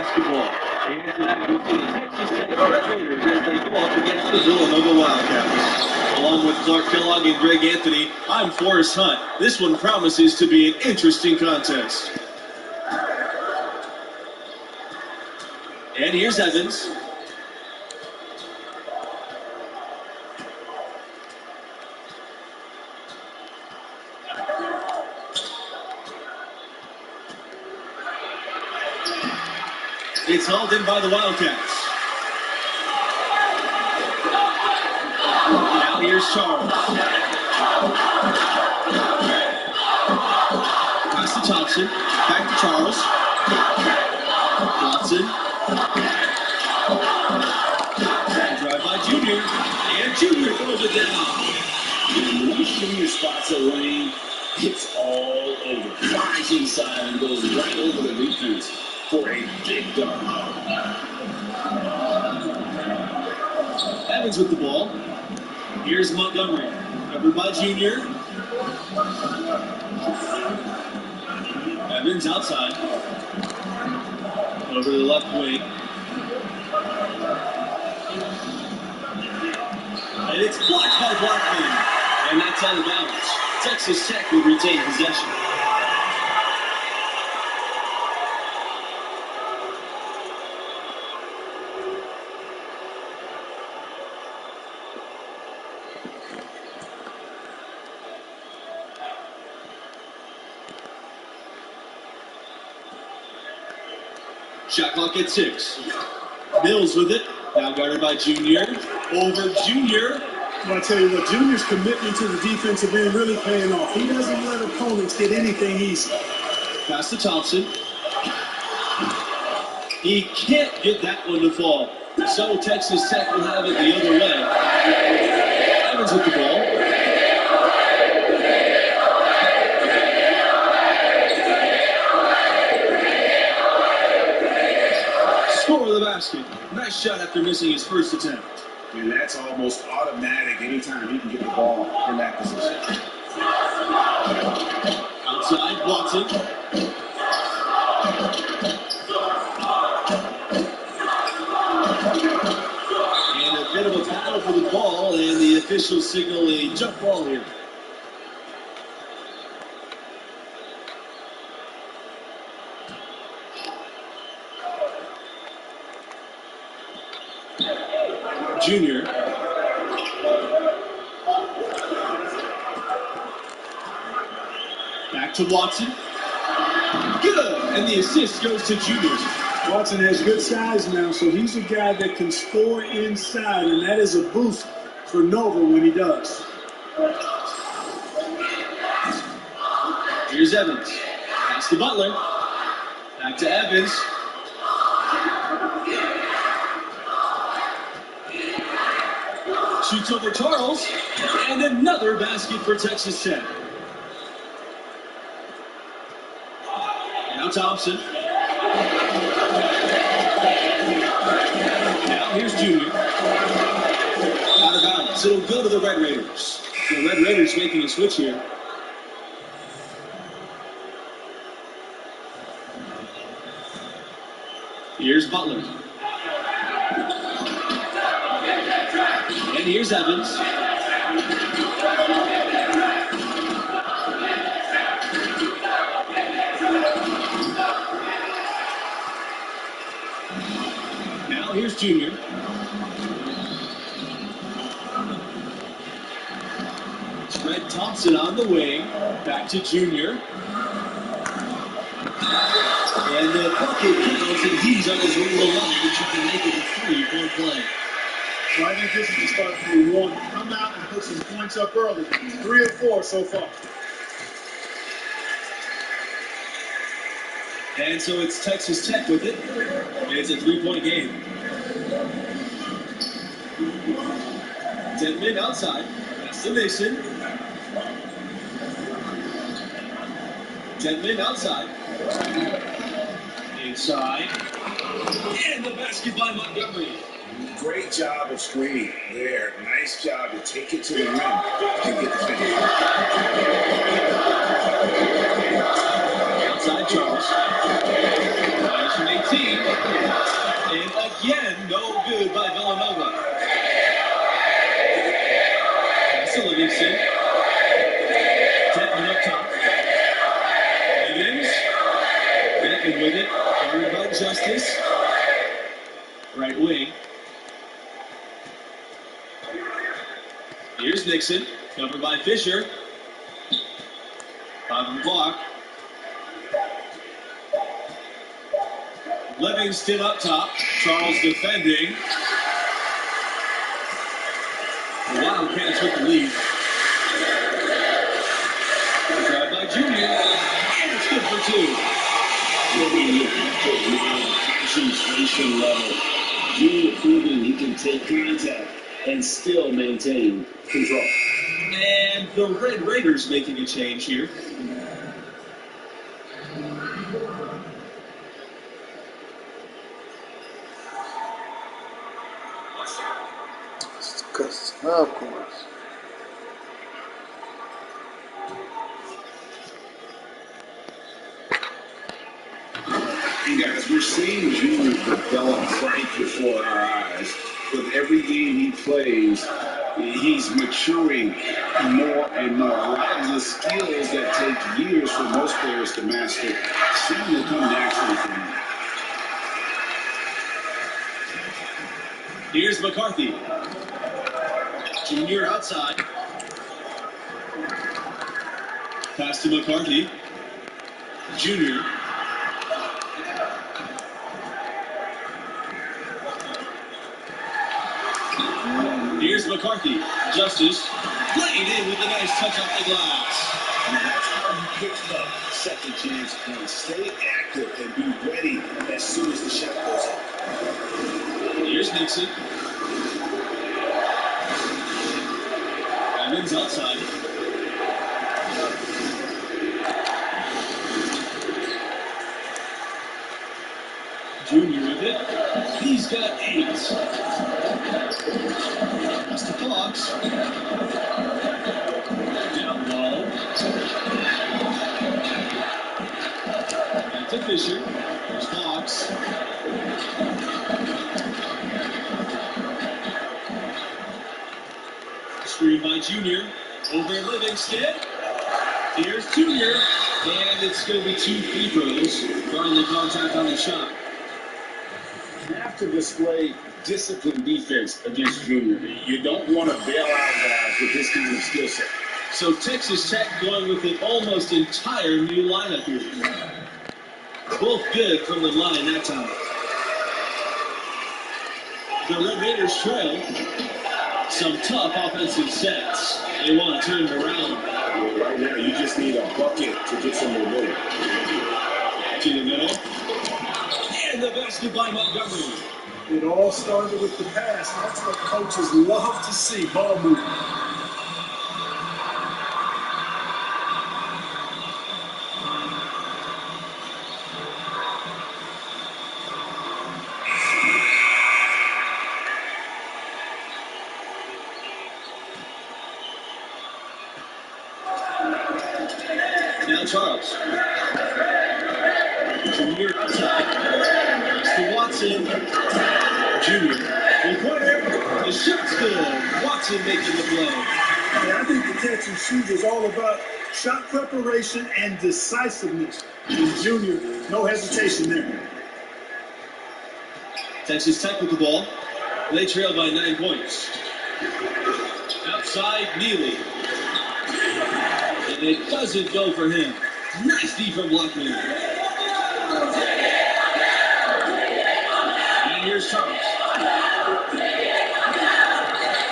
basketball. And tonight we see the Texas Tech Red Raiders as they go up against the Villanova Wildcats. Along with Clark Kellogg and Greg Anthony, I'm Forrest Hunt. This one promises to be an interesting contest. And here's Evans. It's hauled in by the Wildcats. Now here's Charles. Pass to Thompson. Back to Charles. Watson. Drive by Junior. And Junior throws it down. When Junior spots a lane, it's all over. Flies inside and goes right over the defense for a big dunk. Evans with the ball. Here's Montgomery. Covered by Junior. Evans outside. Over the left wing. And it's blocked by Blackman. And that's out of bounds. Texas Tech will retain possession. Shot clock at 6. Mills with it. Now guarded by Junior. Over Junior. Well, I tell you what, Junior's commitment to the defensive end really paying off. He doesn't let opponents get anything easy. Pass to Thompson. He can't get that one to fall. So Texas Tech will have it the other way. Evans with the ball. Score of the basket. Nice shot after missing his first attempt. And that's almost automatic anytime he can get the ball in that position. Outside, Watson. And a bit of a battle for the ball, and the officials signal a jump ball here. Junior. Back to Watson. Good! And the assist goes to Junior. Watson has good size now, so he's a guy that can score inside, and that is a boost for Nova when he does. Here's Evans. Pass to Butler. Back to Evans. Shoots over Charles, and another basket for Texas Tech. Now Thompson. Now here's Junior. Out of bounds. It'll go to the Red Raiders. The Red Raiders making a switch here. Here's Butler. And here's Evans. Now here's Junior. Fred Thompson on the wing. Back to Junior. And the bucket counts, and he's on his way to the line, which you can make it a 3-point play. So I think this is the start for you. One, come out and put some points up early. 3 of 4 so far. And so it's Texas Tech with it. It's a 3-point game. Denman outside. That's to Mason. Denman outside. Inside. And the basket by Montgomery. Great job of screening there. Nice job to take it to the rim and get the finish. Outside Charles. Fires from 18. And again, no good by Villanova. Pass to Livingston. Tapping up top. Evans. Backing with it. Guarded by Justice. Right wing. Here's Nixon. Covered by Fisher. 5 on the clock. Livingston up top. Charles defending. The Wildcats with the lead. Drive by Junior. And it's good for 2. When you have the concentration level, Junior proving he can take contact and still maintain control. And the Red Raiders making a change here. Of course. And guys, we're seeing Junior develop right before our eyes. With every game he plays, he's maturing more and more. A lot of the skills that take years for most players to master seem to come naturally for him. Here's McCarthy. Junior outside. Pass to McCarthy. Junior. Here's McCarthy. Justice. Played in with a nice touch off the glass. And that's how you pick up second chance points. Stay active and be ready as soon as the shot goes up. Here's Nixon. Evans outside. Junior with it. He's got 8. That's the Fox. Down low. Back to Fisher. There's Fox. Screen by Junior. Over Livingston. Here's Junior. And it's going to be 2 free throws. Guarding the contact on the shot. You have to display disciplined defense against Junior. You don't want to bail out guys with this kind of skill set. So Texas Tech going with an almost entire new lineup here. Both good from the line that time. The Red Raiders trail. Some tough offensive sets. They want to turn it around. Well, right now, you just need a bucket to get some momentum. To the middle. And the basket by Montgomery. It all started with the pass. That's what coaches love to see, ball movement. Now Charles. Junior outside. To Watson. Junior. The corner. The shot's good. Watson making the play. Yeah, I think the catch and shoot is all about shot preparation and decisiveness. And Junior, no hesitation there. Texas Tech with the ball. They trail by 9 points. Outside, Neely. And it doesn't go for him. Nice D from Blackman. And here's Charles.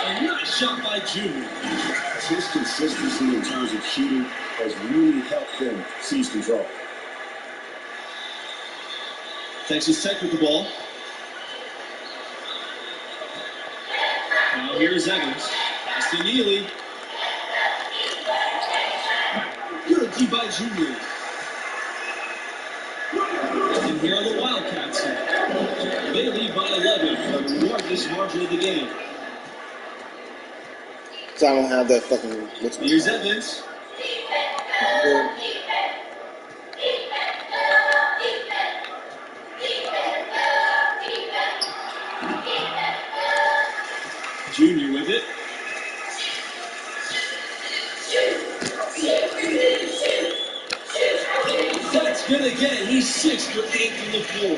A nice shot by Junior. His consistency in terms of shooting has really helped them seize control. Texas Tech with the ball. Now here's Evans. Pass to Neely. Good D by Junior. And here are the Wildcats. They lead by 11, the largest margin of the game. So I don't have that fucking. Here's Evans. Junior with it. That's good again. He's 6 for 8 from the floor.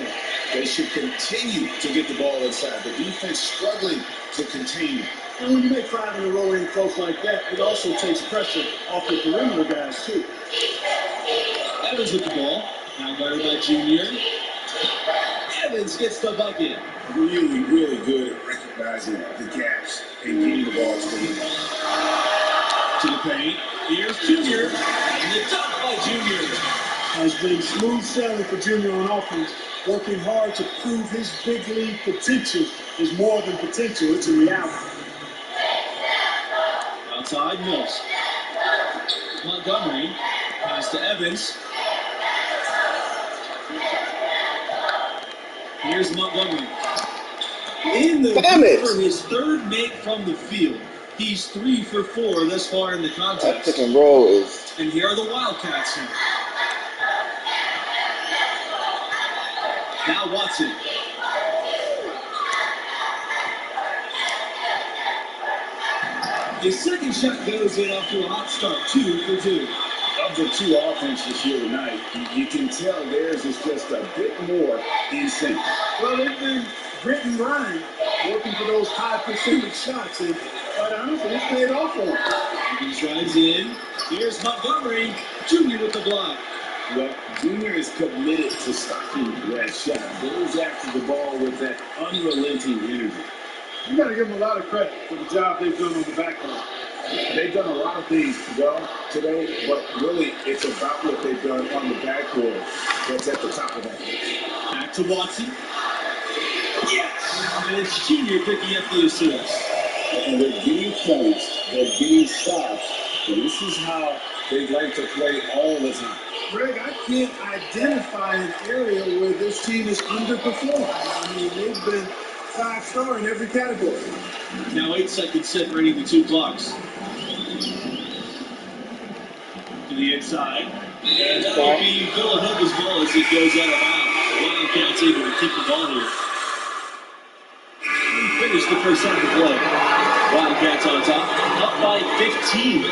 They should continue to get the ball inside. The defense struggling to contain it. And when you make 5 in a row in close like that, it also takes pressure off the perimeter guys, too. Evans with the ball. Now guarded by Junior. Evans gets the bucket. Really, really good at recognizing the gaps and getting the ball to the rim. To the paint. Here's Junior. And the dunk by Junior. Has been smooth sailing for Junior on offense, working hard to prove his big league potential is more than potential, it's a reality. Outside, Mills. Montgomery. Pass to Evans. Here's Montgomery. In the for his 3rd make from the field. He's 3 for 4 thus far in the That contest. pick and roll is. And here are the Wildcats now. Now Watson. His second shot goes in off to a hot start, 2 for 2. Of the 2 offenses here tonight, you can tell theirs is just a bit more in sync. Well, they've been grit and grind, working for those high percentage shots, and quite honestly, it's paid off for him. He drives in. Here's Montgomery. Junior with the block. Well, Junior is committed to stopping that shot. Goes after the ball with that unrelenting energy. You got to give them a lot of credit for the job they've done on the back end. They've done a lot of things well today, but really it's about what they've done on the backcourt that's at the top of that. Back to Watson. Yes! And it's Junior picking up the assist. And they're getting points, they're getting stops, and this is how they like to play all the time. Greg, I can't identify an area where this team is underperforming. I mean, they've been 5-star in every category. Now 8 seconds separating the 2 blocks. To the inside. And that will be Villanova's ball as it goes out of bounds. Wildcats able to keep the ball here. We finished the first half of play. Wildcats on top, up by 15.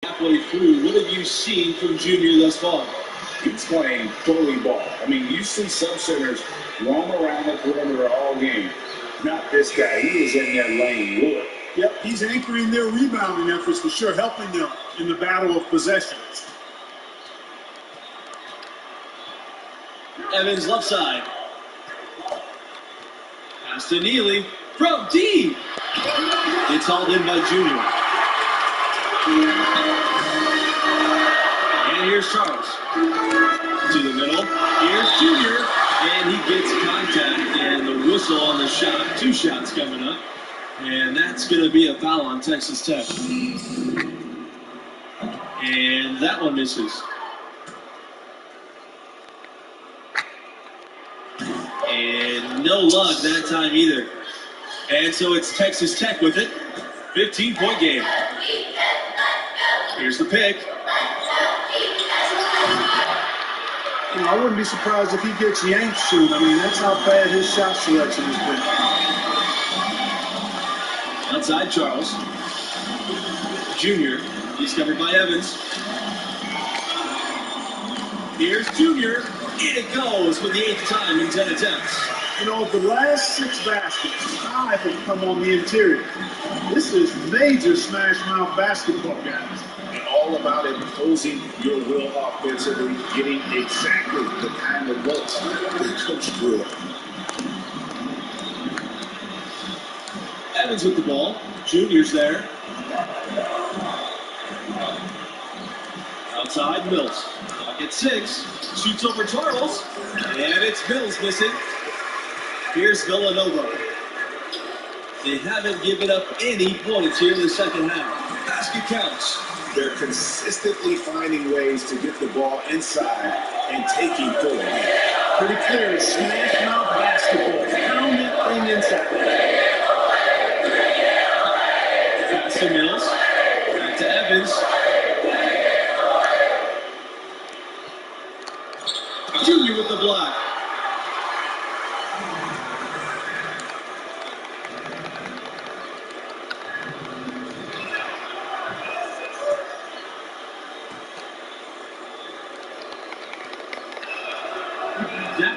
Halfway through, what have you seen from Junior thus far? He's playing bully ball. I mean, you see some centers roam around the perimeter all game. Not this guy. He is in that lane. Look. Yep, he's anchoring their rebounding efforts for sure, helping them in the battle of possessions. Evans left side. Pass to Neely from D. It's hauled in by Junior. And here's Charles. To the middle. Here's Junior. And he gets contact and the whistle on the shot. 2 shots coming up. And that's going to be a foul on Texas Tech. And that one misses. And no luck that time either. And so it's Texas Tech with it. 15-point game. Here's the pick. You know, I wouldn't be surprised if he gets yanked soon. I mean, that's how bad his shot selection has been. Outside Charles. Junior. He's covered by Evans. Here's Junior. In it goes for the 8th time in 10 attempts. You know, the last 6 baskets, 5 have come on the interior. This is major smash mouth basketball, guys. And all about imposing your will offensively, getting exactly the kind of looks that Coach drew. Evans with the ball. Junior's there. Outside Mills. At 6. Shoots over Charles. And it's Mills missing. Here's Villanova. They haven't given up any points here in the second half. Basket counts. They're consistently finding ways to get the ball inside and taking full advantage. Pretty clear, smash mouth basketball. Pound that thing inside.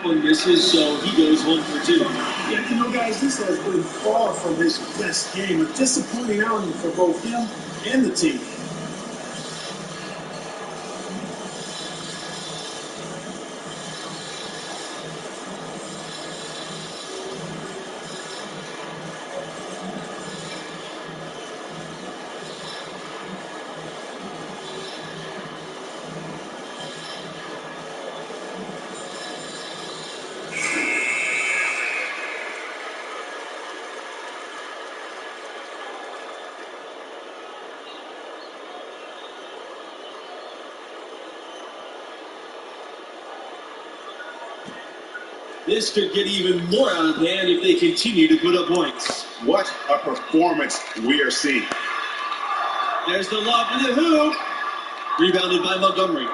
one misses, so he goes 1 for 2. Yeah, guys, this has been far from his best game. A disappointing outing for both him and the team. This could get even more out of hand if they continue to put up points. What a performance we are seeing. There's the lob to the hoop. Rebounded by Montgomery.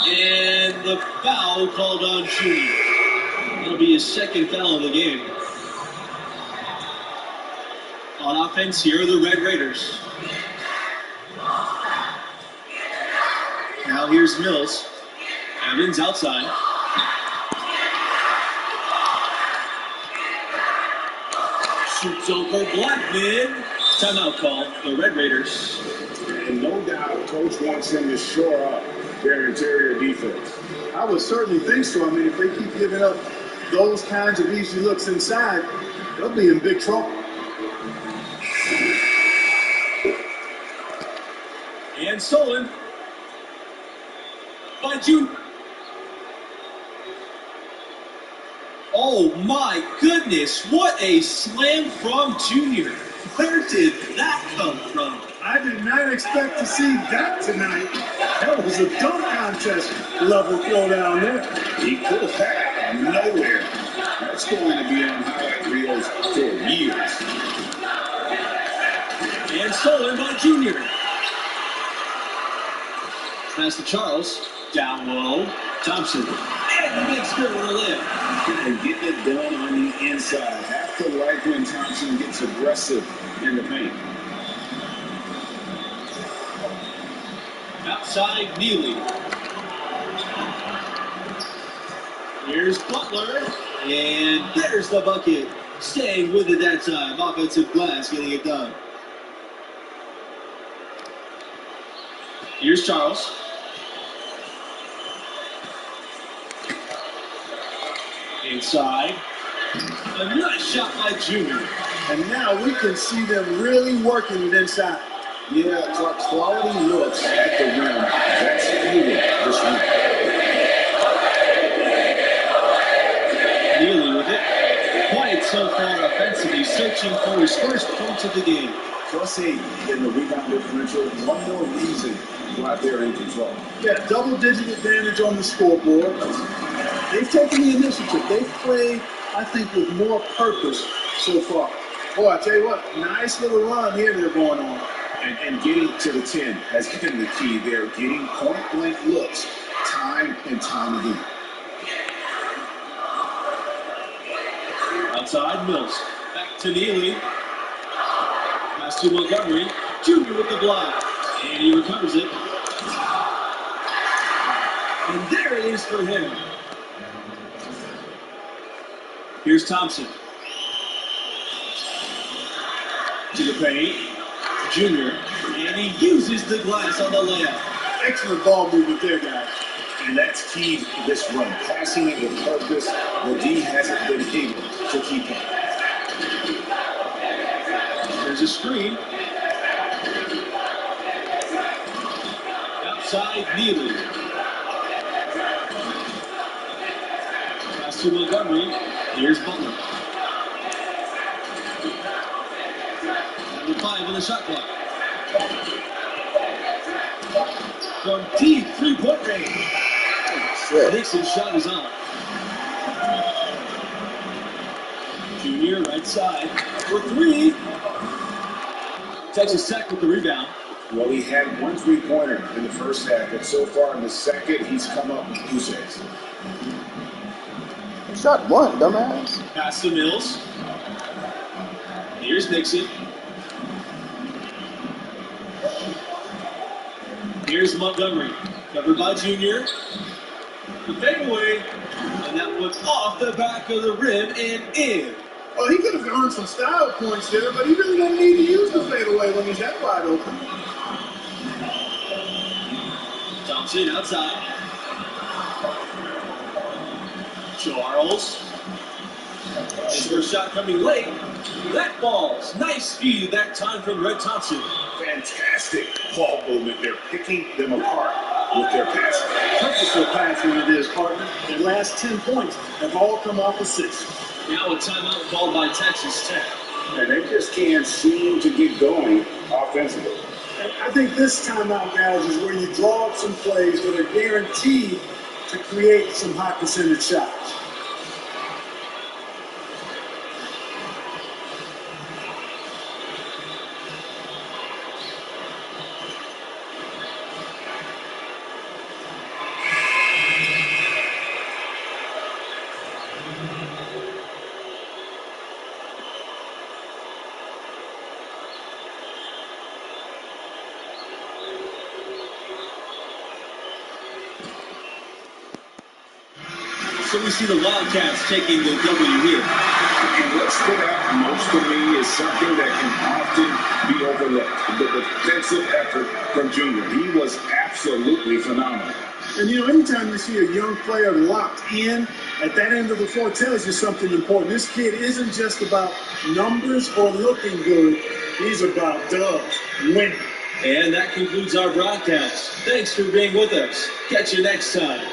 And the foul called on Junior. That'll be his second foul of the game. On offense, here are the Red Raiders. Now here's Mills. Evans outside. Shoots over Blackman. Timeout call, the Red Raiders. And no doubt, Coach wants him to shore up their interior defense. I would certainly think so. I mean, if they keep giving up those kinds of easy looks inside, they'll be in big trouble. And stolen by Junior. Oh my goodness, what a slam from Junior. Where did that come from? I did not expect to see that tonight. That was a dunk contest level throwdown there. He could have had it out of nowhere. That's going to be on highlight reels for years. And stolen by Junior. Pass to Charles. Down low. Thompson. And the big skirt on the left. And getting it done on the inside. Have to like when Thompson gets aggressive in the paint. Outside, Neely. Here's Butler. And there's the bucket. Staying with it that time. Offensive glass getting it done. Here's Charles. Inside. A nice shot by Junior. And now we can see them really working it inside. Yeah, quality looks at the rim. That's fueling this week. Neely with it. Quiet so far offensively, searching for his first points of the game. +8 in the rebound differential. One more reason why they're in control. Yeah, double-digit advantage on the scoreboard. They've taken the initiative. They've played, I think, with more purpose so far. Boy, I tell you what, nice little run here they're going on. And getting to the 10 has been the key. They're getting point-blank looks time and time again. Outside, Mills. Back to Neely. Pass to Montgomery. Junior with the block. And he recovers it. And there it is for him. Here's Thompson. To the paint. Junior. And he uses the glass on the layup. Excellent ball movement there, guys. And that's key to this run. Passing it with purpose. The D hasn't been able to keep up. There's a screen. Outside, Neely. Pass to Montgomery. Here's Butler. Number 5 on the shot clock. From deep three-point range. Nixon's shot is on. Junior right side for 3. Texas Tech with the rebound. Well, he had one three-pointer in the first half, but so far in the second, he's come up with 2 sets. Shot one, dumbass. Pass to Mills. Here's Nixon. Here's Montgomery. Covered by Junior. The fadeaway. That was off the back of the rim and in. Oh, he could have earned some style points there, but he really doesn't need to use the fadeaway when he's that wide open. Thompson outside. Charles. His first shot coming late. That ball's nice speed that time from Red Thompson. Fantastic ball movement. They're picking them apart with their passing. Purposeful passing it is, partner. Their last 10 points have all come off assists. Now a timeout called by Texas Tech. And they just can't seem to get going offensively. I think this timeout, guys, is where you draw up some plays that are guaranteed to create some high percentage shots. So we see the Wildcats taking the W here. And what stood out most to me is something that can often be overlooked. The defensive effort from Junior. He was absolutely phenomenal. And, you know, anytime you see a young player locked in at that end of the floor, tells you something important. This kid isn't just about numbers or looking good. He's about dubs, winning. And that concludes our broadcast. Thanks for being with us. Catch you next time.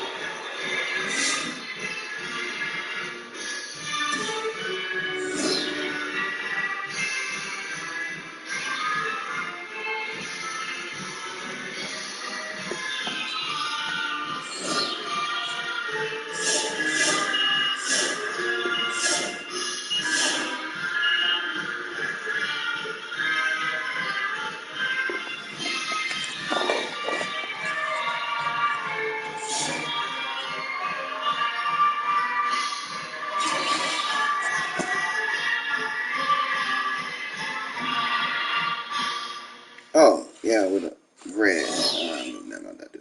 Oh, yeah, with a red. I don't know what that do.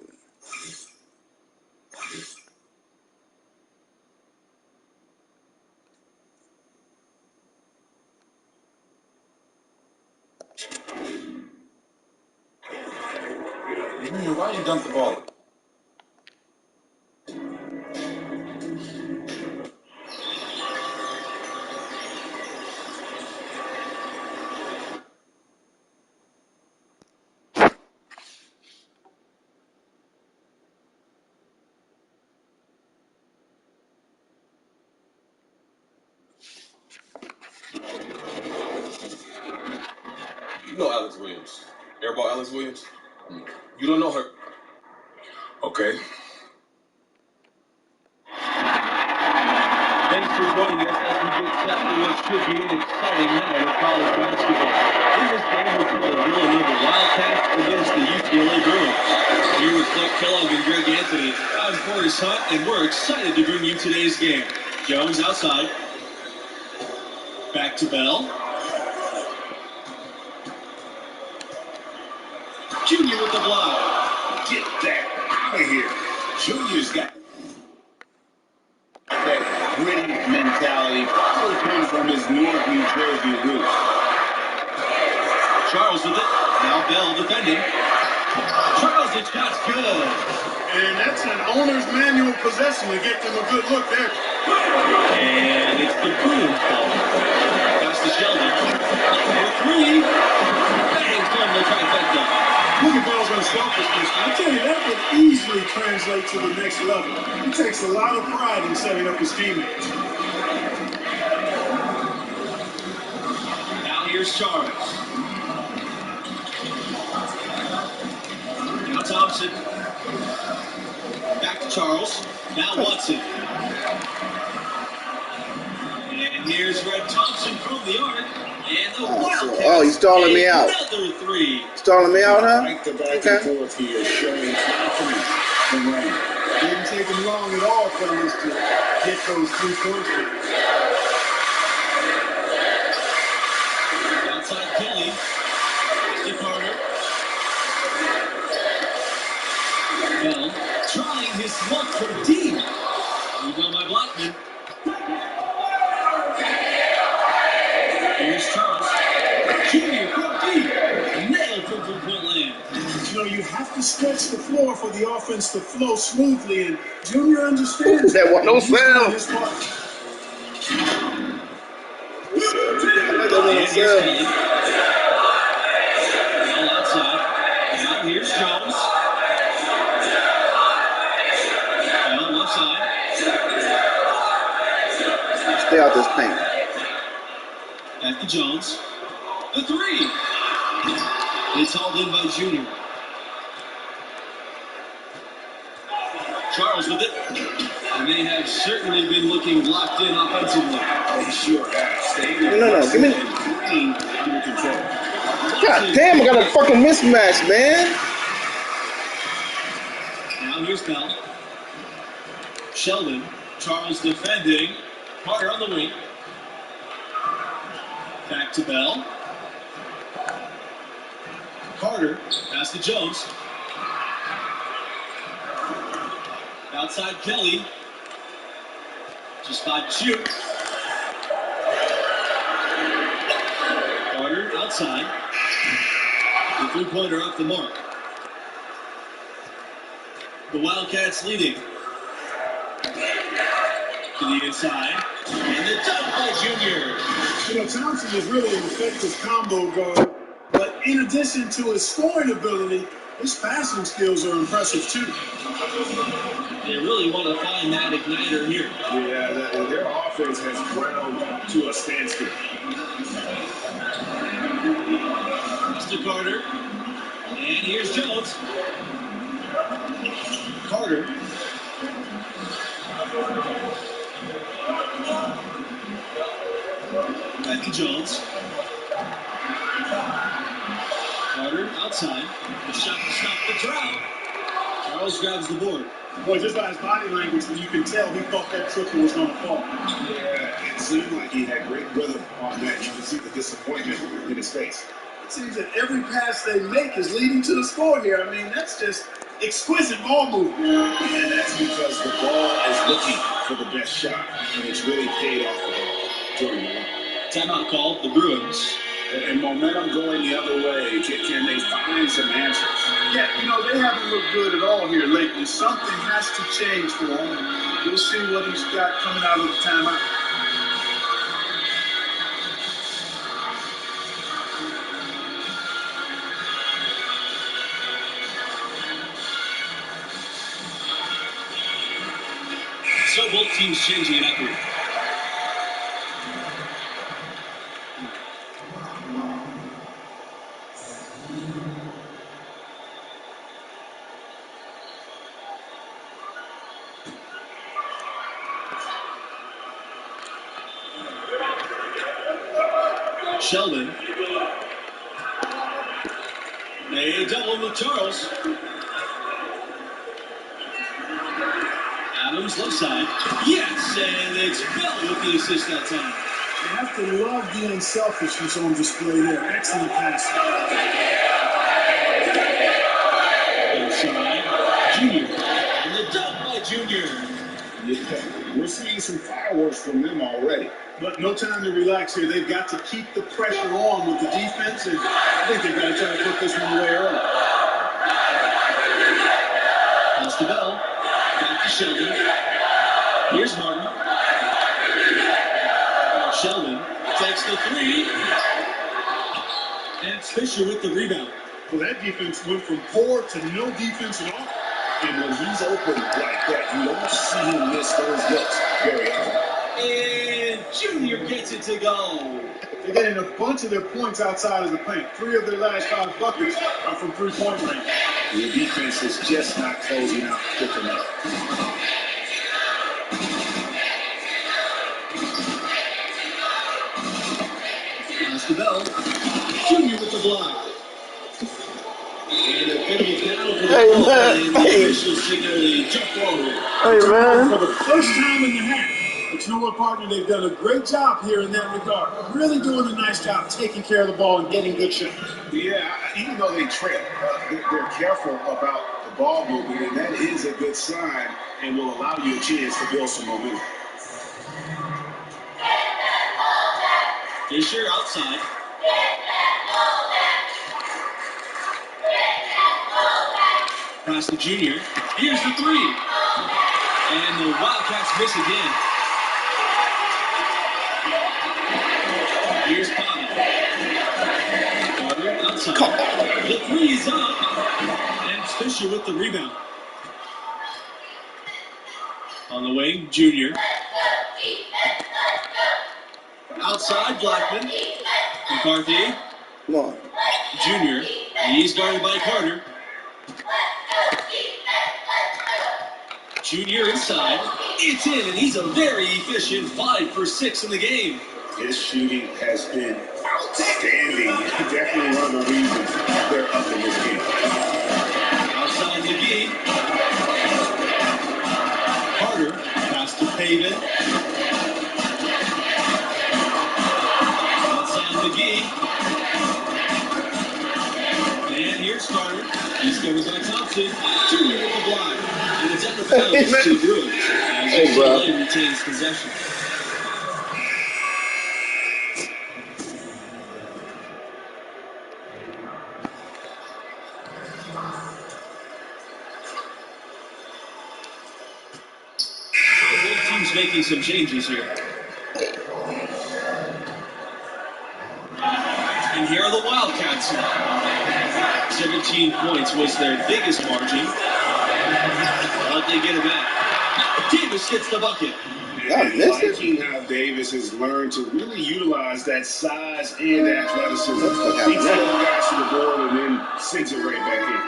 Why you dunk the ball? You know Alex Williams. Airball Alex Williams? You don't know her. Okay. Thanks for joining us as we get set for what should be an exciting night of college basketball. In this game, we'll play the Villanova Wildcats against the UCLA Bruins. Here with Clark Kellogg and Greg Anthony, I'm Forrest Hunt, and we're excited to bring you today's game. Jones outside. Back to Bell. Junior with the block. Get that out of here. Junior's got that gritty mentality. Probably comes from his Newark, New Jersey roots. Charles with it. Now Bell defending. Charles, the shot's good. And that's an owner's manual possession to get them a good look there. And it's the Bruins ball. Pass to Sheldon. For three. Bangs from the trifecta. Look at Bell's unselfishness. I tell you, that would easily translate to the next level. He takes a lot of pride in setting up his teammates. Now here's Charles. Now Thompson. Back to Charles. Now Watson. And here's Red Thompson from the arc. And the Wildcats. Oh, he's stalling me out. Another three. Stalling me out, huh? Like the back and forth here, showing confidence in Rain. It didn't take him long at all for us to get those 3 points. Outside Kelly. To Carter. Bell trying his luck from deep. Rebound by Black. stretch the floor for the offense to flow smoothly, and Junior understands That wasn't no He's doing sound. his part. And here's Kelly. Bell outside. Now here's Jones. Bell left side. Stay out this paint. Back to Jones. The three. It's hauled in by Junior. Charles with it. And they have certainly been looking locked in offensively. They sure have. Staying No. Give me. under control. God damn, I got a fucking mismatch, man. Now here's Bell. Sheldon. Charles defending. Carter on the wing. Back to Bell. Carter. Pass to Jones. Outside Kelly. Just 5 to shoot. Carter outside. The three-pointer off the mark. The Wildcats leading. To the inside. And the dunk by Junior. You know, Thompson is really an effective combo guard, but in addition to his scoring ability, his passing skills are impressive too. They really want to find that igniter here. Yeah, their offense has ground to a standstill. Mr. Carter. And here's Jones. Carter. Back to Jones. Carter outside. The shot to stop the drought. Charles grabs the board. Boy, just by his body language, you can tell he thought that triple was going to fall. Yeah, it seemed like he had great rhythm on that. You can see the disappointment in his face. It seems that every pass they make is leading to the score here. I mean, that's just exquisite ball movement. And that's because the ball is looking for the best shot, and it's really paid off for them during the run. Timeout called, the Bruins. And momentum going the other way. Can they find some answers? Yeah, you know, they haven't looked good at all here lately. Something has to change for him. We'll see what he's got coming out of the timeout. So both teams changing it up here. Sheldon. They double with Charles. Adams left side. Yes, and it's Bell with the assist that time. You have to love the unselfishness on display there. Excellent pass. Inside, Junior. And the dunk by Junior. Yeah, we're seeing some fireworks from them already. But no time to relax here. They've got to keep the pressure on with the defense, and I think they've got to try to put this one away early. Pass to Bell. Back to Sheldon. Here's Martin. Sheldon takes the three. And it's Fisher with the rebound. Well, that defense went from poor to no defense at all. And when he's open like that, you don't see him miss those looks very often. And Junior gets it to go. They're getting a bunch of their points outside of the paint. 3 of their last 5 buckets are from three-point range. The defense is just not closing out quick enough. Pass to Bell. Junior with the block. And a bit of a foul for the ball, and the officials signal a jump forward. Hey, man. For the first time in the half. But you know what, partner? They've done a great job here in that regard. Really doing a nice job taking care of the ball and getting good shots. Yeah, even though they trail, they're careful about the ball movement, and that is a good sign and will allow you a chance to build some momentum. Fisher outside. pass to Junior. Here's the three. And the Wildcats miss again. Here's Bobby. Carter outside. The three is up. And Fisher with the rebound. On the wing, Junior. Outside, Blackman. McCarthy. Come on. Junior. He's guarded by Carter. Junior inside. It's in, and he's a very efficient 5 for 6 in the game. His shooting has been outstanding. Definitely one of the reasons they're up in this game. Outside McGee. Carter. Pass to Pavin. Outside McGee. And here's Carter. He's covered by Thompson. Junior with the block. And it's at the bounds to Bruins. As UCLA retains possession. Both teams making some changes here. And here are the Wildcats. 17 points was their biggest margin. But they get it back. Davis gets the bucket. Liking how Davis has learned to really utilize that size and athleticism. Beats the other guys to the board and then sends it right back in.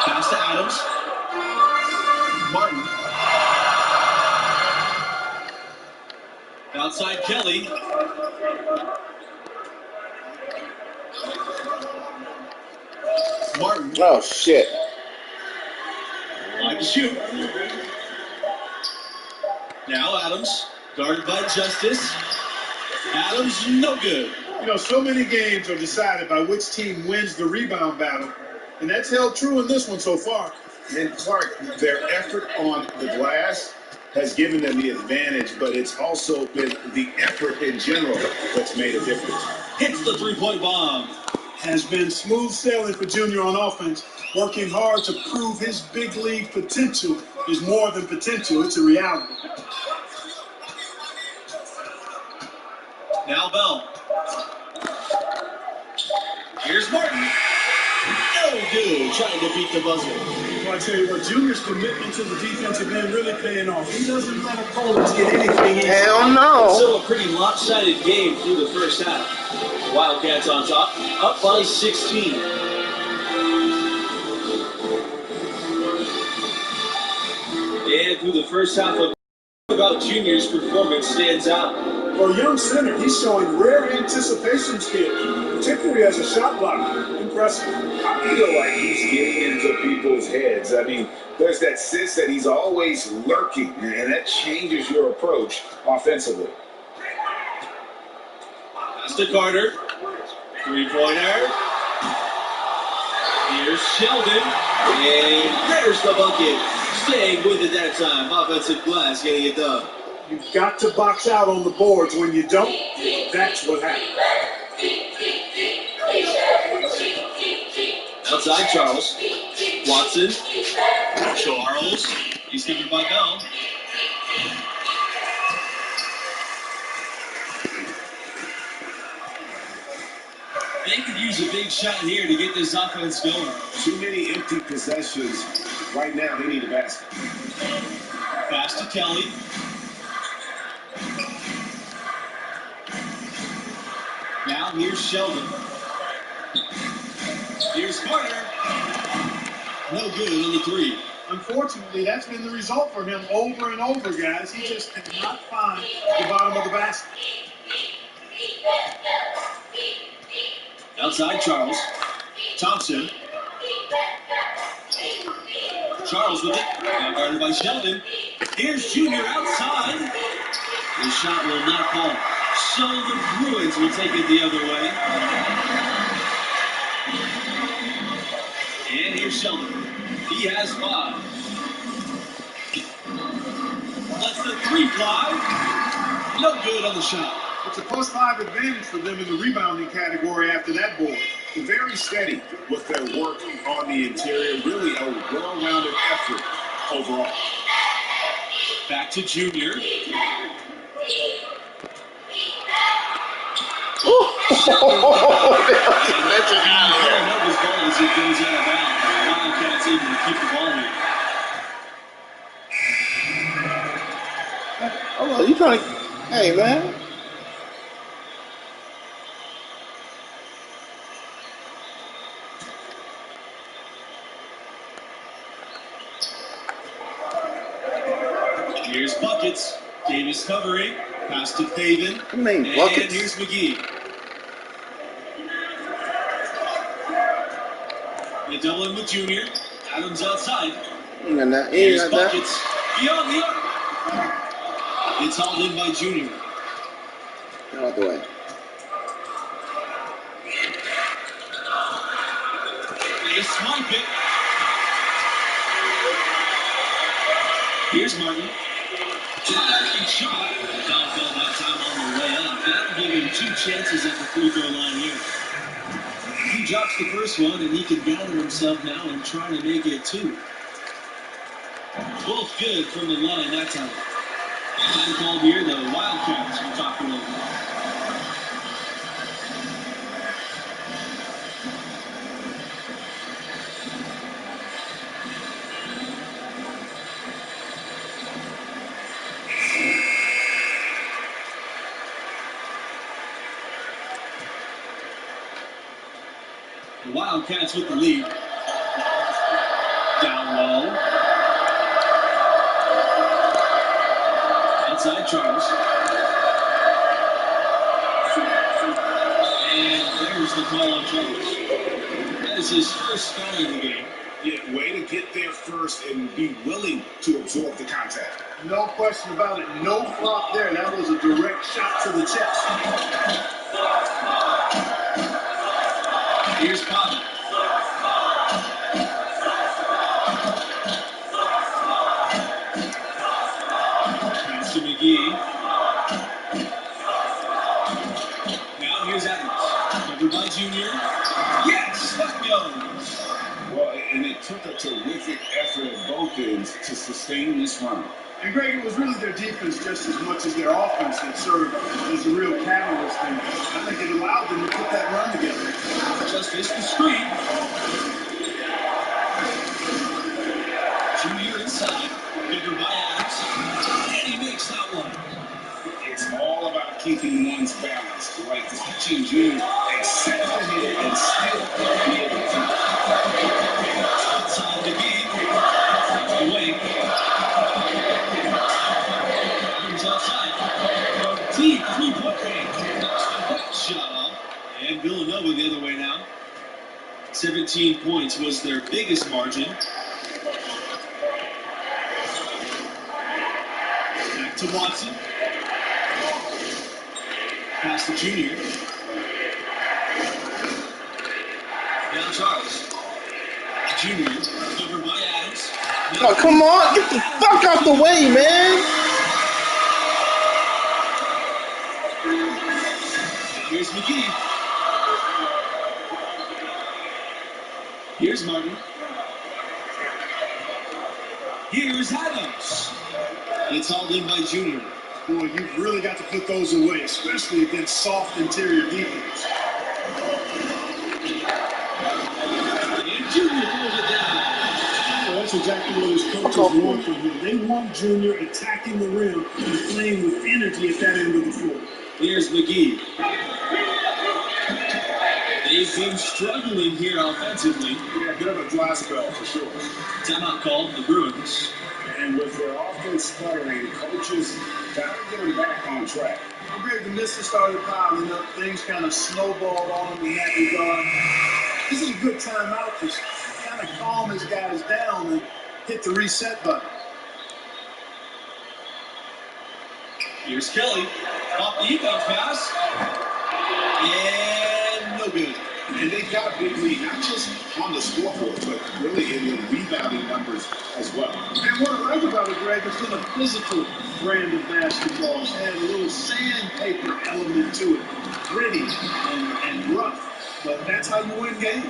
Pass to Adams. Martin. Outside Kelly. Martin. Oh, shit. Like to shoot. Now Adams, guarded by Justice. Adams, no good. You know, so many games are decided by which team wins the rebound battle, and that's held true in this one so far. And Clark, their effort on the glass has given them the advantage, but it's also been the effort in general that's made a difference. Hits the three-point bomb. Has been smooth sailing for Junior on offense, working hard to prove his big league potential is more than potential, it's a reality. Now Bell. Here's Martin. No good, trying to beat the buzzer. Well, I tell you what, Junior's commitment to the defensive end really paying off. He doesn't let opponents get anything in. Hell no. Still a pretty lopsided game through the first half. Wildcats on top, up by 16. And through the first half of about Junior's performance stands out. For a young center, he's showing rare anticipation skills, particularly as a shot blocker. Impressive. I feel like he's getting into people's heads. I mean, there's that sense that he's always lurking, and that changes your approach offensively. Pass to Carter. Three-pointer. Here's Sheldon. And there's the bucket. Staying with it that time. Offensive glass getting it done. You've got to box out on the boards. When you don't, that's what happens. Outside Charles. Watson. Charles. He's covered by Bell. They could use a big shot here to get this offense going. Too many empty possessions. Right now, they need a basket. Pass to Kelly. Now here's Sheldon. Here's Carter. No good on the three. Unfortunately, that's been the result for him over and over, guys. He just cannot find the bottom of the basket. Outside Charles. Thompson. Charles with it. Now guarded by Sheldon. Here's Junior outside. The shot will not fall. So the Bruins will take it the other way. And here's Sheldon. He has 5. Lets the three fly. No good on the shot. It's a +5 advantage for them in the rebounding category after that board. Very steady with their work on the interior. Really a well-rounded effort overall. Back to Junior. That's a guy there. Villanova's ball as it goes out of bounds. Wildcats able to keep the ball here. Hold on, you trying to? Hey, man. Here's Buckets. Davis covering. Pass to Faven. I mean, And buckets. here's McGee. They double in with Junior. Adams outside. Ain't got that. Ain't Here's got that. Buckets. Beyond the arc. It's hauled in by Junior. Get out the way. They swipe it. Here's Martin. Good shot. Down fell that time on the way up. That'll give him 2 chances at the free throw line here. He drops the first one, and he can gather himself now and try to make it 2. Both good from the line that time. Time called here, the Wildcats we're talking about. The Wildcats with the lead. Down low. Outside Charles. And there's the call on Charles. That is his first foul of the game. Yeah, way to get there first and be willing to absorb the contact. No question about it. No flop there. That was a direct shot to the chest. Here's Papa. Pass to McGee. Now here's Adams. Covered by Junior. Yes, that goes. Well, and it took a terrific effort at both ends to sustain this run. And Greg, it was really their defense just as much as their offense that served as the real catalyst. And I think it allowed them to put that run together. Just missed the screen. Junior inside. Covered by Adams. And he makes that one. It's all about keeping one's balance, right? Teaching you accept the hit and still be able to. Outside McGee. Away. Adams outside. Deep 3-point range. That shot off. And Villanova the other way now. 17 points was their biggest margin. Back to Watson. Pass to Junior. Now Charles. Junior, covered by Adams. Oh, come on. Get the fuck out the way, man. Here's McGee. Here's Martin. Here's Adams. It's hauled in by Junior. Boy, you've really got to put those away, especially against soft interior defense. And Junior pulls it down. Well, that's exactly what his coaches want from him. They want Junior attacking the rim and playing with energy at that end of the floor. Here's McGee. They've been struggling here offensively. Yeah, a bit of a dry spell for sure. Timeout called the Bruins. And with their offense sputtering, coaches got to get them back on track. Well, Greg, the misses started piling up. Things kind of snowballed on him in that regard. This is a good timeout to kind of calm his guys down and hit the reset button. Here's Kelly. Off the inbound pass. And no good. And they got a big lead, not just on the scoreboard, but really in the rebounding numbers as well. And what I like about it, Greg, it's been a physical brand of basketball. It's had a little sandpaper element to it. Gritty and rough. But that's how you win games.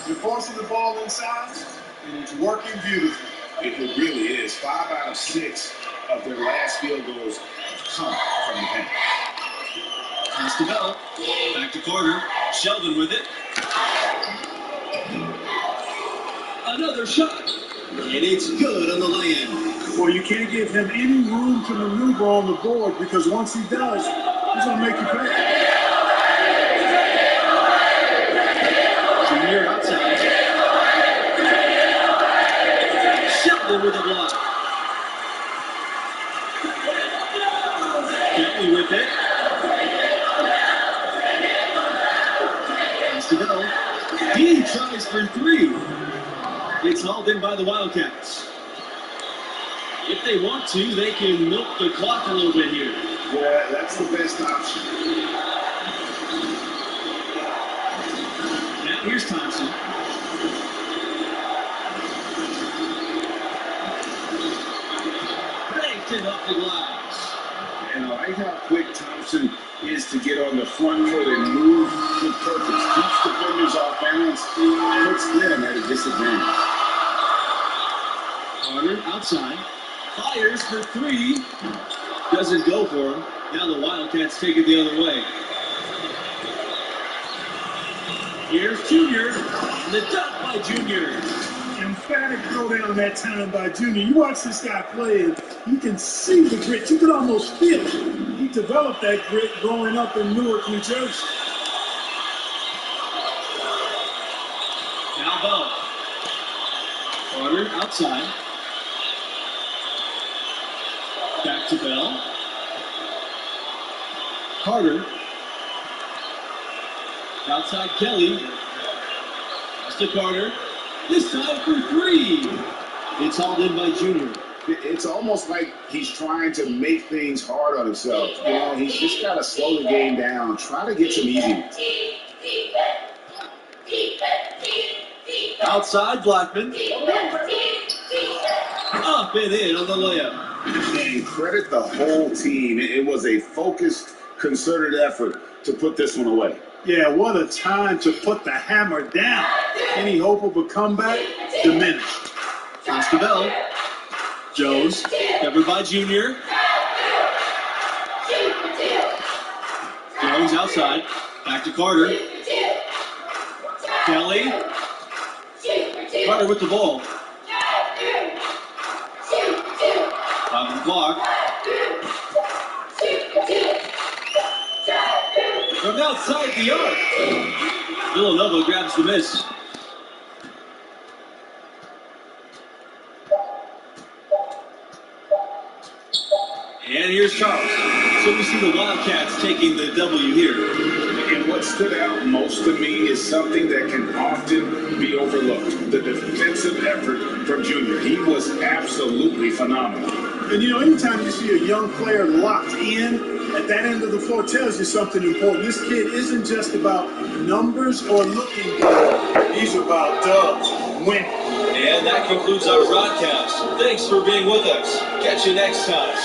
You're forcing the ball inside, and it's working beautifully. It really is. 5 out of 6 of their last field goals come from the paint. Pass to Bell. Back to Carter. Sheldon with it. Another shot. And it's good on the lay-in. Well, you can't give him any room to maneuver on the board because once he does, he's going to make you pay. Junior outside. Sheldon with a block. Kelly with it. Pass to Bell. He tries for 3. It's hauled in by the Wildcats. If they want to, they can milk the clock a little bit here. Yeah, that's the best option. Now here's Thompson. Banked it off the glass. And I like how quick Thompson is to get on the front foot and move with purpose. Keeps defenders off balance, puts them at a disadvantage. Carter outside. Fires for 3. Doesn't go for him. Now the Wildcats take it the other way. Here's Junior. The dunk by Junior. Emphatic throwdown that time by Junior. You watch this guy play, and you can see the grit. You can almost feel it. He developed that grit growing up in Newark, New Jersey. Now Bell. Carter outside. Back to Bell. Carter. Outside Kelly. Pass to Carter. This time for 3. It's hauled in by Junior. It's almost like he's trying to make things hard on himself. You know, he's just got to slow the game down, try to get some easy ones. Outside Blackman. Up and in on the layup. And credit the whole team. It was a focused, concerted effort to put this one away. Yeah, what a time to put the hammer down. Any hope of a comeback diminished. Pass to Bell. Jones, covered by Junior. Jones outside. Back to Carter. Kelly. Carter with the ball. 5 on the clock. From outside the arc. Villanova grabs the miss. And here's Charles. So we see the Wildcats taking the W here. And what stood out most to me is something that can often be overlooked. The defensive effort from Junior. He was absolutely phenomenal. And you know, anytime you see a young player locked in at that end of the floor, tells you something important. This kid isn't just about numbers or looking good. He's about dubs, winning. And that concludes our broadcast. Thanks for being with us. Catch you next time.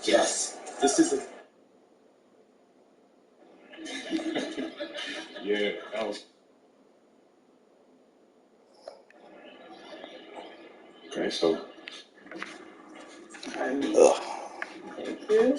Yes, this is a. Yeah, that was. Okay, so. Ugh. Thank you.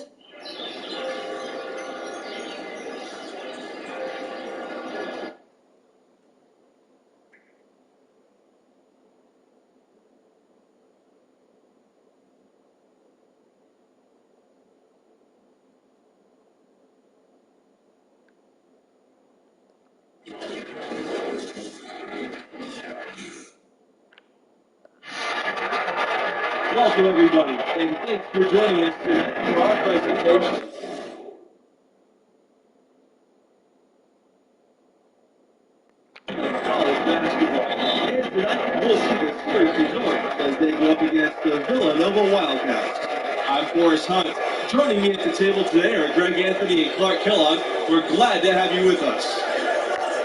Welcome, everybody, and thanks for joining us for our presentation. College basketball. And tonight, we'll see the Spurs resort as they go up against the Villanova Wildcats. I'm Forrest Hunt. Joining me at the table today are Greg Anthony and Clark Kellogg. We're glad to have you with us.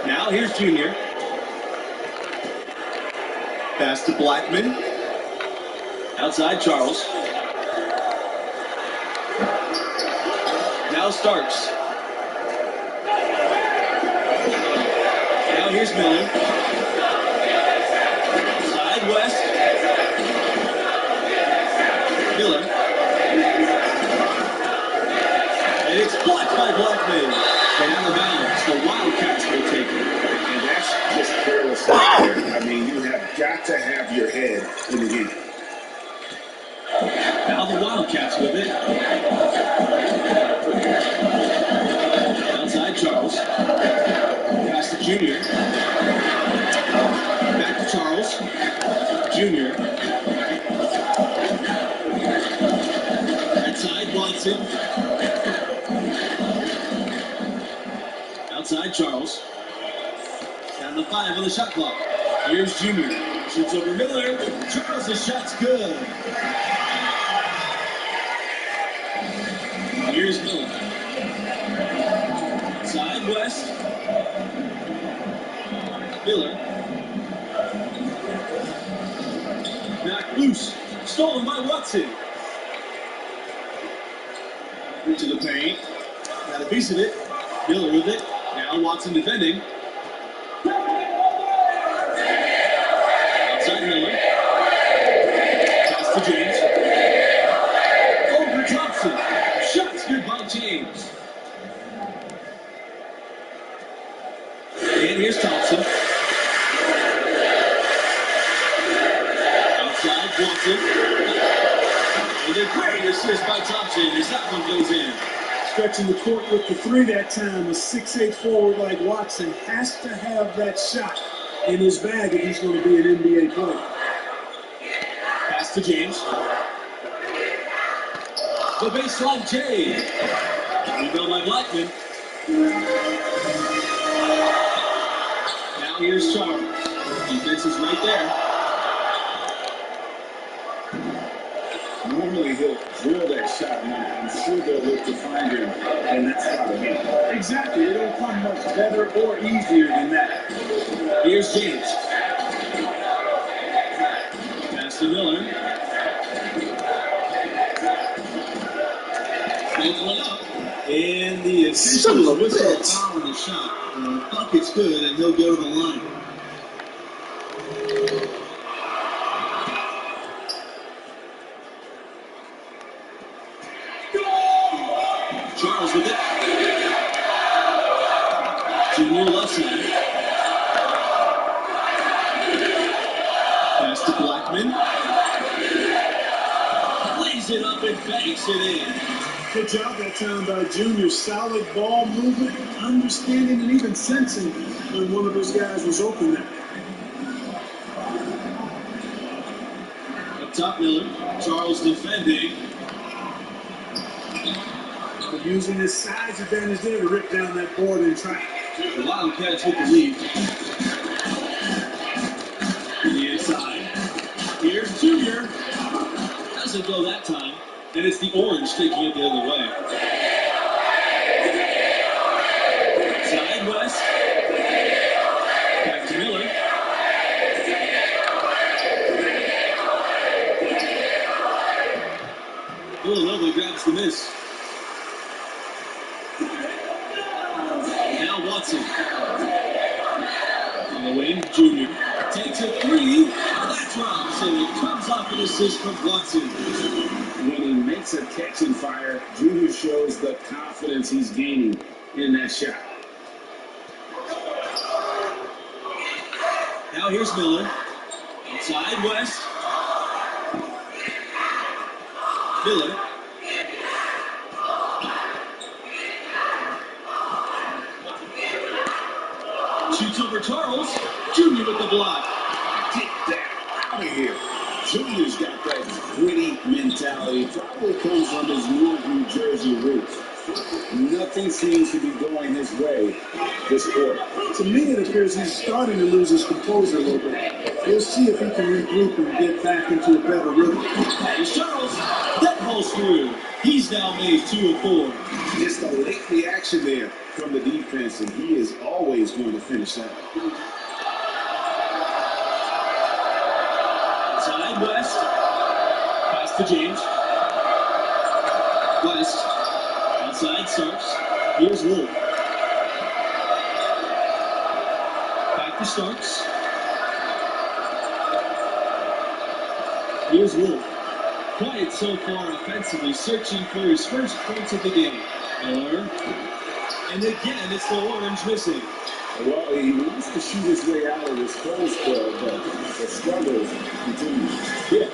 Now, here's Junior. Pass to Blackman. Outside Charles. Now Starks. Now here's Miller. Side West. Miller. And it's blocked by Blackman. And out of bounds, the Wildcats will take it. And that's just careless right there. I mean, you have got to have your head in the game. Now the Wildcats with it. Outside Charles. Pass to Junior. Back to Charles. Junior. Outside Watson. Outside Charles. Down to 5 on the shot clock. Here's Junior. Shoots over Miller. Charles' shot's good. Here's Miller. Side West. Miller. Knocked loose. Stolen by Watson. Into the paint. Got a piece of it. Miller with it. Now Watson defending. Outside Miller. Pass to James. Over Thompson. Shots good by James. And here's Thompson. Outside Watson. And a great assist by Thompson as that one goes in. Stretching the court with the three that time. A 6'8" forward like Watson has to have that shot in his bag if he's going to be an NBA player. Pass to James. The baseline J. Rebound by Blackman. Now here's Charles. Defense is right there. Normally he'll drill that shot, and I'm sure they'll look to find him, and that's not a hit. Exactly. It don't come much better or easier than that. Here's James. Pass to Miller. Both one up. And the official whistle foul on the shot. Bucket's good, and he'll go to the line. Charles with it. Junior left side. Pass to Blackman. Lays it up and banks it in. Good job that time by Junior. Solid ball movement, understanding, and even sensing when one of those guys was open there. Up top, Miller. Charles defending. Using his size advantage there to rip down that board and try. The Wildcats with the lead. To the inside. Here's Junior. Doesn't go that time. And it's the orange taking it the other way. Side West. Back to Miller. Villanova grabs the miss. Now Watson. On the wing, Junior. Takes a three. That drops, and it comes off an assist from Watson. When he makes a catch and fire, Junior shows the confidence he's gaining in that shot. Now here's Miller. Outside West. Miller. Shoots over Charles. Junior with the block. Get that out of here. Junior's got that gritty mentality. Probably comes from his New Jersey roots. Nothing seems to be going his way this quarter. To me, it appears he's starting to lose his composure a little bit. We'll see if he can regroup and get back into a better rhythm. Charles, that ball's through. He's now made 2 of 4. Just a late reaction there from the defense, and he is always going to finish that. Outside West. Pass to James. West. Outside Starks. Here's Wolf. Back to Starks. Here's Wolf. Quiet so far offensively, searching for his first points of the game. Miller. And again, it's the orange missing. Well, he wants to shoot his way out of this cold spell, but the struggles continue. Yeah,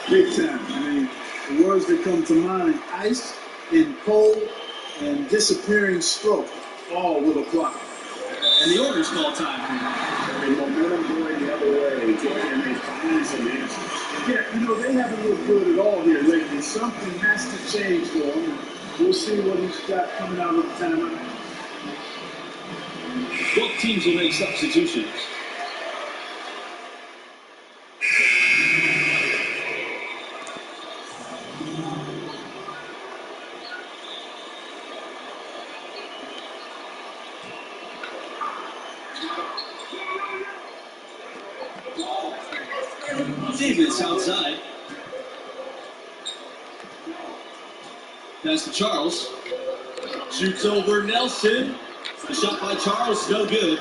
big time. I mean, the words that come to mind, ice and cold and disappearing stroke, all will apply. And the orange call time. The momentum going the other way, and they find some answers. Yeah, you know, they haven't looked good at all here lately. Something has to change for him. We'll see what he's got coming out of the timeout. Both teams will make substitutions. Davis outside. Pass to Charles. Shoots over Nelson. The shot by Charles, no good.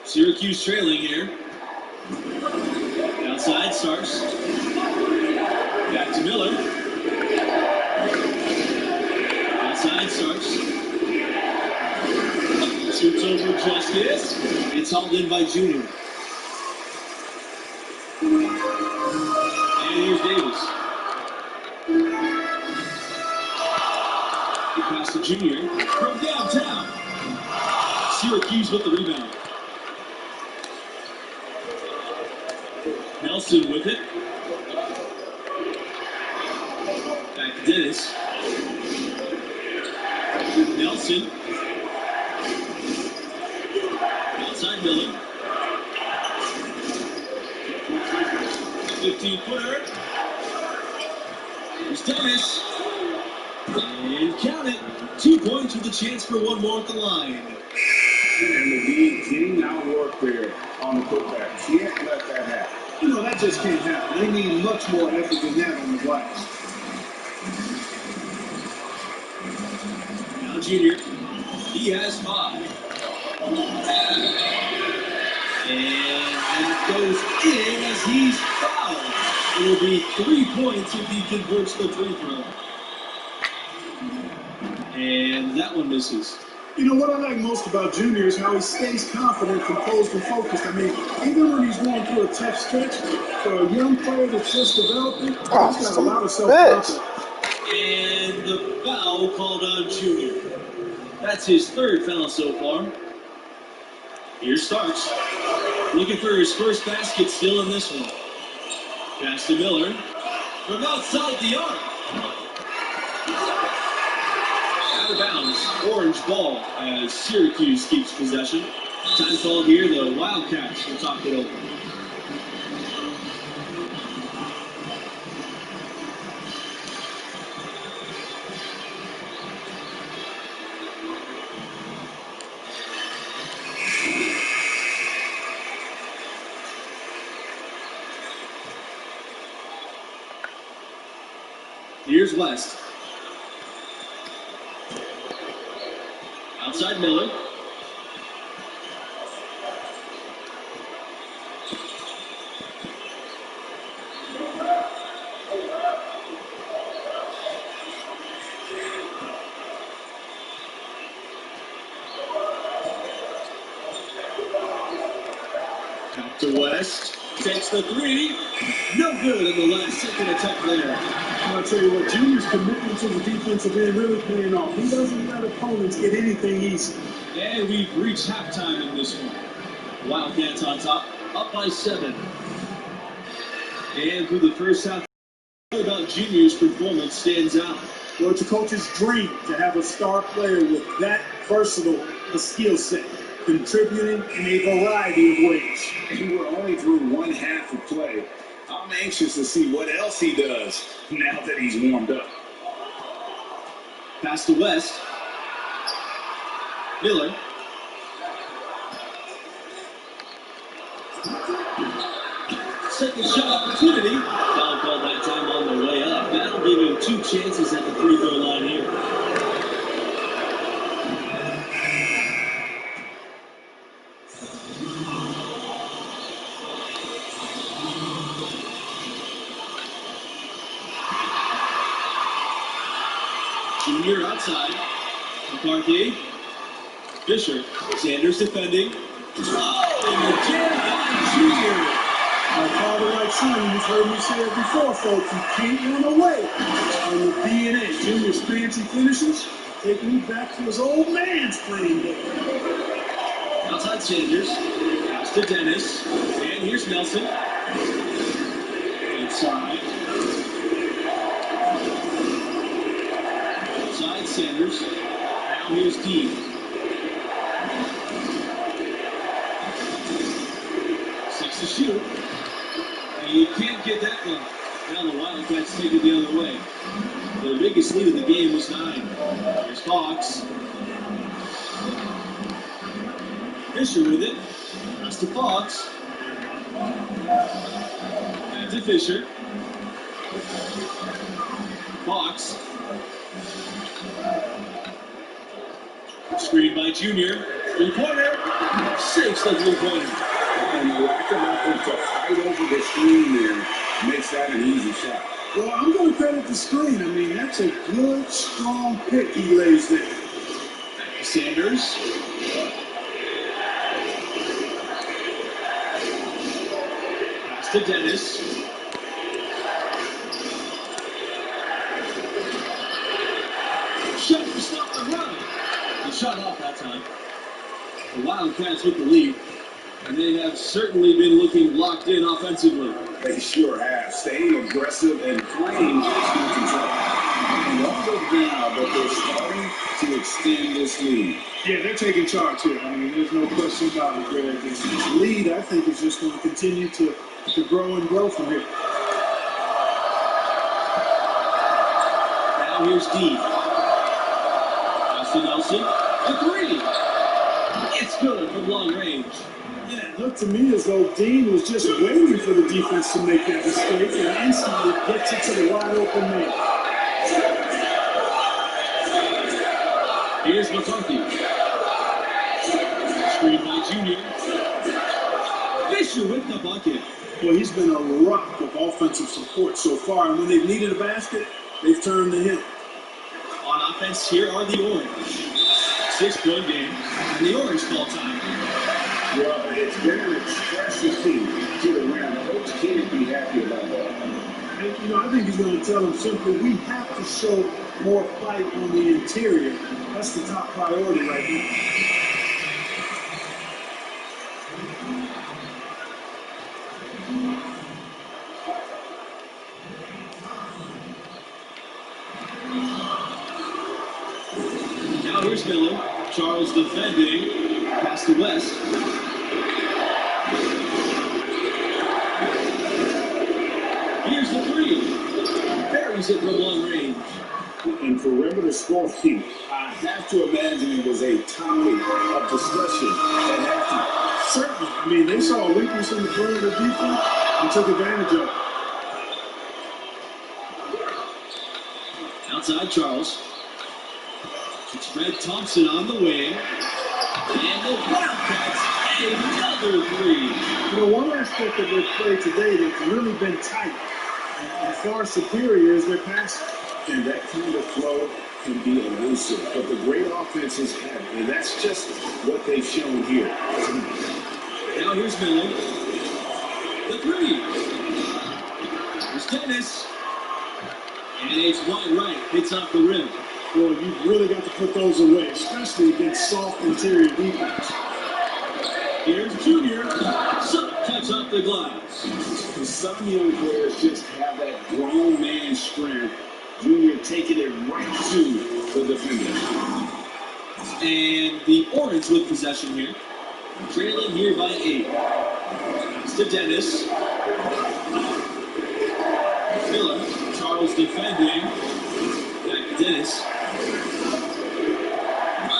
Syracuse trailing here. Outside, Starks. Back to Miller. Outside, Starks. Shoots over Justice. It's hauled in by Junior. And here's Davis. Pass to Junior from downtown. Syracuse with the rebound. Nelson with it. Back to Dennis. Nelson. Outside Miller. 15-footer. Here's Dennis. And count it. 2 points with a chance for one more at the line. And the lead getting outworked there on the putbacks. He can't let that happen. You know, that just can't happen. They need much more effort than that on the glass. Now Junior. He has 5. And it goes in as he's fouled. It'll be 3 points if he converts the free throw. And that one misses. You know, what I like most about Junior is how he stays confident, composed, and focused. I mean, even when he's going through a tough stretch, for a young player that's just developing, he's got a lot of self-confidence. And the foul called on Junior. That's his 3rd foul so far. Here Starks. Looking for his first basket still in this one. Pass to Miller. From outside the arc. Out of bounds. Orange ball as Syracuse keeps possession. Time call here. The Wildcats will talk it over. Here's West. Outside Miller. Back to West. Takes the 3. No good in the last second attempt there. I'll tell you what, Junior's commitment to the defensive end really paying off. He doesn't let opponents get anything easy. And we've reached halftime in this one. Wildcats on top, up by 7. And through the first half, about Junior's performance stands out. Well, it's a coach's dream to have a star player with that versatile a skill set, contributing in a variety of ways. And we're only through one half of play. I'm anxious to see what else he does now that he's warmed up. Pass to West. Miller. Second shot opportunity. Foul call that time on the way up. That'll give him 2 chances at the free throw line here. Junior outside. McCarthy. Fisher. Sanders defending. Oh, and the jam by Junior. My father, like son, you've heard me say it before, folks. You can't run away from the DNA. Junior's fancy finishes take me back to his old man's playing day. Outside Sanders. Pass to Dennis. And here's Nelson. Inside. Outside Sanders. Now here's Dean. 6 to shoot. And you can't get that one. Now the Wildcats take it the other way. The biggest lead of the game was 9. Here's Fox. Fisher with it. Pass to Fox. Back to Fisher. Fox. Screen by Junior. 3-pointer. Saves the 3-pointer. And the lack of effort to fight over the screen there makes that an easy shot. Well, I'm going to credit the screen. I mean, that's a good, strong pick he lays there. Sanders. Pass to Dennis. Shot to stop the run. He shot off that time. The Wildcats with the lead. And they have certainly been looking locked in offensively. They sure have. Staying aggressive and playing in control. And also now, but they're starting to extend this lead. Yeah, they're taking charge here. I mean, there's no question about it, Greg. This lead, I think, is just going to continue to grow and grow from here. Now here's Dean. Pass to Nelson. A 3. It's good from long range. Yeah, it looked to me as though Dean was just waiting for the defense to make that mistake and instantly gets it to the wide open man. Here's McCarthy. Screen by Junior. Fisher with the bucket. Well, he's been a rock of offensive support so far, and when they've needed a basket, they've turned to him. On offense, here are the Orange. 6-point game, and the Orange ball time. Well, it's been an expressive team to the rim. Coach can't be happy about that. And, I think he's going to tell them simply, we have to show more fight on the interior. That's the top priority right now. Now here's Miller. Charles defending. Pass to West. Here's the 3. Buries it from long range. In perimeter scoring, I have to imagine it was a topic of discussion at halftime. Certainly. I mean, they saw a weakness in the perimeter defense and took advantage of it. Outside Charles. It's Red Thompson on the wing. And the Wildcats, another 3. One aspect of their play today that's really been tight and far superior is their passing. And that kind of flow can be elusive, but the great offenses have it, and that's just what they've shown here. Now here's Miller. The 3. Here's Dennis. And it's wide right. Hits off the rim. Boy, you've really got to put those away, especially against soft interior defense. Here's Junior. Touch atop the glass. Some young players just have that grown man strength. Junior taking it right to the defender. And the Orange with possession here. Trailing here by 8. It's to Dennis. Miller. Charles defending. Back to Dennis.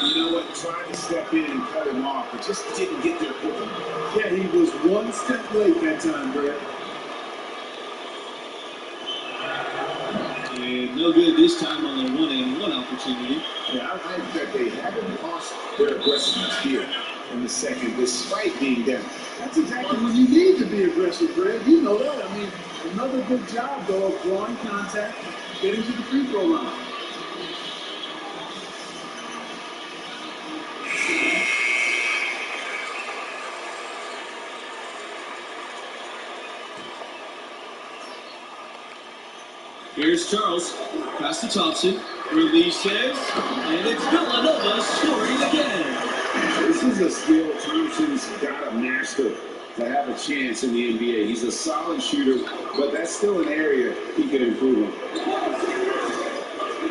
You know what? Trying to step in and cut him off, but just didn't get there quickly. Yeah, he was one step late that time, Brad. And no good this time on the 1-and-1 opportunity. Yeah, I think that they haven't lost their aggressiveness here in the second, despite being down. That's exactly when you need to be aggressive, Brad. You know that. I mean, another good job, though, of drawing contact, getting to the free throw line. Here's Charles. Pass to Thompson. Releases. And it's Villanova scoring again. This is a skill Thompson's got to master to have a chance in the NBA. He's a solid shooter, but that's still an area he can improve on.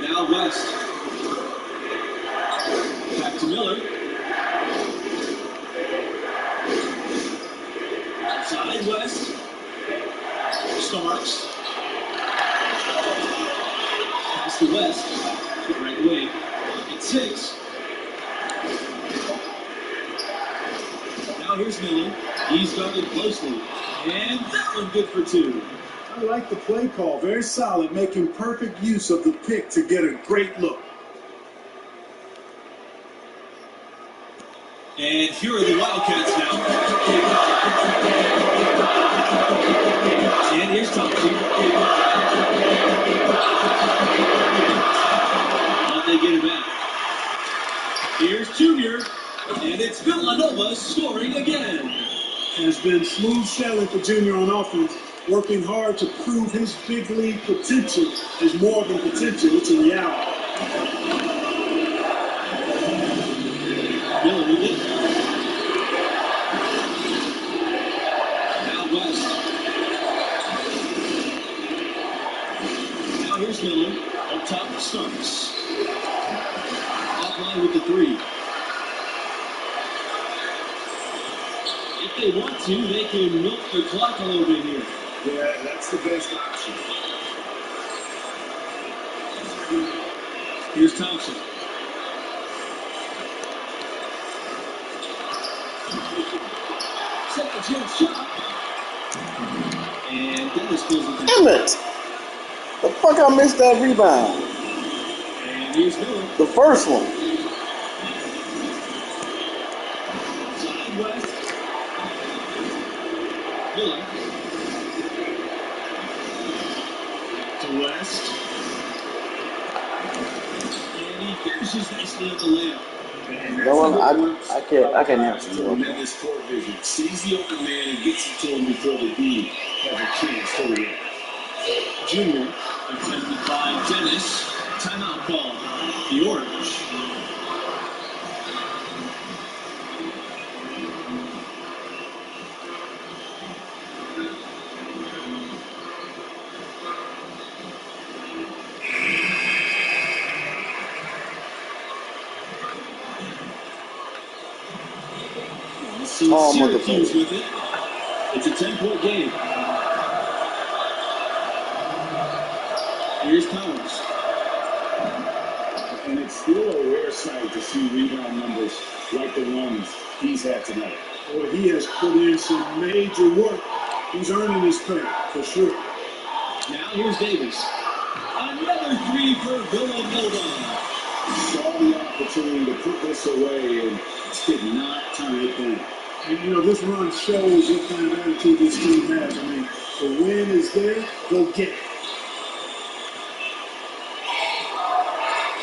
Now West. Back to Miller. Outside West. Starks. Pass to West. Right wing. At 6. Now here's Miller. He's guarded closely. And that one good for 2. I like the play call. Very solid, making perfect use of the pick to get a great look. And here are the Wildcats now. And here's Thompson. But they get it back. Here's Junior. And it's Villanova scoring again. Has been smooth sailing for Junior on offense, working hard to prove his big league potential is more than potential. It's a reality. Miller with it. Now West. Now here's Miller. Up top Starks. Offline with the 3. If they want to, they can milk the clock a little bit here. Yeah, that's the best option. Here's Thompson. Second chance shot. And Dennis pulls it down. Damn it! The fuck I missed that rebound? And here's Miller. The first one. Side West. Miller. To West. And he finishes nicely at the layup. And No one, I can't answer to it. tremendous court vision. Sees the open man and gets it to him before the D has a chance to react. Junior, attended by Dennis. Timeout call. The Orange. So Syracuse with it. It's a 10-point game. Here's Powers. And it's still a rare sight to see rebound numbers like the ones he's had tonight. Boy, he has put in some major work. He's earning his pay, for sure. Now here's Davis. Another 3 for Villanova. Saw the opportunity to put this away and did not turn it down. And, you know, this run shows what kind of attitude this team has. I mean, the win is there, go get it.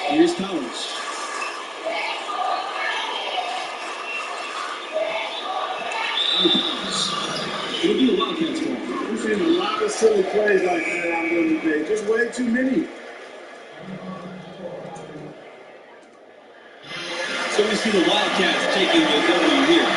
Here's Powers. It'll be a Wildcats ball. We've seen a lot of silly plays like that out there today. Just way too many. So we see the Wildcats taking the W here.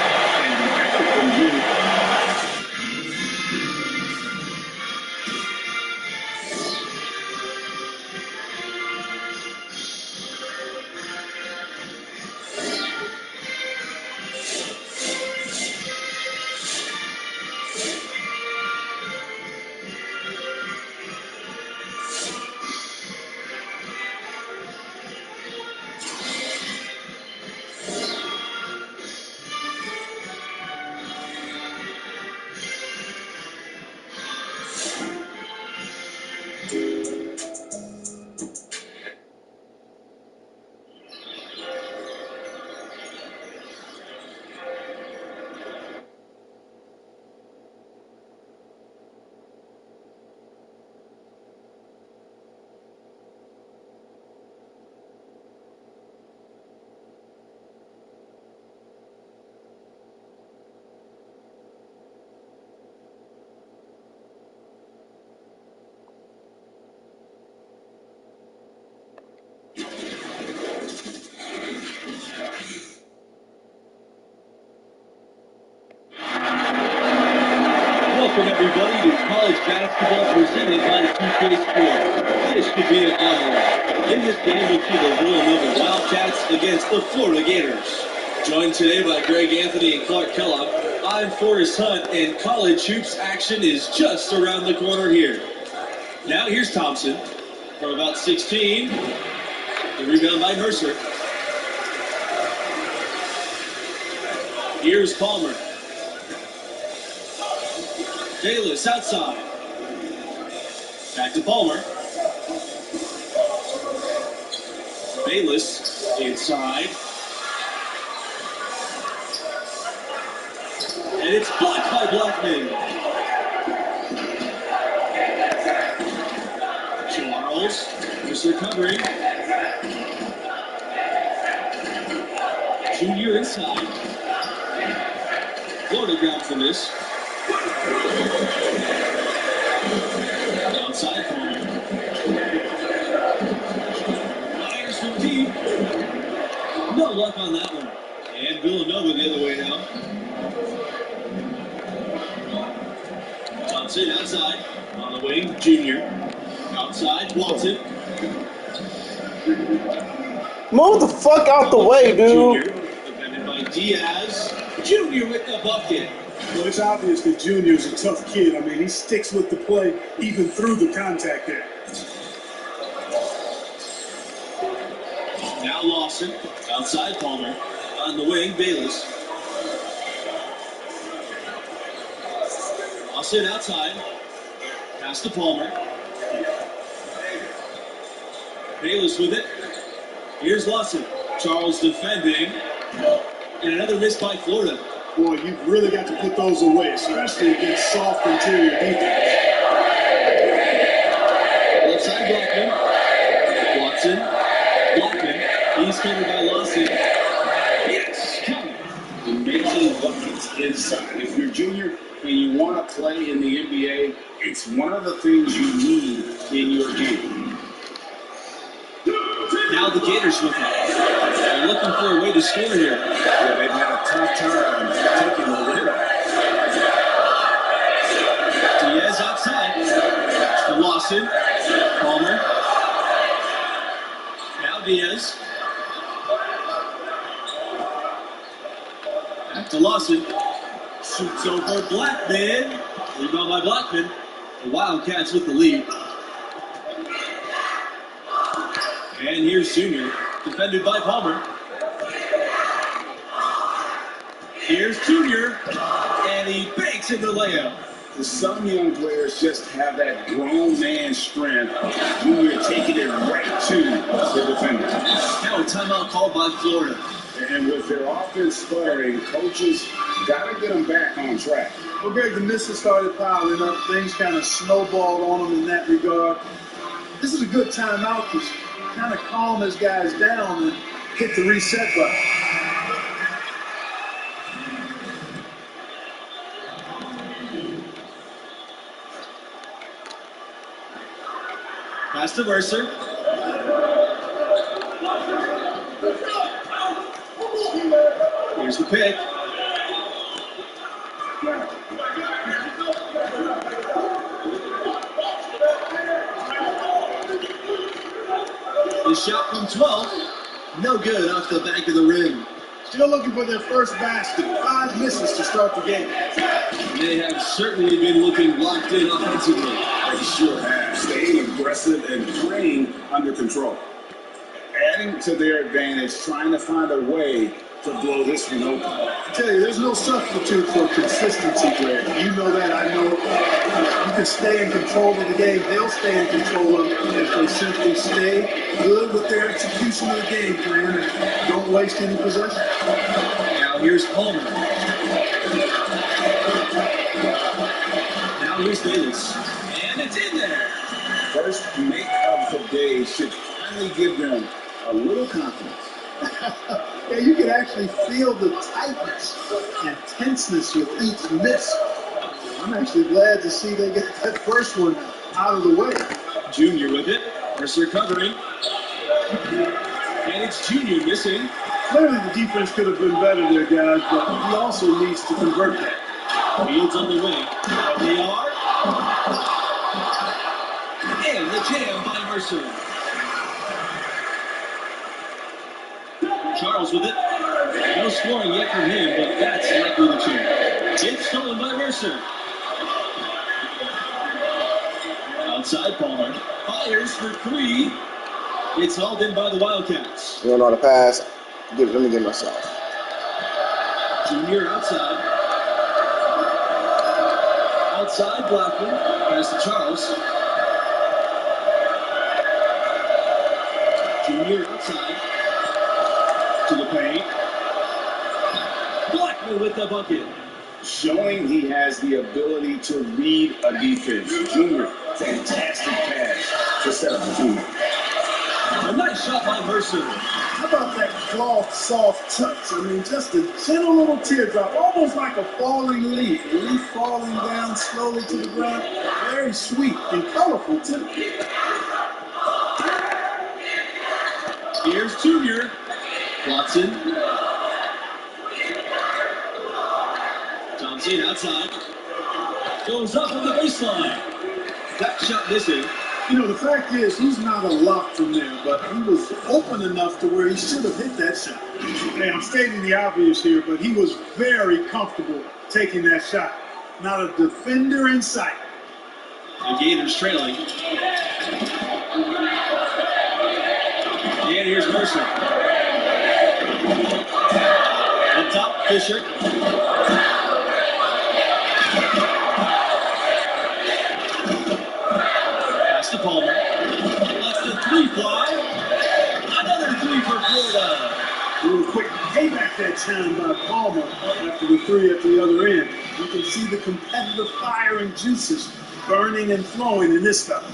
Welcome everybody to college basketball presented by 2K Sports. This could be a fun one. In this game, we'll see the Villanova Wildcats against the Florida Gators. Joined today by Greg Anthony and Clark Kellogg, I'm Forrest Hunt, and college hoops action is just around the corner here. Now here's Thompson from about 16. The rebound by Mercer. Here's Palmer. Bayless outside. Back to Palmer. Bayless inside. And it's blocked by Blackman. Charles is recovering. Junior inside. Florida grabs the miss. Outside corner. Fires from deep. No luck on that one. And Villanova the other way now. Thompson outside. On the wing, Junior. Outside, Watson. Move the fuck out the way, dude. Junior, defended by Diaz. Junior with the bucket. Well, it's obvious that Junior's a tough kid. I mean, he sticks with the play even through the contact there. Now Lawson, outside Palmer. On the wing, Bayless. Lawson outside. Pass to Palmer. Bayless with it. Here's Lawson. Charles defending. And another miss by Florida. Boy, you've really got to put those away, especially against soft interior defense. Left side Blackman. Watson. Blackman. He's covered by Lawson. Yes! And making buckets inside. If you're Junior and you want to play in the NBA, it's one of the things you need in your game. Now the Gators with it. They're looking for a way to score here. Yeah, they've had a tough time taking the lid off. Diaz outside. To Lawson. Palmer. Now Diaz. Back to Lawson. Shoots over Blackman. Rebound by Blackman. The Wildcats with the lead. And here's Junior, defended by Palmer. Here's Junior, and he banks in the layup. Some young players just have that grown man strength. Junior taking it right to the defender. Now a timeout called by Florida. And with their offense sputtering, coaches got to get them back on track. Well, Greg, the misses started piling up. Things kind of snowballed on them in that regard. This is a good timeout to kind of calm his guys down and hit the reset button. Pass to Mercer. Here's the pick. The shot from 12. No good off the back of the rim. Still looking for their first basket. 5 misses to start the game. They have certainly been looking locked in offensively. They sure have. Staying aggressive and playing under control. Adding to their advantage, trying to find a way to blow this one open. I tell you, there's no substitute for consistency, Greg. You know that, I know it. You can stay in control of the game. They'll stay in control of it if they simply stay good with their execution of the game plan and don't waste any possession. Now here's Palmer. Now here's Bayless. And it's in there. First make of the day should finally give them a little confidence. Yeah, you can actually feel the tightness and tenseness with each miss. I'm actually glad to see they get that first one out of the way. Junior with it. Mercer covering. And it's Junior missing. Clearly the defense could have been better there, guys, but he also needs to convert that. Fields on the wing. From the arc. And the jam by Mercer. Charles with it. No scoring yet from him, but that's likely to change. It's stolen by Mercer. Outside Palmer. Fires for three. It's hauled in by the Wildcats. You don't know how to pass? Let me get myself. Junior outside. Outside Blackman. Pass to Charles. Junior outside. To the paint. Blackman with the bucket. Showing he has the ability to read a defense. Junior, fantastic pass to set up the team. A nice shot by Mercer. How about that cloth, soft touch? I mean, just a gentle little teardrop, almost like a falling leaf. A leaf falling down slowly to the ground. Very sweet and colorful, too. Here's Junior. Watson. Johnson outside. Goes up on the baseline. That shot missing. You know, the fact is, he's not a lock from there, but he was open enough to where he should have hit that shot. Hey, I'm stating the obvious here, but he was very comfortable taking that shot. Not a defender in sight. The Gators trailing. And here's Mercer. Up top, Fisher. Pass to Palmer. Lets the three fly. Another three for Florida. A little quick payback that time by Palmer after the three at the other end. You can see the competitive fire and juices burning and flowing in this stuff.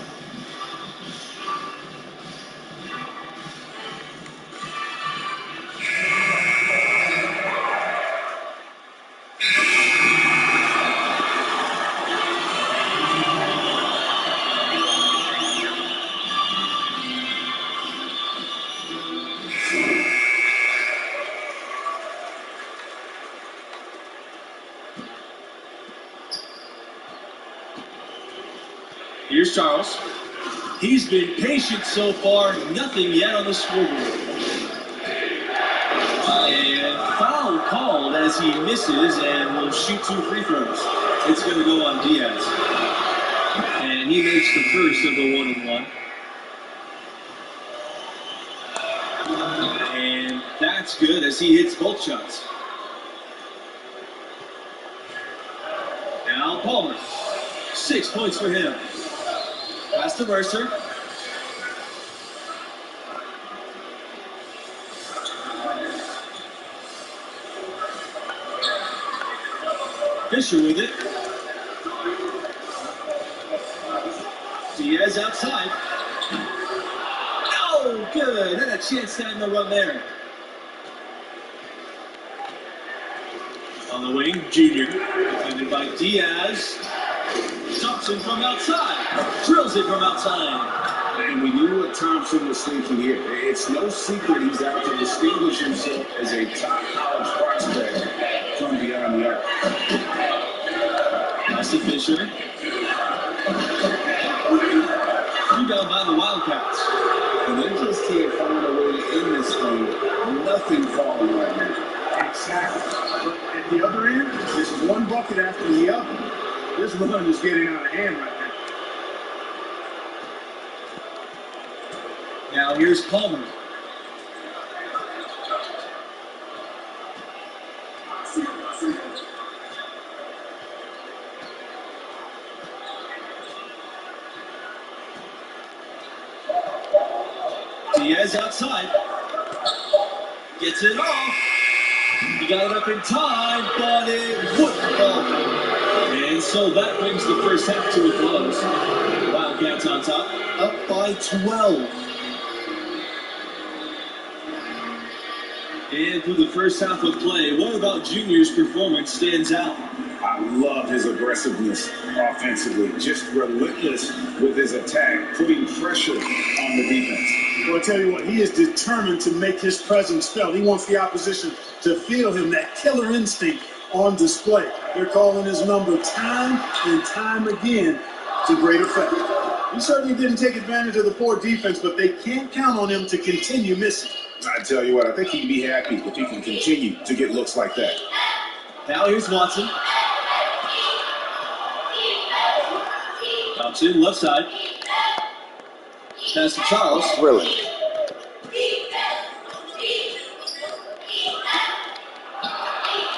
Here's Charles. He's been patient so far, nothing yet on the scoreboard. And foul called as he misses and will shoot 2 free throws. It's going to go on Diaz. And he makes the first of the 1-and-1. And that's good as he hits both shots. Now Palmer. 6 points for him. Pass to Mercer. Fisher with it. Diaz outside. No, good. Had a chance to end the run there. On the wing, Junior. Defended by Diaz. Thompson from outside. Drills it from outside. And we knew what Thompson was thinking here. It's no secret he's out to distinguish himself as a top college prospect from beyond the arc. Pass to Fisher. Rebound by the Wildcats. And they just can't find a way to end this thing. Nothing falling right now. Exactly. But at the other end, this is one bucket after the other. This run is getting out of hand right now. Now here's Palmer. Diaz outside. Gets it off. He got it up in time, but it wouldn't fall. And so that brings the first half to a close. Wildcats on top, up by 12. And through the first half of play, what about Junior's performance stands out? I love his aggressiveness offensively. Just relentless with his attack, putting pressure on the defense. Well, I tell you what, he is determined to make his presence felt. He wants the opposition to feel him, that killer instinct on display. They're calling his number time and time again to great effect. He certainly didn't take advantage of the poor defense, but they can't count on him to continue missing. I tell you what, I think he'd be happy if he can continue to get looks like that. Now here's Watson. Thompson, left side. Pass to Charles. Really?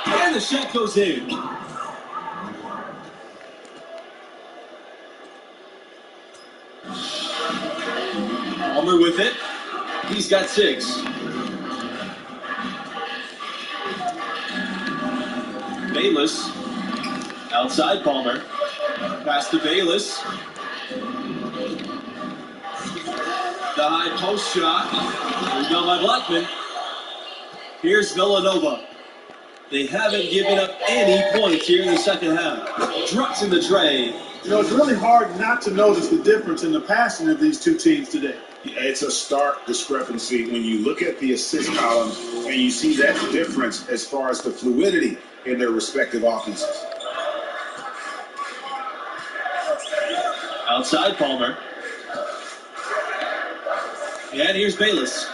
And the shot goes in. Palmer with it. He's got 6. Bayless. Outside Palmer. Pass to Bayless. The high post shot. Rebound by Blackman. Here's Villanova. They haven't given up any points here in the second half. Drucks in the tray. You know, it's really hard not to notice the difference in the passing of these two teams today. It's a stark discrepancy when you look at the assist columns and you see that difference as far as the fluidity in their respective offenses. Outside Palmer. And here's Bayless.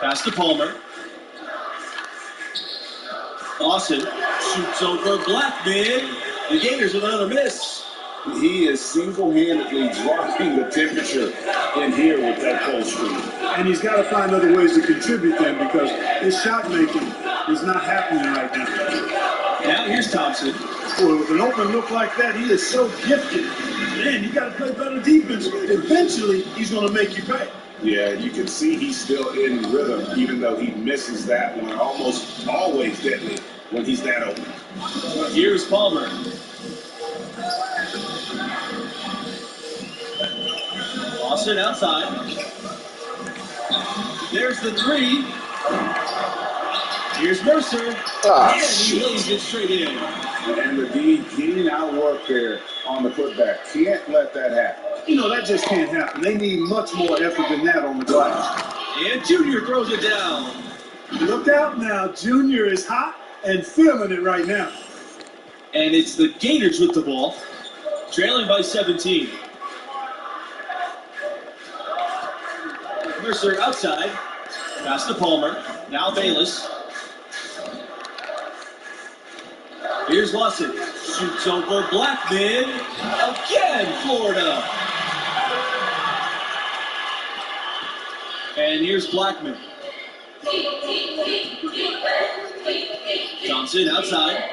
Pass to Palmer. Lawson shoots over Blackman. The Gators with another miss. He is single-handedly dropping the temperature in here with that post screen. And he's got to find other ways to contribute then because his shot making is not happening right now. Now here's Thompson. Boy, with an open look like that, he is so gifted. Man, you got to play better defense. Eventually, he's going to make you pay. Yeah, you can see he's still in rhythm, even though he misses that one. Almost always deadly when he's that open. Here's Palmer. Lawson outside. There's the 3. Here's Mercer. And he lays it straight in. And the D getting out work there on the putback. Can't let that happen. You know, that just can't happen. They need much more effort than that on the glass. And Junior throws it down. Look out now. Junior is hot and feeling it right now. And it's the Gators with the ball, trailing by 17. Mercer outside. Pass to Palmer. Now Bayless. Here's Lawson. Shoots over Blackman. Again, Florida. And here's Blackman. Thompson outside.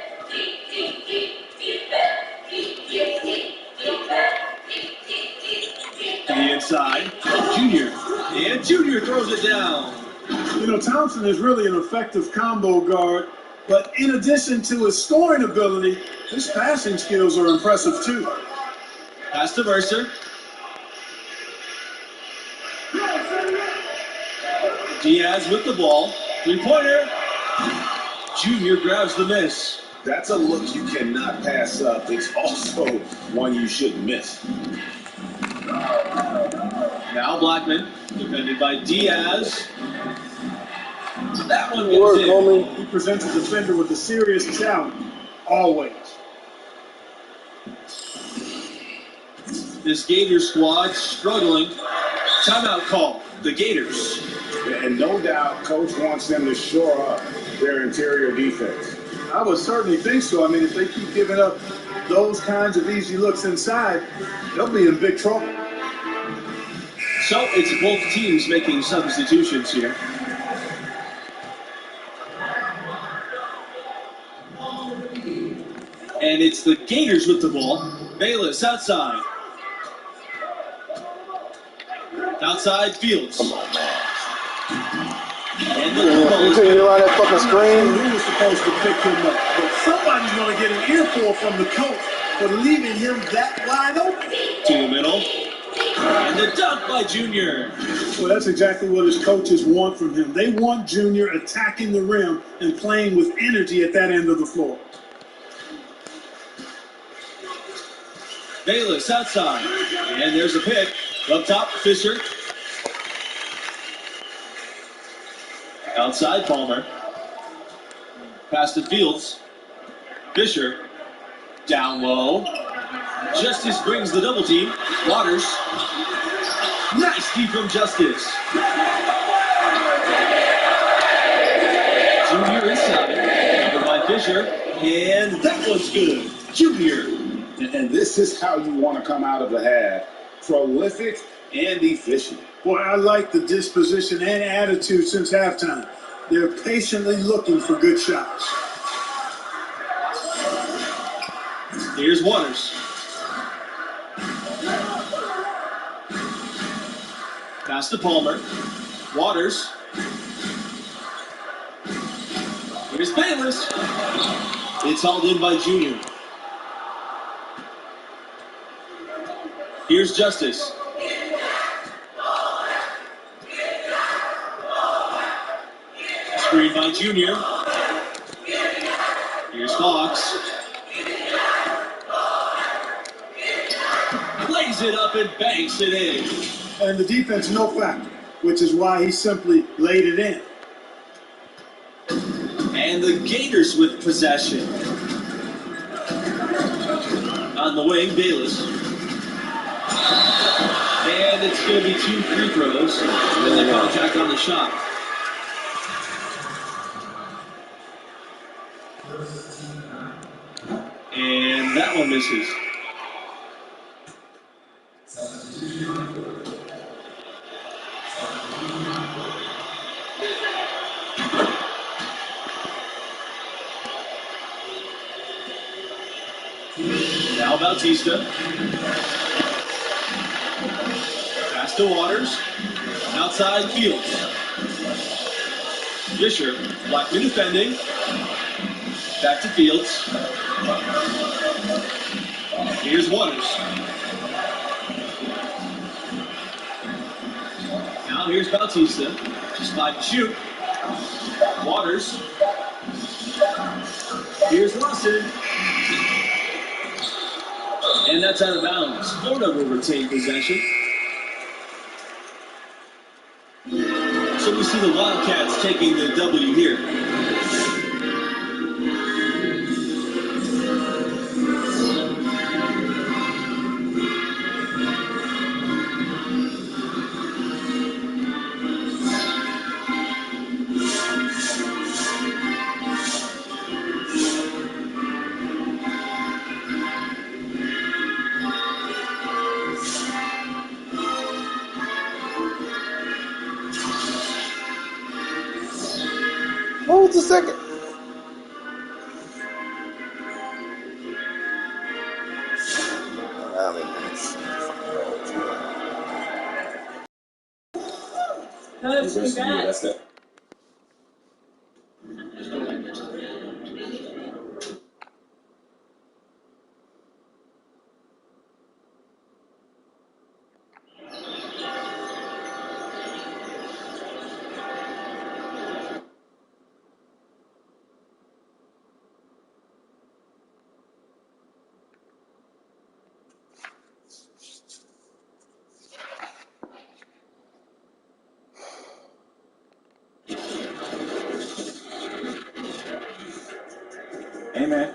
To the inside. Junior. And Junior throws it down. You know, Thompson is really an effective combo guard, but in addition to his scoring ability, his passing skills are impressive too. Pass to Mercer. Diaz with the ball. 3-pointer. Junior grabs the miss. That's a look you cannot pass up. It's also one you shouldn't miss. Now Blackman, defended by Diaz. That one goes in. He presents a defender with a serious challenge, always. This Gators squad struggling. Timeout call. The Gators. And no doubt, Coach wants them to shore up their interior defense. I would certainly think so. I mean, if they keep giving up those kinds of easy looks inside, they'll be in big trouble. So it's both teams making substitutions here. And it's the Gators with the ball. Bayless outside. Outside Fields. And You couldn't get around that fucking screen? Who was supposed to pick him up? But somebody's going to get an earful from the coach for leaving him that wide open. To the middle. And the dunk by Junior. Well, that's exactly what his coaches want from him. They want Junior attacking the rim and playing with energy at that end of the floor. Bayless outside. And there's a pick. Up top, Fisher. Outside, Palmer. Pass to Fields. Fisher. Down low. Justice brings the double team. Waters. Nice D from Justice. Junior inside. Covered by Fisher. And that one's good. Junior. And this is how you want to come out of the half. Prolific and efficient. Boy, I like the disposition and attitude since halftime. They're patiently looking for good shots. Here's Waters. Pass to Palmer. Waters. Here's Bayless. It's hauled in by Junior. Here's Justice. Screen by Junior. Here's Fox. Plays it up and banks it in. And the defense no factor, which is why he simply laid it in. And the Gators with possession. On the wing, Bayless. And it's going to be 2 free throws. And the contact on the shot. And that one misses. Now Bautista. Pass to Waters. Outside Fields. Fisher. Blackman defending. Back to Fields. Here's Waters. Now here's Bautista. Just 5 to shoot. Waters. Here's Lawson. And that's out of bounds. Florida will retain possession. So we see the Wildcats taking the W here. Hold a second. That's it. Hey man,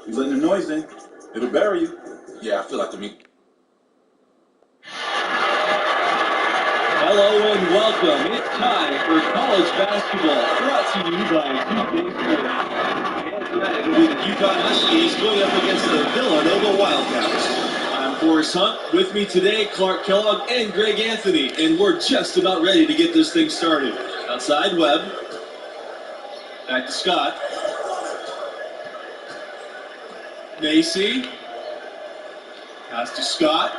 you letting the noise in. It'll bury you. Yeah, I feel like to me. Hello and welcome. It's time for college basketball, brought to you by 2K Sports. And tonight it'll be the UConn Huskies going up against the Villanova Wildcats. I'm Forrest Hunt. With me today, Clark Kellogg and Greg Anthony, and we're just about ready to get this thing started. Outside, Webb. Back to Scott. Macy. Pass to Scott.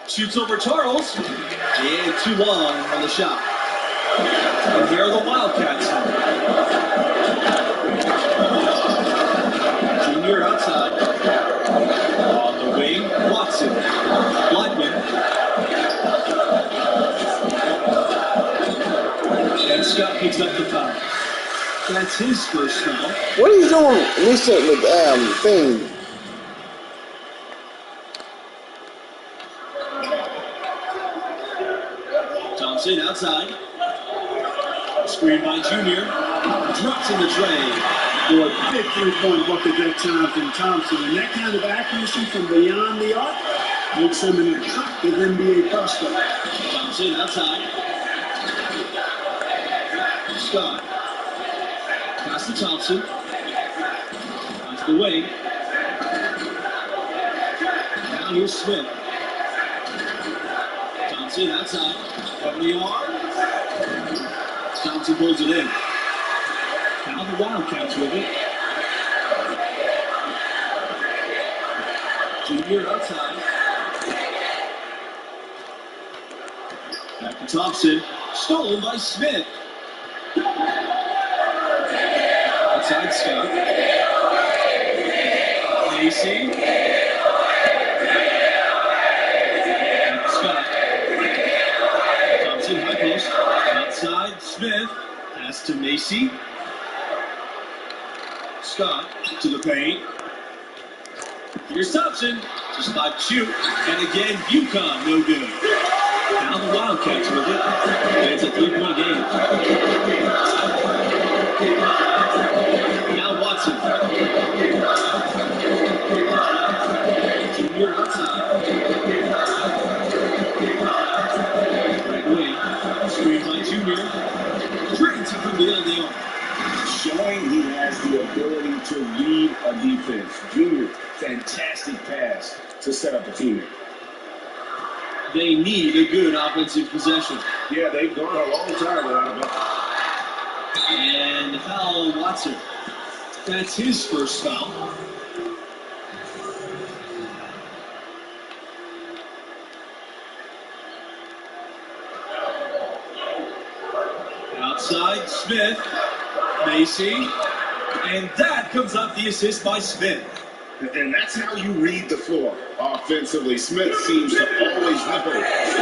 Shoots over Charles. And too long on the shot. And here are the Wildcats. Junior outside. On the wing, Watson. Blackman. And Scott picks up the foul. That's his first foul. What are you doing? Reset with thing. Thompson outside. Screen by Junior. Drops in the tray. Boy, big three-point bucket that time from Thompson. And that kind of accuracy from beyond the arc makes him an attractive NBA prospect. Thompson outside. Scott. Pass to Thompson. Onto the wing. Now here's Smith. Thompson outside. From the arc. Thompson pulls it in. Now the Wildcats with it. Junior outside. Back to Thompson. Stolen by Smith. Outside Scott. Macy. Back to Scott. Thompson high post. Outside Smith. Pass to Macy. Scott to the paint. Here's Thompson. Just like shoot. And again, UConn, no good. Now the Wildcats with it. It's a three-point game. Now Watson. Junior outside. Right wing. Screen by Junior. Drains it from beyond the arc. Showing he has the ability to read a defense. Junior, fantastic pass to set up a teammate. They need a good offensive possession. Yeah, they've gone a long time without it. And the foul on Watson. That's his first foul. Outside, Smith. Macy. And that comes off the assist by Smith. And that's how you read the floor offensively. Smith seems to always know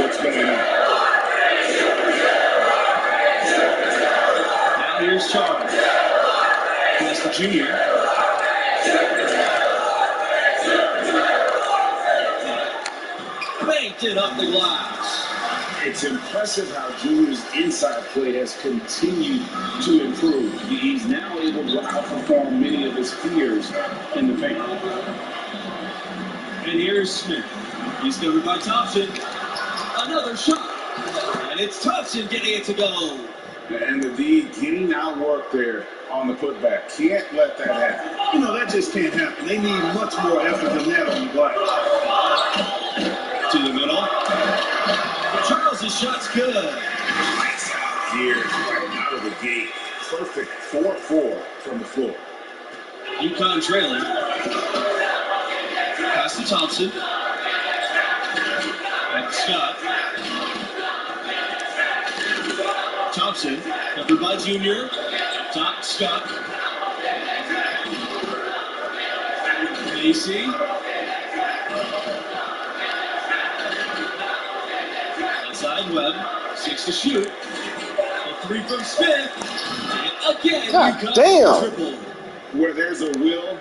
what's going on. Now here's Charles. Pass to Junior. Banked it up the glass. It's impressive how Junior's inside play has continued to improve. He's now able to outperform many of his peers in the paint. And here's Smith. He's covered by Thompson. Another shot. And it's Thompson getting it to go. And the D getting outworked there on the putback. Can't let that happen. You know, that just can't happen. They need much more effort than that on the glass. To the middle. Charles' shot's good. Lights out here, right out of the gate. Perfect 4-4 from the floor. UConn trailing. Pass to Thompson. Back to Scott. Thompson, covered by Junior. Top Scott. Macy. Outside Webb. 6 to shoot. A 3 from Smith. And again, God damn. Triple. Where there's a will,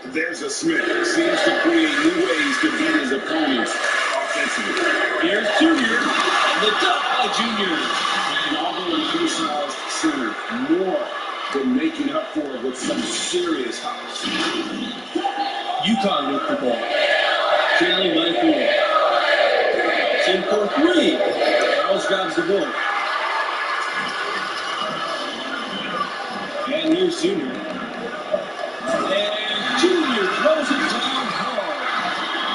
there's a Smith. Seems to create new ways to beat his opponents offensively. Here's Junior. And the dunk by Junior. And although an undersized center, more than making up for it with some serious hops. UConn with the ball. Trailing by 4. It's in for 3. Charles grabs the board. And here's Junior. And Junior throws it down hard.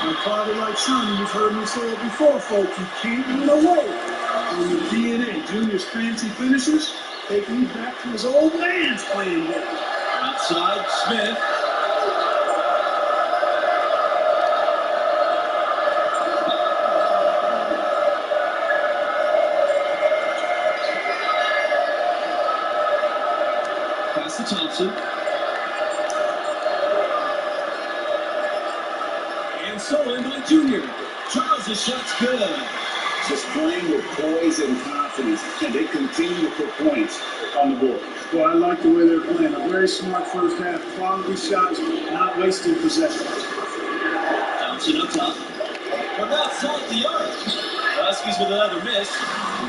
My father like son, you've heard me say it before, folks. You can't run away from the DNA. Junior's fancy finishes take me back to his old man's playing days. Outside, Smith. Pass to Thompson. And stolen by Junior. Charles' shot's good. Just playing with poise and confidence, and they continue to put points on the board. Well, I like the way they're playing. A very smart first half. Quality shots, not wasting possessions. Thompson up top. From outside the arc. Huskies with another miss.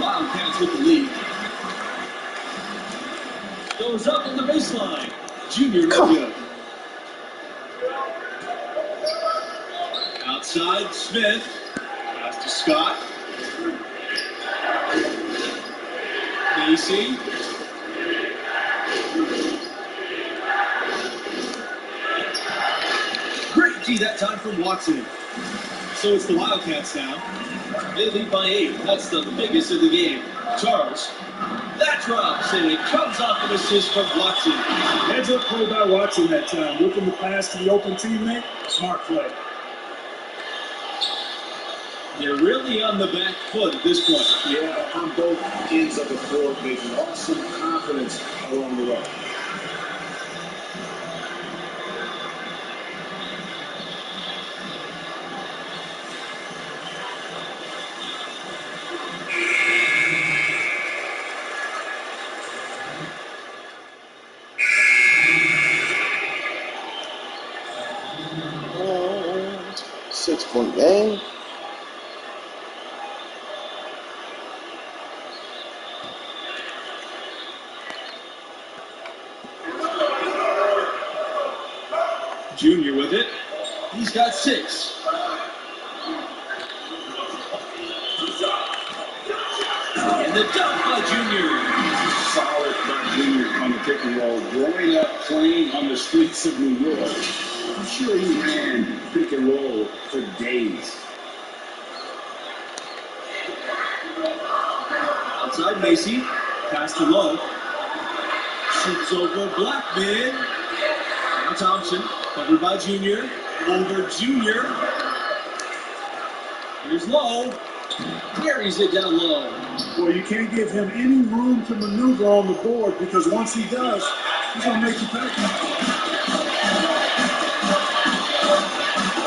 Wildcats with the lead. Goes up in the baseline. Junior, no good. Outside, Smith. Pass to Scott. Macy. Great D that time from Watson. So it's the Wildcats now. They lead by 8. That's the biggest of the game. Charles. That drops, and it comes off an assist from Watson. Heads up play by Watson that time. Looking to pass to the open teammate. Smart play. They're really on the back foot at this point. Yeah, on both ends of the court, they've lost some confidence along the way. And 6-point game. Junior with it. He's got 6. And the dunk by Junior. Solid by Junior on the pick and roll. Growing up playing on the streets of New York, I'm sure he ran pick and roll for days. Outside Macy. Pass to Lowe. Shoots over Blackman. Now Thompson. Covered by Junior. Over Junior. Here's Lowe. Carries it down low. Well, you can't give him any room to maneuver on the board because once he does, he's going to make you pay.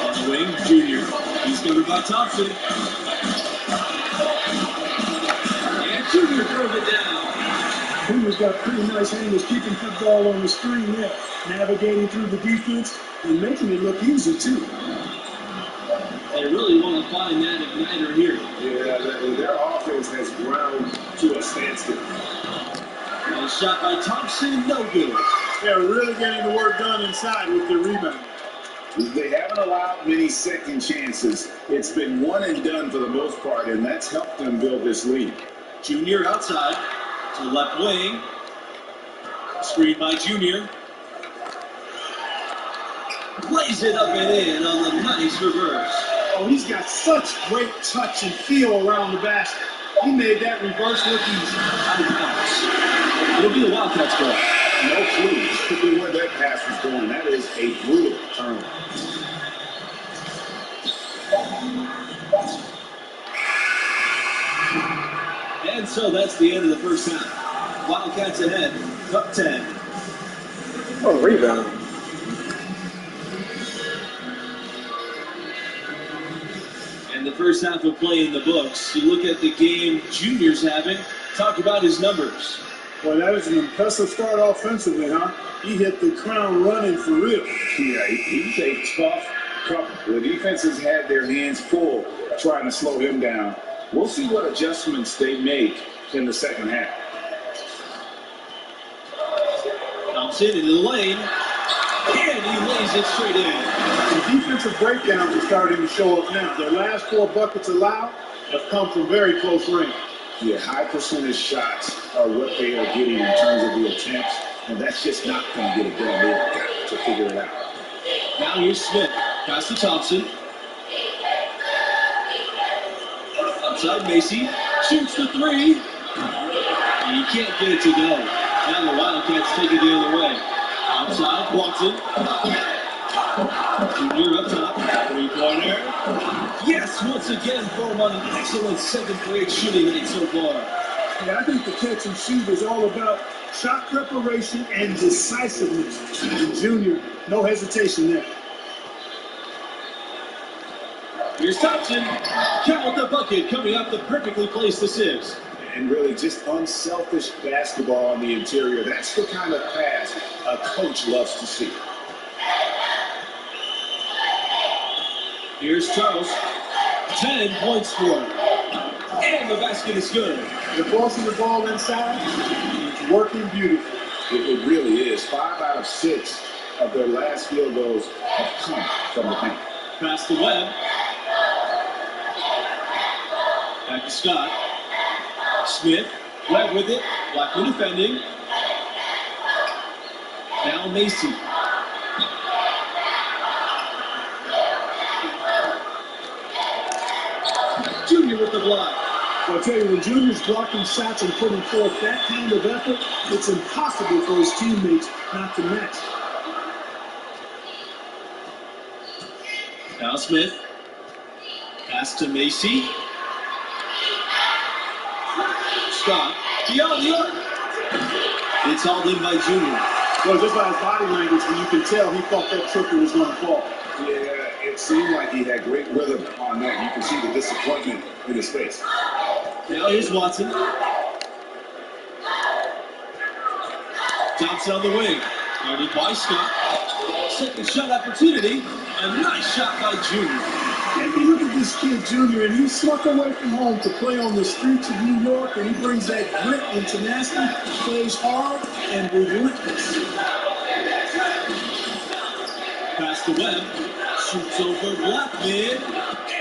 On the wing, Junior. He's covered by Thompson. And Junior drove it down. Junior's got pretty nice handles keeping football on the screen there, navigating through the defense and making it look easy, too. They really want to find that igniter here. Yeah, their offense has ground to a standstill. And a shot by Thompson, no good. They're really getting the work done inside with their rebound. They haven't allowed many second chances. It's been one and done for the most part, and that's helped them build this lead. Junior outside to the left wing. Screen by Junior. Plays it up and in on the nice reverse. Oh, he's got such great touch and feel around the basket. He made that reverse look easy. Out of bounds. It'll be the Wildcats ball. No clue where that pass was going. That is a brutal turn. And so that's the end of the first half. Wildcats ahead, up 10. Oh, rebound. And the first half of play in the books. You look at the game Junior's having. Talk about his numbers. Well, that was an impressive start offensively, huh? He hit the ground running for real. Yeah, he's a tough couple. The defense has had their hands full trying to slow him down. We'll see what adjustments they make in the second half. Thompson into the lane. And he lays it straight in. The defensive breakdowns are starting to show up now. Their last 4 buckets allowed have come from very close range. Yeah, high percentage shots are what they are getting in terms of the attempts, and that's just not going to get it done. They've got to figure it out. Now here's Smith. Pass to Thompson. Outside Macy. Shoots the 3. And he can't get it to go. Now the Wildcats take it the other way. Outside, Watson. Junior up top. 3-pointer. Yes, once again, Form on an excellent second grade shooting night so far. Yeah, I think the catch and shoot is all about shot preparation and decisiveness. And Junior, no hesitation there. Here's Thompson. Count the bucket coming off the perfectly placed assist. And really just unselfish basketball on the interior. That's the kind of pass a coach loves to see. Here's Charles. 10 points for him. And the basket is good. They're forcing the ball inside. It's working beautifully. It really is. 5 out of 6 of their last field goals have come from the paint. Pass to Webb. Back to Scott. Smith. Webb with it. Blackman defending. Now Macy. Junior with the block. I'll tell you, when Junior's blocking shots and putting forth that kind of effort, it's impossible for his teammates not to match. Now Smith. Pass to Macy. Scott. Beyond the arc. It's all in by Junior. Well, just by his body language, you can tell he thought that triple was going to fall. Yeah, it seemed like he had great rhythm on that. You can see the disappointment in his face. Now here's Watson. Thompson on the wing. Guarded by Scott. Second shot opportunity. A nice shot by Junior. And you look at this kid, Junior, and he snuck away from home to play on the streets of New York, and he brings that grit and tenacity, plays hard and relentless. Pass to Webb. Shoots over Blackman.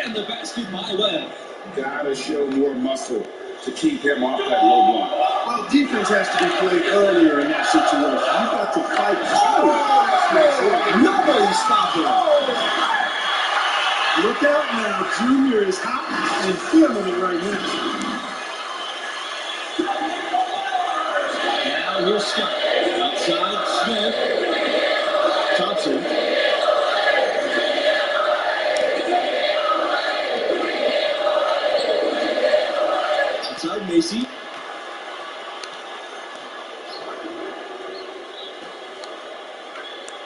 And the basket by Webb. Gotta show more muscle to keep him off that low block. Well, defense has to be played earlier in that situation. You got to fight. Nobody stopped him. Look out now. Junior is hot and feeling it right now. Now here's Scott. Outside Smith. Thompson. Outside Macy.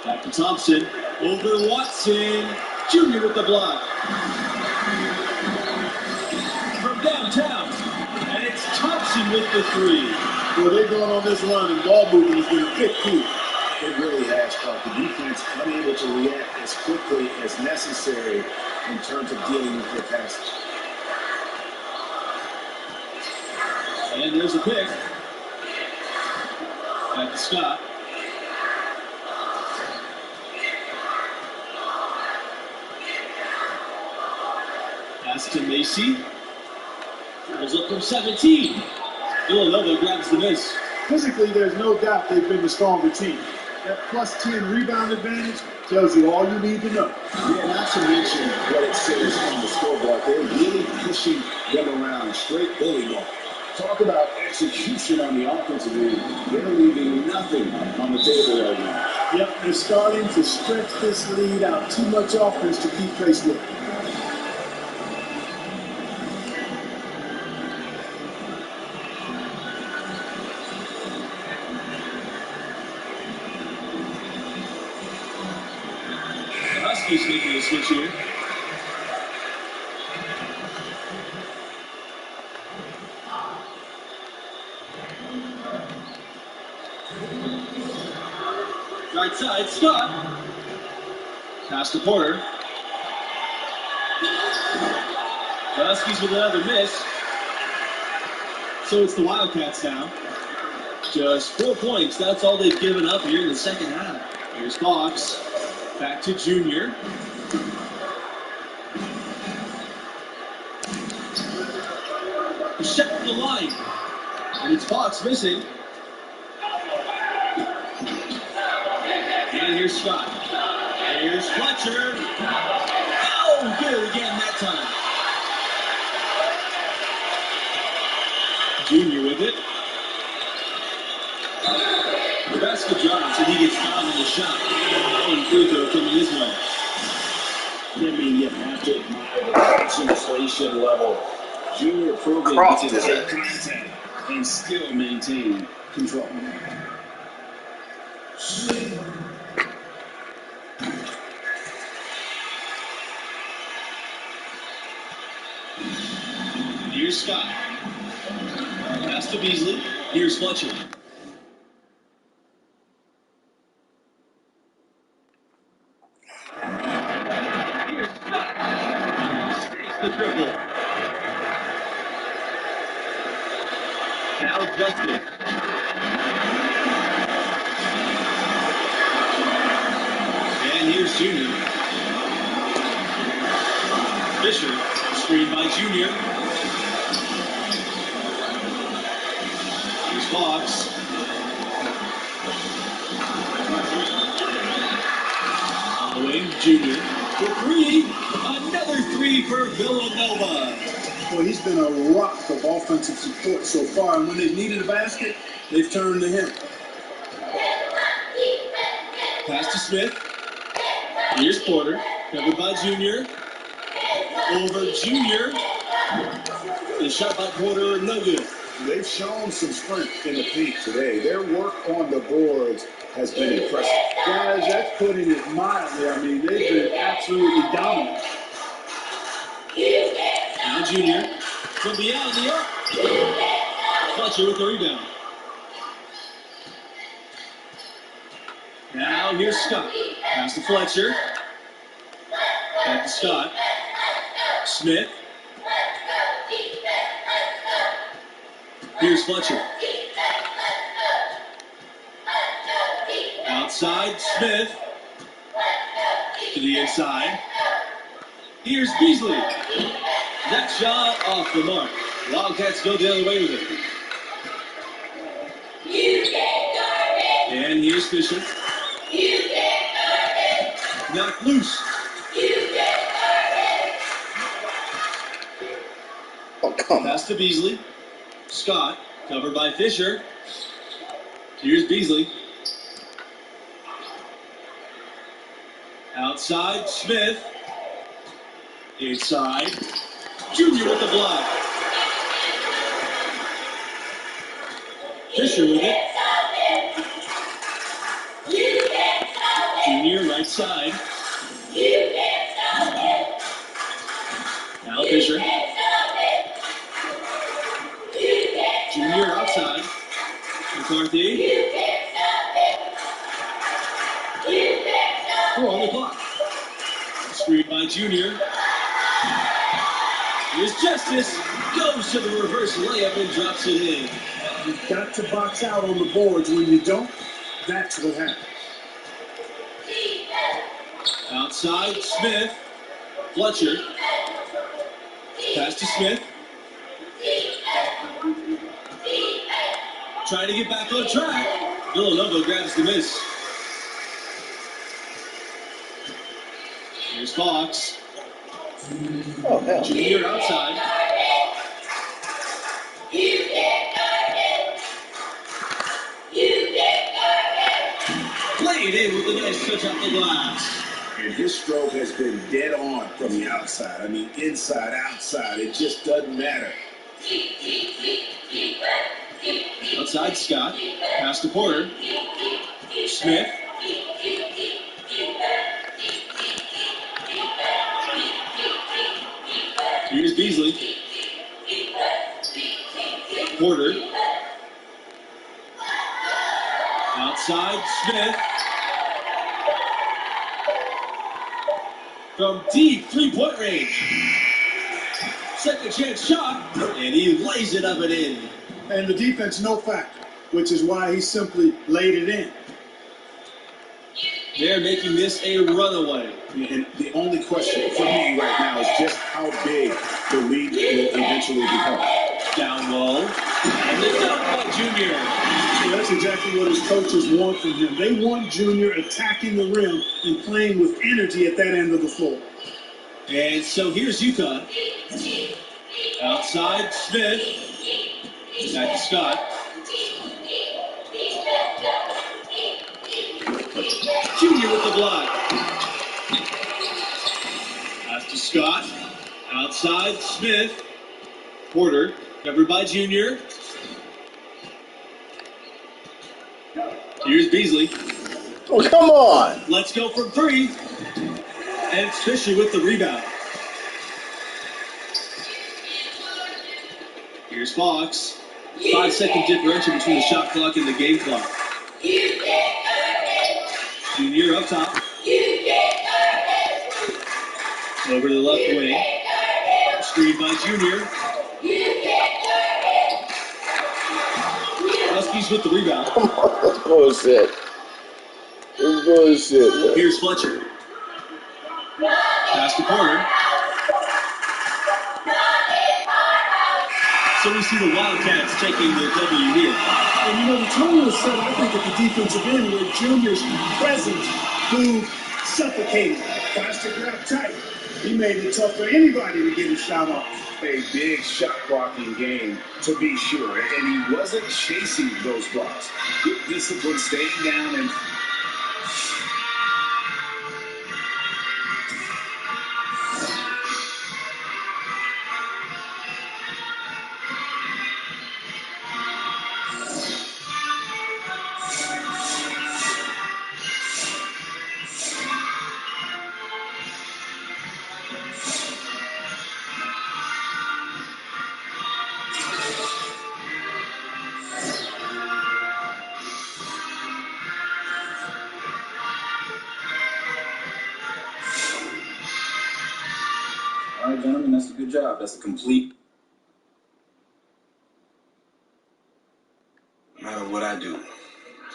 Back to Thompson. Over Watson. Junior with the block. From downtown. And it's Thompson with the three. Well, they're going on this run, and ball movement has been a thick key. It really has, Clark. The defense unable to react as quickly as necessary in terms of dealing with their passes. And there's a pick. Back to Scott. Pass to Macy. Goes up from 17. Villanova grabs the miss. Physically, there's no doubt they've been the stronger team. That plus 10 rebound advantage tells you all you need to know. Yeah, not to mention what it says on the scoreboard. They're really pushing them around, straight bully ball. Talk about execution on the offensive end. They're leaving nothing on the table right now. Yep, they're starting to stretch this lead out. Too much offense to keep pace with. Huskies making a switch here. Right side, Scott. Pass to Porter. The Huskies with another miss. So it's the Wildcats now. Just 4 points. That's all they've given up here in the second half. Here's Fox. Back to Junior. Shot from the line. And it's Fox missing. And here's Scott. Here's Fletcher. Oh, good again that time. Junior with it. The basket drops and he gets fouled in the shot. And free throw coming his way. I mean, you have to admire the concentration level. Junior proving he can take contact and still maintain control. Here's Scott. Pass to Beasley. Here's Fletcher. Here's Scott. Takes the triple. Now Justin. Junior. Fisher, screen by Junior. Here's Fox. On the wing, Junior. For three. Another three for Villanova. Well, he's been a rock of offensive support so far, and when they've needed a basket, they've turned to him. Pass to Smith. Here's Porter. Covered by Junior. Over Junior. The shot by Porter, no good. They've shown some strength in the paint today. Their work on the boards has been impressive. Guys, that's putting it mildly. I mean, they've been absolutely dominant. Now Junior. From beyond the arc. Fletcher with the rebound. Now here's Scott. Pass to Fletcher. Back to Scott. Smith. Here's Fletcher. Outside, Smith. To the inside. Here's Beasley. That shot off the mark. Wildcats go the other way with it. And here's Fisher. Knocked loose. Oh, come on. Pass to Beasley. Scott, covered by Fisher. Here's Beasley. Outside, Smith. Inside, Junior with the block. Fisher with it. Junior right side. Now Fisher. Junior outside. McCarthy. On the clock. Screen by Junior. Here's Justice. Goes to the reverse layup and drops it in. You've got to box out on the boards. When you don't, that's what happens. Outside, Smith. Fletcher. Pass to Smith. Trying to get back on track. Villanova grabs the miss. Here's Fox. Oh, hell. Junior outside. Played in with a nice touch off the glass. And his stroke has been dead on from the outside. I mean, inside, outside, it just doesn't matter. Outside, Scott. Pass to Porter. Smith. Here's Beasley. Porter. Outside, Smith. From deep three-point range. Second chance shot, and he lays it up and in. And the defense, no factor, which is why he simply laid it in. They're making this a runaway. And the only question for me right now is just how big the lead will eventually become. Down low. And lift up by Junior. So that's exactly what his coaches want from him. They want Junior attacking the rim and playing with energy at that end of the floor. And so here's UConn. Outside, Smith. Back to Scott. Junior with the block. Pass to Scott. Outside, Smith. Porter, covered by Junior. Here's Beasley. Oh, come on. Let's go from three. And it's Fisher with the rebound. Here's Fox. 5-second differential between the shot clock and the game clock. Junior up top. Over to the left wing. Screen by Junior. Huskies with the rebound. Come on, that's bullshit. That's bullshit. Here's Fletcher. Pass to Porter. So we see the Wildcats taking the W here. And you know, the tone was set, I think, at the defensive end where Junior's presence proved suffocating. Plastic wrapped tight. He made it tough for anybody to get a shot off. A big shot blocking game, to be sure. And he wasn't chasing those blocks. Good discipline, staying down and All right, gentlemen, that's a good job. That's a complete. No matter what I do,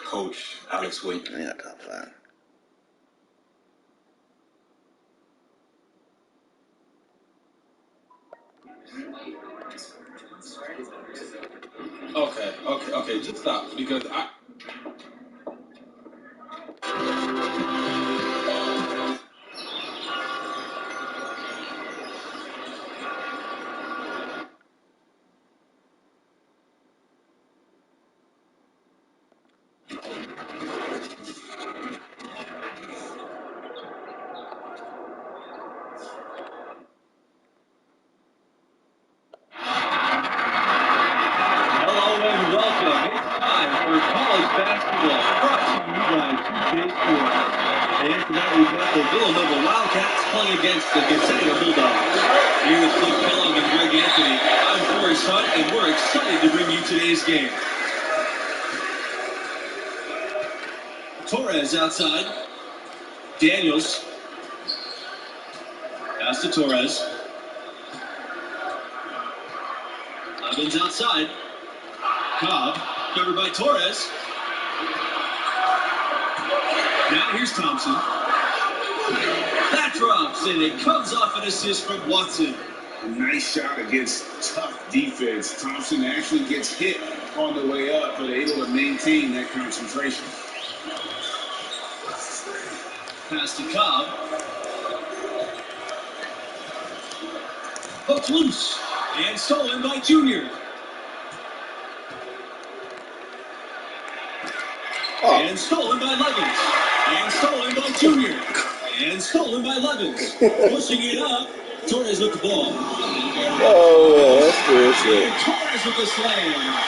Coach Alex Williams. Yeah, top 5. Okay, just stop because I. Hello and welcome. It's time for college basketball, brought to you by 2K Sports. And tonight we've got the Villanova Wildcats playing against the Gonzaga Bulldogs. Here with Luke Kellogg and Greg Anthony, I'm Forrest Hunt, and we're excited to bring you today's game. Torres outside. Daniels. Pass to Torres. Evans outside. Cobb, covered by Torres. Now here's Thompson. That drops, and it comes off an assist from Watson. a nice shot against tough defense. Thompson actually gets hit on the way up, but able to maintain that concentration. Pass to Cobb. Hooked loose and stolen by Junior. And stolen by Levins. And stolen by Junior. And stolen by Levins. Pushing it up. Torres with the ball. Oh, that's good shit. And Torres with the slam.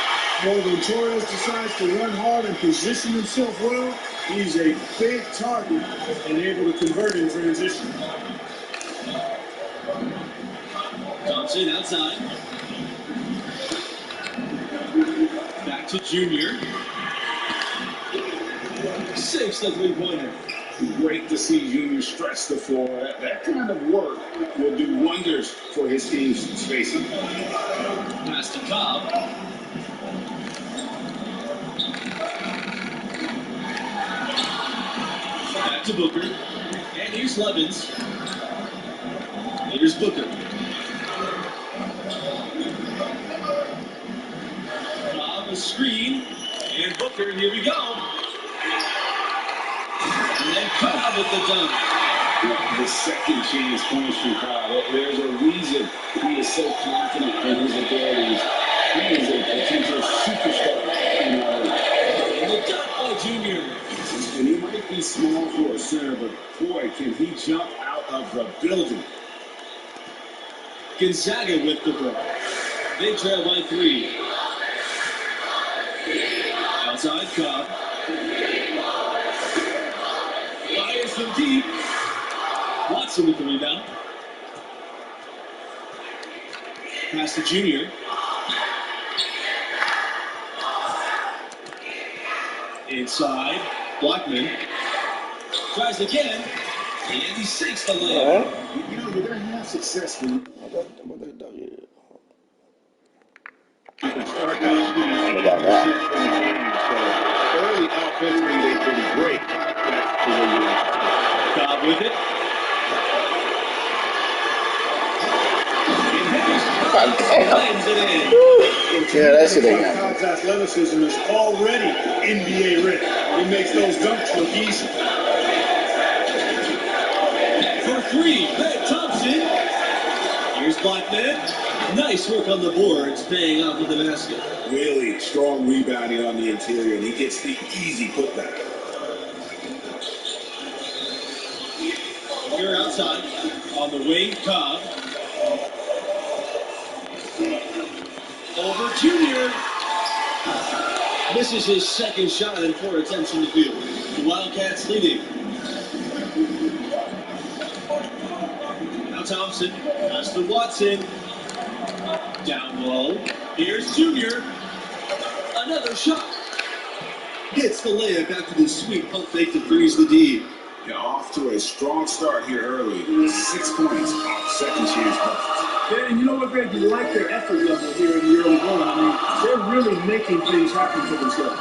Well, when Torres decides to run hard and position himself well, he's a big target and able to convert in transition. Thompson outside. Back to Junior. Saves the three-pointer. Great to see Junior stretch the floor. That kind of work will do wonders for his team's spacing. Pass to Cobb. Back to Booker. And here's Levins. Here's Booker. Cobb, a screen. And Booker, here we go. And then Cobb with the dunk. The second chance comes from Cobb. There's a reason he is so confident in his abilities. He is a potential superstar in our league. And the dunk by Junior. And he might be small for a center, but boy, can he jump out of the building. Gonzaga with the ball. They trail by 3. Outside Cobb. Fires from deep. Watson with the rebound. Pass to Junior. Inside. Blackman. Tries again. And he sinks the layup. You know, they're going to have success when you can start out shooting 80% from the game. So early offensively, they've been great. That's the way you like to play. Cobb with it. damn. Lands it in. Yeah, that shit ain't happening. Cobb's athleticism is already NBA ready. He makes those dunks look easy. For three, Ben Thompson. Here's Blackman. Nice work on the boards, paying off with the basket. Really strong rebounding on the interior, and he gets the easy putback. Here outside, on the wing, Cobb. Over Junior. Misses his second shot in 4 attempts from the field. The Wildcats leading. Now Thompson. Pass to Watson. Down low. Here's Junior. Another shot. Hits the layup after the sweet pump fake to freeze the D. Yeah, off to a strong start here early. 6 points off second chance buckets. Yeah, and you know what, Greg? You like their effort level here in the early going. I mean, they're really making things happen for themselves.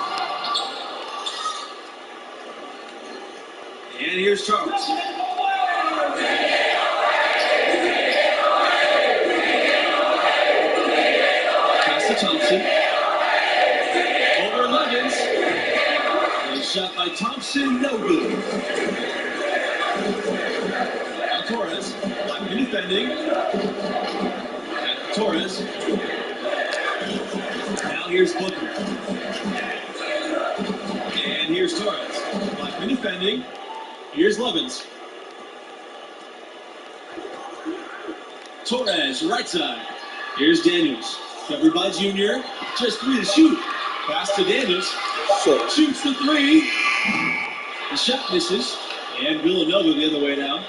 And here's Charles. Pass to Thompson. Over Liggins. A shot by Thompson, no good. Now Torres. Blackman defending. Torres. Now here's Booker. And here's Torres. Blackman defending. Here's Levins. Torres, right side. Here's Daniels. Covered by Junior. Just 3 to shoot. Pass to Daniels. Shoots the 3. The shot misses. And Villanova the other way now.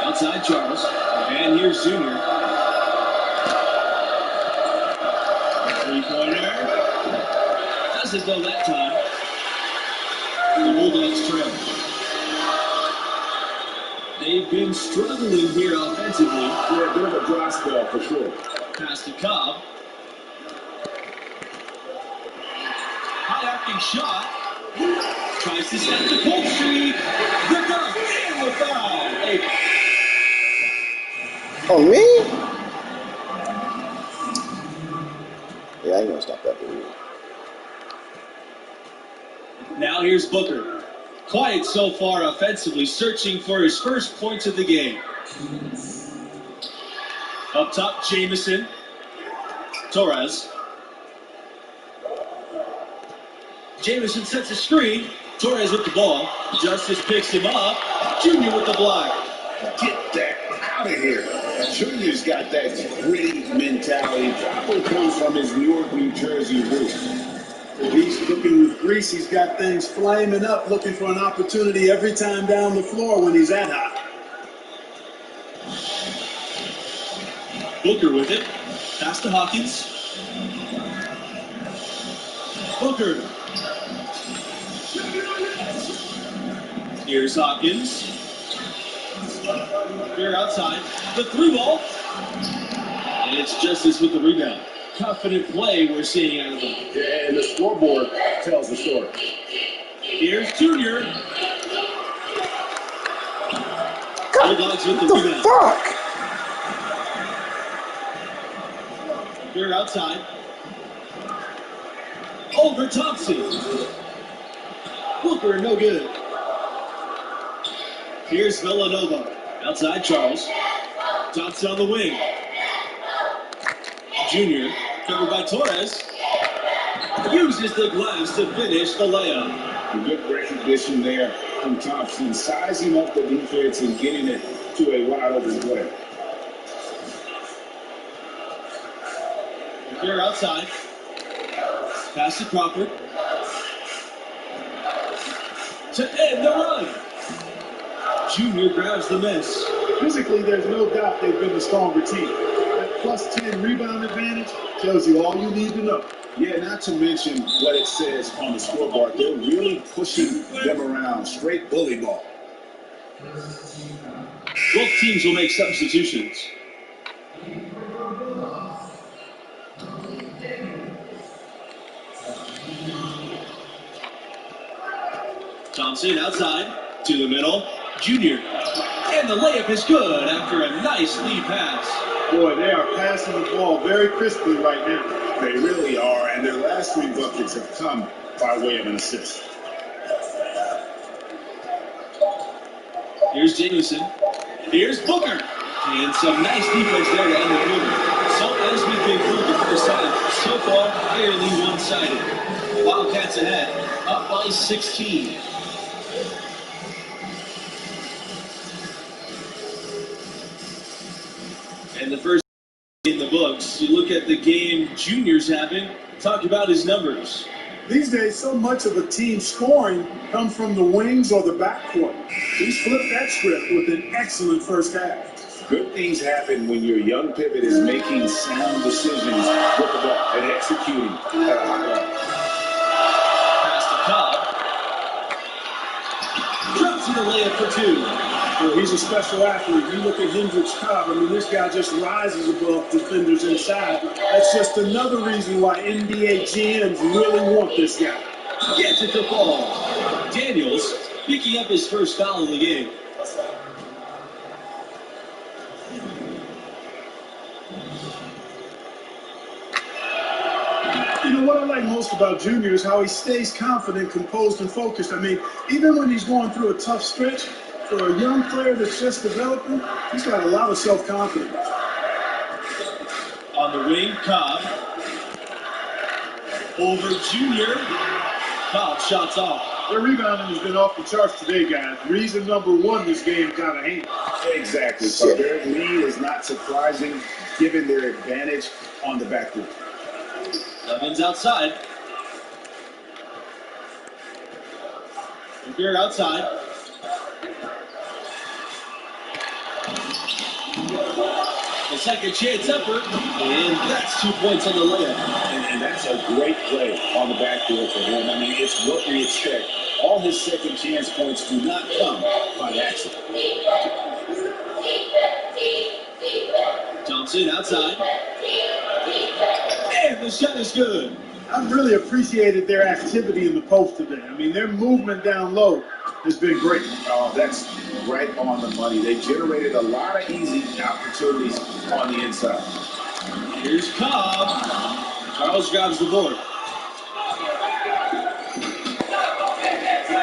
Outside Charles. And here's Junior. 3-pointer. Doesn't go that time. The Bulldogs trail. They've been struggling here offensively. Yeah, a bit of a dry spell for sure. Pass to Cobb. High arcing shot. Tries to set the pull streak. Ripped up and the foul. Oh, me? Yeah, I ain't gonna stop that dude. Now here's Booker. Quiet so far offensively, searching for his first points of the game. Up top, Jamison. Torres. Jamison sets a screen. Torres with the ball. Justice picks him up. Junior with the block. Get that out of here. Junior's got that gritty mentality. Probably comes from his Newark, New Jersey roots. If he's cooking with grease, he's got things flaming up, looking for an opportunity every time down the floor when he's that hot. Booker with it. Pass to Hawkins. Booker. Here's Hawkins. Here outside. The 3-ball. And it's Justice with the rebound. Confident play we're seeing out of them. Yeah, and the scoreboard tells the story. Here's Junior. Bulldogs with the rebound. Fuck! Here outside. Over Thompson. Booker, no good. Here's Villanova. Outside Charles. Thompson on the wing. Junior, covered by Torres. Uses the glass to finish the layup. Good recognition there from Thompson, sizing up the defense and getting it to a wide open play. Here outside. Pass to Crawford. To end the run. Junior grabs the miss. Physically, there's no doubt they've been the stronger team. That plus 10 rebound advantage tells you all you need to know. Yeah, not to mention what it says on the scoreboard. They're really pushing them around. Straight bully ball. Both teams will make substitutions. Thompson outside to the middle. Junior And the layup is good after a nice lead pass. Boy, they are passing the ball very crisply right now. They really are, and their last 3 buckets have come by way of an assist. Here's Jameson. Here's Booker. And some nice defense there to end the quarter. So as we conclude the first half, so far fairly one-sided. Wildcats ahead, up by 16. And the first in the books, you look at the game Junior's having, talk about his numbers. These days, so much of a team's scoring comes from the wings or the backcourt. He's flipped that script with an excellent first half. Good things happen when your young pivot is making sound decisions with the ball and executing at a high level. Pass to Cobb. Drops in the layup for 2. Well, he's a special athlete. You look at Hendricks Cobb, I mean, this guy just rises above defenders inside. That's just another reason why NBA GMs really want this guy. Gets it to fall. Daniels picking up his first foul in the game. You know, what I like most about Junior is how he stays confident, composed, and focused. I mean, even when he's going through a tough stretch, for a young player that's just developing, he's got a lot of self-confidence. On the wing, Cobb. Over Junior. Cobb shots off. Their rebounding has been off the charts today, guys. Reason number 1 this game got a hand. Exactly. So their lead is not surprising given their advantage on the backcourt. Levin's outside. Booker outside. The second chance effort, and that's 2 points on the layup. And that's a great play on the backboard for him. I mean, it's what we expect. All his second chance points do not come by accident. Thompson outside. And the shot is good. I've really appreciated their activity in the post today. I mean, their movement down low has been great. Oh, that's right on the money. They generated a lot of easy opportunities on the inside. Here's Cobb. Charles grabs the board.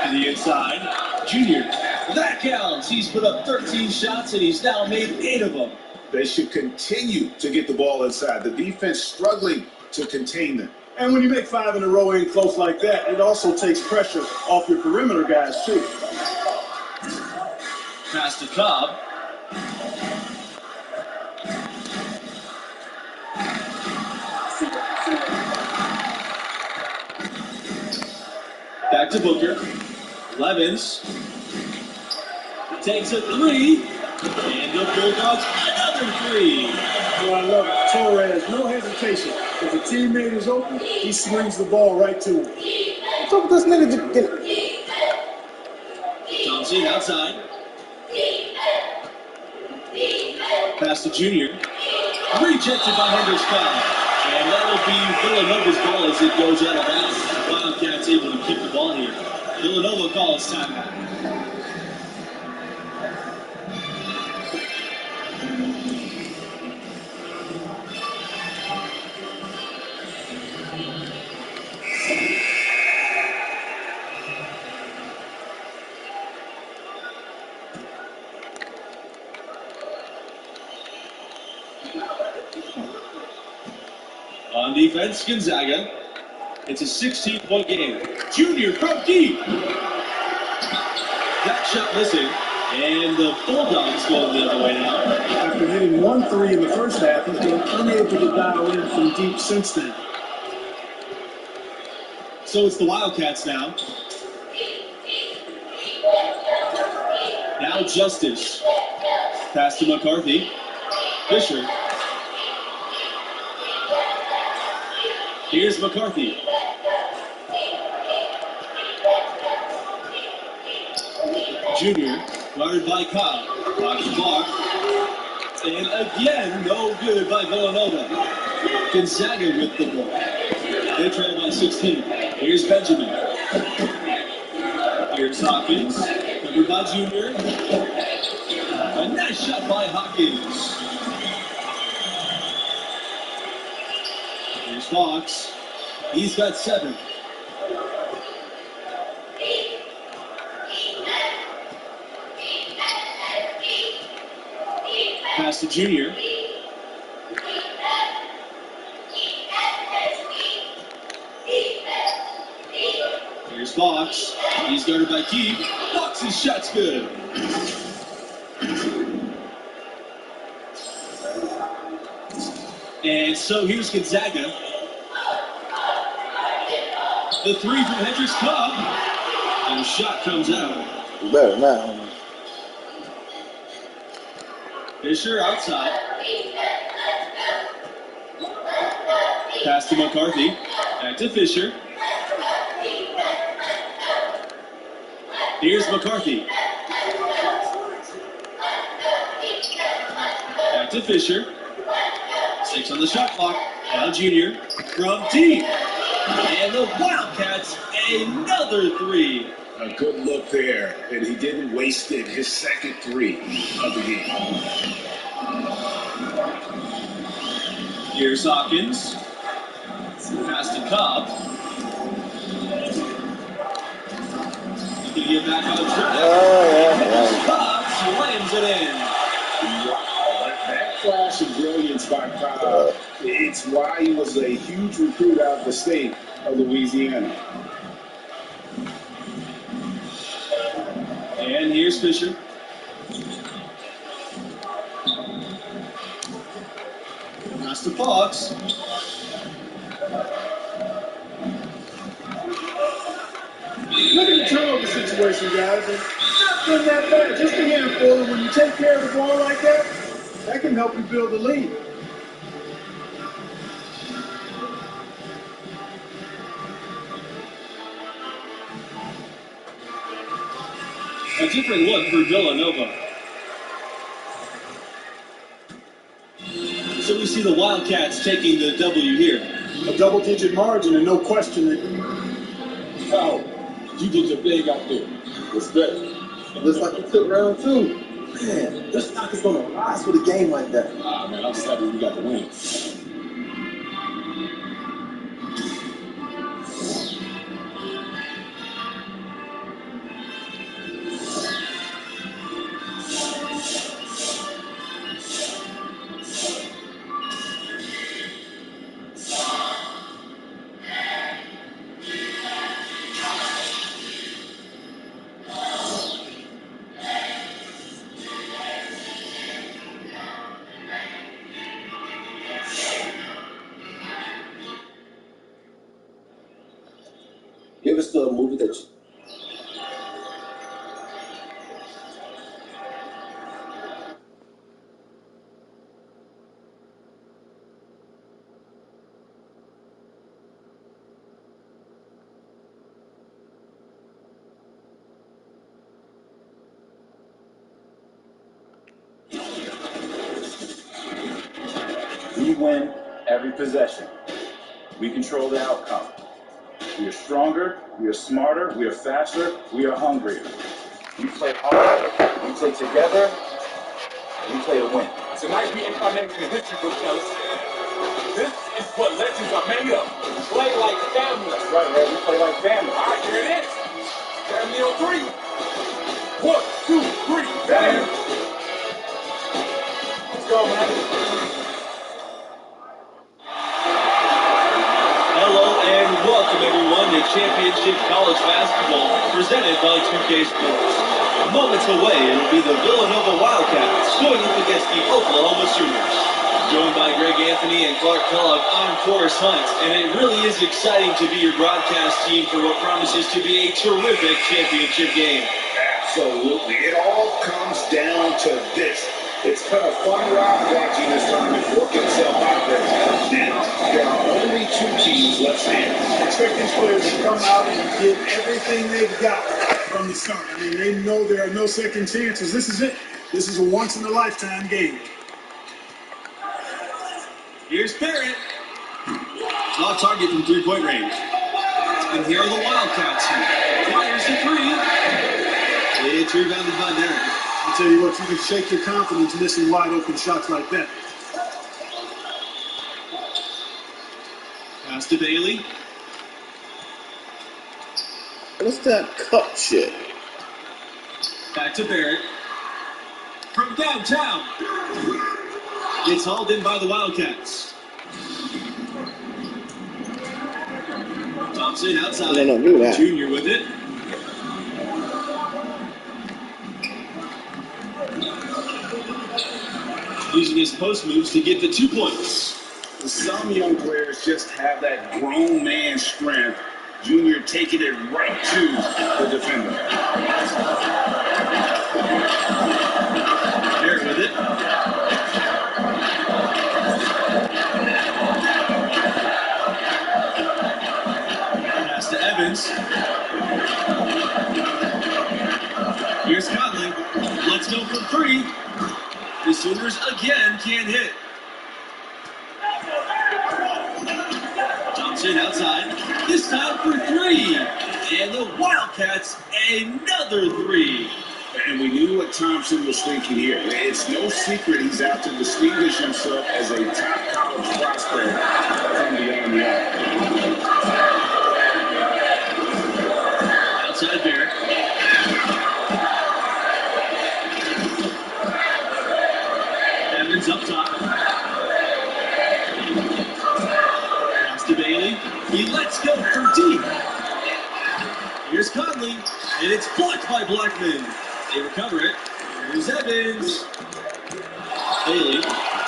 To the inside. Junior. That counts. He's put up 13 shots and he's now made 8 of them. They should continue to get the ball inside. The defense struggling to contain them. And when you make 5 in a row in close like that, it also takes pressure off your perimeter guys, too. Pass to Cobb. Back to Booker. Levins takes a 3. And the Bulldogs another 3. Oh, I love it. Torres, no hesitation. If a teammate is open, he swings the ball right to him. What's up with this nigga? Thompson outside. Pass to Junior. Rejected by Hendricks Cobb. And that'll be Villanova's ball as it goes out of bounds. Wildcats able to keep the ball here. Villanova calls timeout. On defense, Gonzaga. It's a 16-point game. Junior from deep. That shot missing. And the Bulldogs going the other way now. After hitting 1 3 in the first half, he's been unable to dial in from deep since then. So it's the Wildcats now. Now Justice. Pass to McCarthy. Fisher. Here's McCarthy. Junior, guarded by Cobb. Box block. And again, no good by Villanova. Gonzaga with the ball. They trail by 16. Here's Benjamin. Here's Hopkins. Number by Junior. A nice shot by Hawkins. Here's Fox. He's got 7. Pass to Junior. Here's Fox. He's guarded by Keith. Fox's shot's good. And so here's Gonzaga. The 3 from Hendricks Cobb. And the shot comes out. Better now. Fisher outside. Pass to McCarthy. Back to Fisher. Here's McCarthy. Back to Fisher. 6 on the shot clock. Now Junior from deep. And the Wildcats, another 3. A good look there, and he didn't waste it. His second 3 of the game. Here's Hawkins. Pass to Cobb. He's going to get back on track. Cobb slams it in. That flash of brilliance by Cobb, it's why he was a huge recruit out of the state of Louisiana. And here's Fisher. Pass to Fox. Look at the turnover situation, guys. It's not been that bad. Just a handful. And when you take care of the ball like that, that can help you build a lead. A different look for Villanova. So we see the Wildcats taking the W here. A double-digit margin and no question that Oh, you did your thing out there. Respect. Looks like we took round 2. Man, this stock is going to rise with a game like that. Ah, man, I'm just happy we got the win. Give us the movie that We win every possession. We control the outcome. We are stronger, we are smarter, we are faster, we are hungrier. We play hard, we play together, we play to win. Tonight we incarnated in the history book, fellas. This is what legends are made of. Play like family. That's right, man. We play like family. All right, here it is. Family on 3. 1, 2, 3, family. Let's go, man. Hello and welcome everyone to Championship College Basketball presented by 2K Sports. Moments away, it'll be the Villanova Wildcats going up against the Oklahoma Sooners. Joined by Greg Anthony and Clark Kellogg, I'm Forrest Hunt, and it really is exciting to be your broadcast team for what promises to be a terrific championship game. Absolutely. It all comes down to this. It's kind of fun ride watching this tournament work itself out there. Now, there are only 2 teams left standing. expect these players to come out and give everything they've got from the start. I mean, they know there are no second chances. This is it. This is a once-in-a-lifetime game. Here's Barrett. Off target from 3-point range. And here are the Wildcats. Fires the 3. It's rebounded by Derek. I'll tell you what, you can shake your confidence missing wide open shots like that. Pass to Bailey. What's that cup shit? Back to Barrett. From downtown. It's hauled in by the Wildcats. Thompson outside. No, give me that. Junior with it. Using his post moves to get the 2 points. Some young players just have that grown man strength. Junior taking it right to the defender. Barrett with it. Pass to Evans. Here's Conley. Let's go from 3. The Sooners again can't hit. Thompson outside. This time for 3. And the Wildcats another 3. And we knew what Thompson was thinking here. It's no secret he's out to distinguish himself as a top college prospect from beyond the arc. Outside Barrett. Evans up top. Pass to Bailey. He lets go from deep. Here's Conley, and it's blocked by Blackman. They recover it. Here's Evans. Bailey.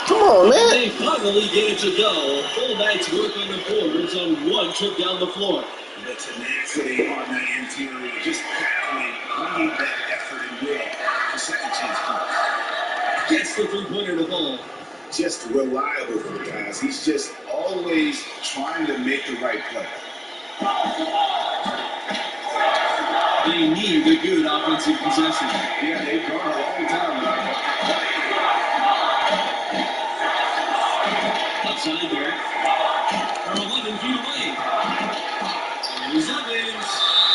Come on, man. They finally get it to go. A full night's work on the forwards on 1 trip down the floor. The tenacity on the interior, just battling, bringing that effort and will for second chance points. Gets the 3-pointer to fall. Just reliable for the guys. He's just always trying to make the right play. They need a good offensive possession. Yeah, they've gone a long time now. Outside Barrett. From 11 feet away. Here's Evans.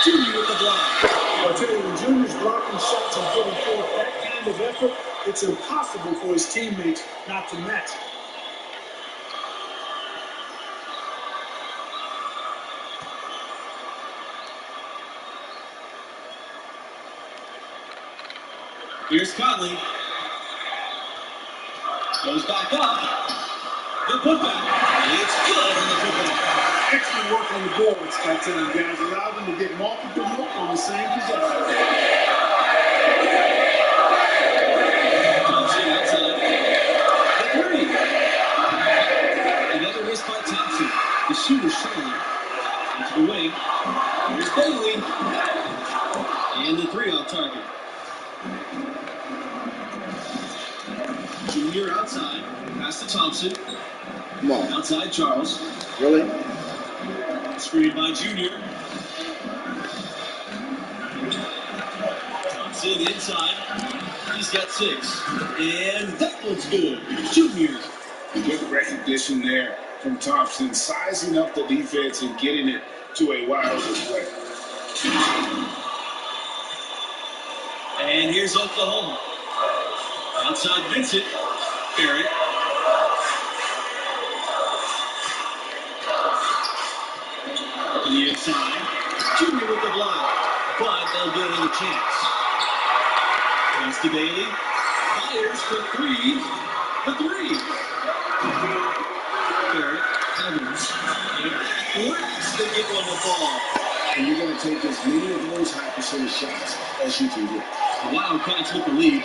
Junior with the block. I'll tell you, when Junior's blocking shots and putting forth that kind of effort, it's impossible for his teammates not to match. Here's Conley. Goes back up. The putback. It's good on the putback. Excellent work on the boards by telling guys. Allow them to get multiple looks on the same possession. Thompson outside. The 3. Another miss by Thompson. The shooter showing. Into the wing. Here's Bailey. And the 3 off target. Junior outside. Pass to Thompson. Come on. Outside Charles. Really? Screened by Junior. Thompson inside. He's got 6. And that one's good. Junior. Good recognition there from Thompson, sizing up the defense and getting it to a wide open play. And here's Oklahoma. Outside Vincent. Barrett. To the inside. Junior with the block. But they'll get another chance. Pass to Bailey. Fires for 3. The 3. Barrett. Evans. And works to get one to fall. And you're going to take as many of those high percentage shots as you can get. The Wildcats with the lead.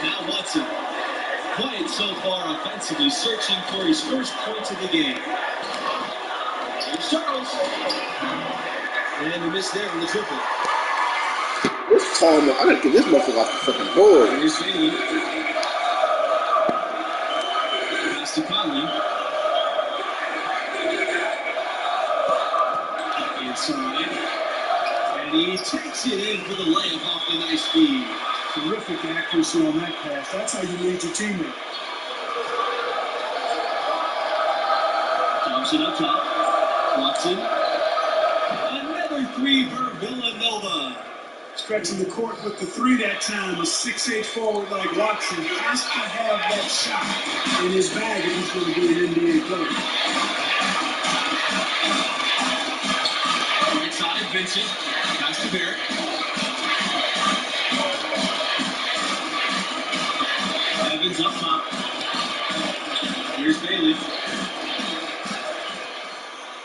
Now Watson. Quiet so far offensively, searching for his first points of the game. Here's Charles. And the miss there on the triple. This time, I gotta get this motherfucker off the fucking board. Here's Bailey. Pass to Conley. Inside. And he takes it in for the layup off the nice speed. Terrific accuracy on that pass. That's how you lead your teammate. Thompson up top. Watson. Another three for Villanova. Stretching the court with the three that time. A 6'8" forward like Watson has to have that shot in his bag if he's going to be an NBA player. Right side, Vincent. Pass to Barrett. Evans up top. Here's Bailey.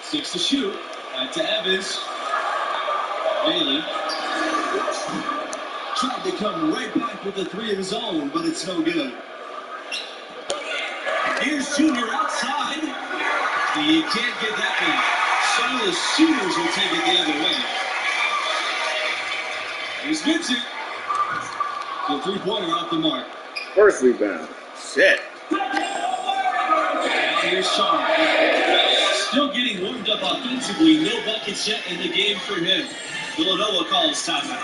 6 to shoot. Back to Evans. Bailey. Tried to come right back with the three of his own, but it's no good. Here's Junior outside. He can't get that one. Some of the shooters will take it the other way. Here's Vincent. The three-pointer off the mark. First rebound. Shit. And here's Sean. Still getting warmed up offensively. No buckets yet in the game for him. Villanova calls timeout.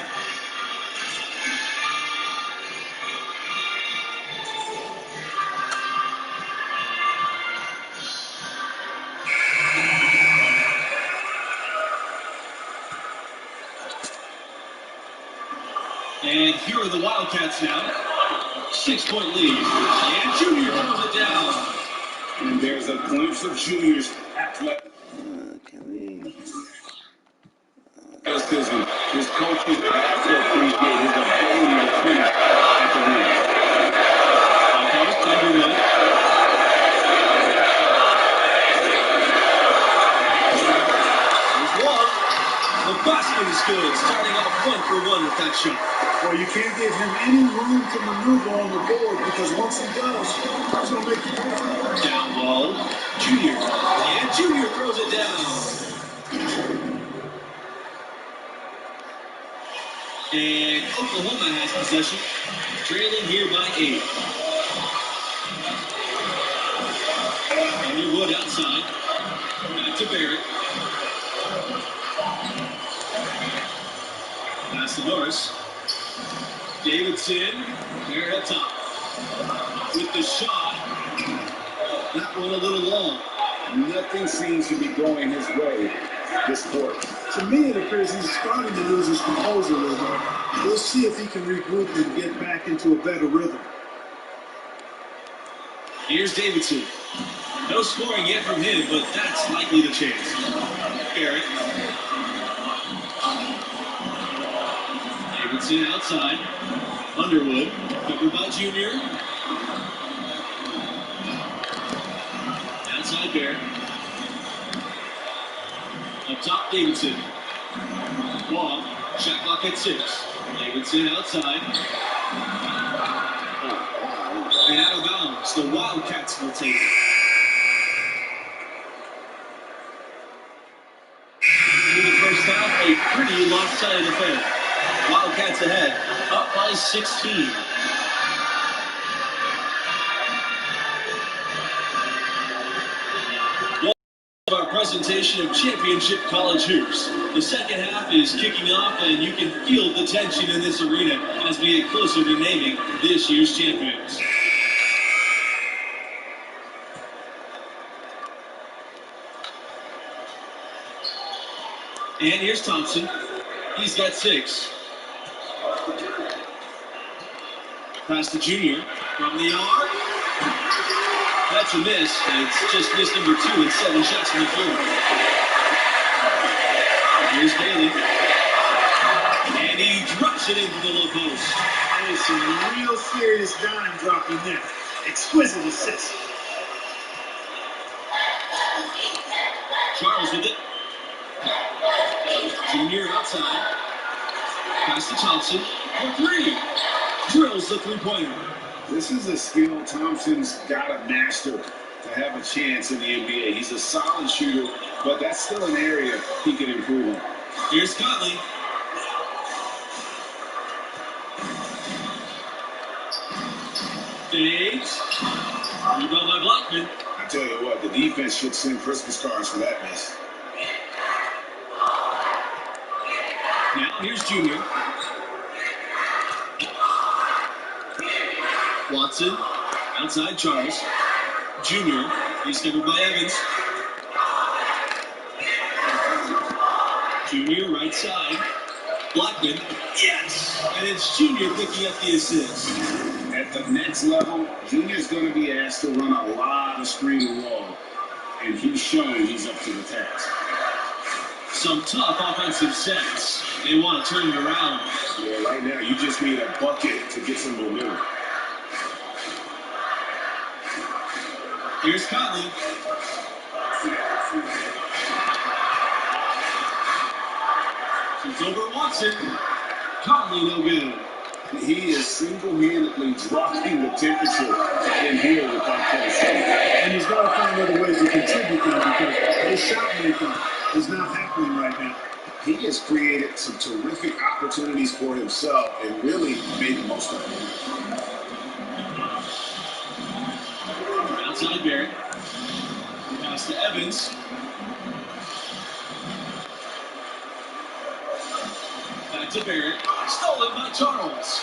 And here are the Wildcats now. 6-point lead. And Junior throws it down. And there's a glimpse of Junior's athletic. His coaches have to appreciate his ability to finish at the rim. There's one. The basket is good. Starting off 1 for 1 with that shot. Well, you can't give him any room to maneuver on the board because once he does, he's going to make the play. Down low. Junior. And Junior throws it down. And Oklahoma has possession, trailing here by 8. Underwood outside. Back to Barrett. Pass to Norris. Davidson. Barrett up top. With the shot. That one a little long. Nothing seems to be going his way this quarter. To me, it appears he's starting to lose his composure a little bit. We'll see if he can regroup and get back into a better rhythm. Here's Davidson. No scoring yet from him, but that's likely to change. Barrett. Davidson outside. Underwood. Covered by Junior. Outside Barrett. Up top, Davidson. Long. Shot clock at 6. Davidson outside. And out of bounds. The Wildcats will take it. In the first half, a pretty lopsided affair. Wildcats ahead, up by 16. Our presentation of championship college hoops. The second half is kicking off, and you can feel the tension in this arena as we get closer to naming this year's champions. And here's Thompson. He's got 6. Pass to Junior from the arc. That's a miss. It's just miss number 2 and 7 shots from the floor. Here's Bailey. And he drops it into the low post. There's some real serious dime dropping there. Exquisite assist. Charles with it. Junior outside. Pass to Thompson. For 3. Drills the three-pointer. This is a skill Thompson's got to master to have a chance in the NBA. He's a solid shooter, but that's still an area he can improve on. Here's Conley. Fakes. Rebound by Blackman. I tell you what, the defense should send Christmas cards for that miss. Now here's Junior. Watson, outside Charles. Junior, he's covered by Evans. Junior, right side. Blackman, yes! And it's Junior picking up the assist. At the next level, Junior's going to be asked to run a lot of screen and roll, and he's showing he's up to the task. Some tough offensive sets. They want to turn it around. Yeah, right now you just need a bucket to get some momentum. Here's Conley. She's over Watson. Conley no good. He is single-handedly dropping the temperature in here with that post. And he's got to find other ways to contribute now because his shot making is not happening right now. He has created some terrific opportunities for himself and really made the most of them. Outside Barrett. Pass to Evans. Back to Barrett. Stolen by Charles.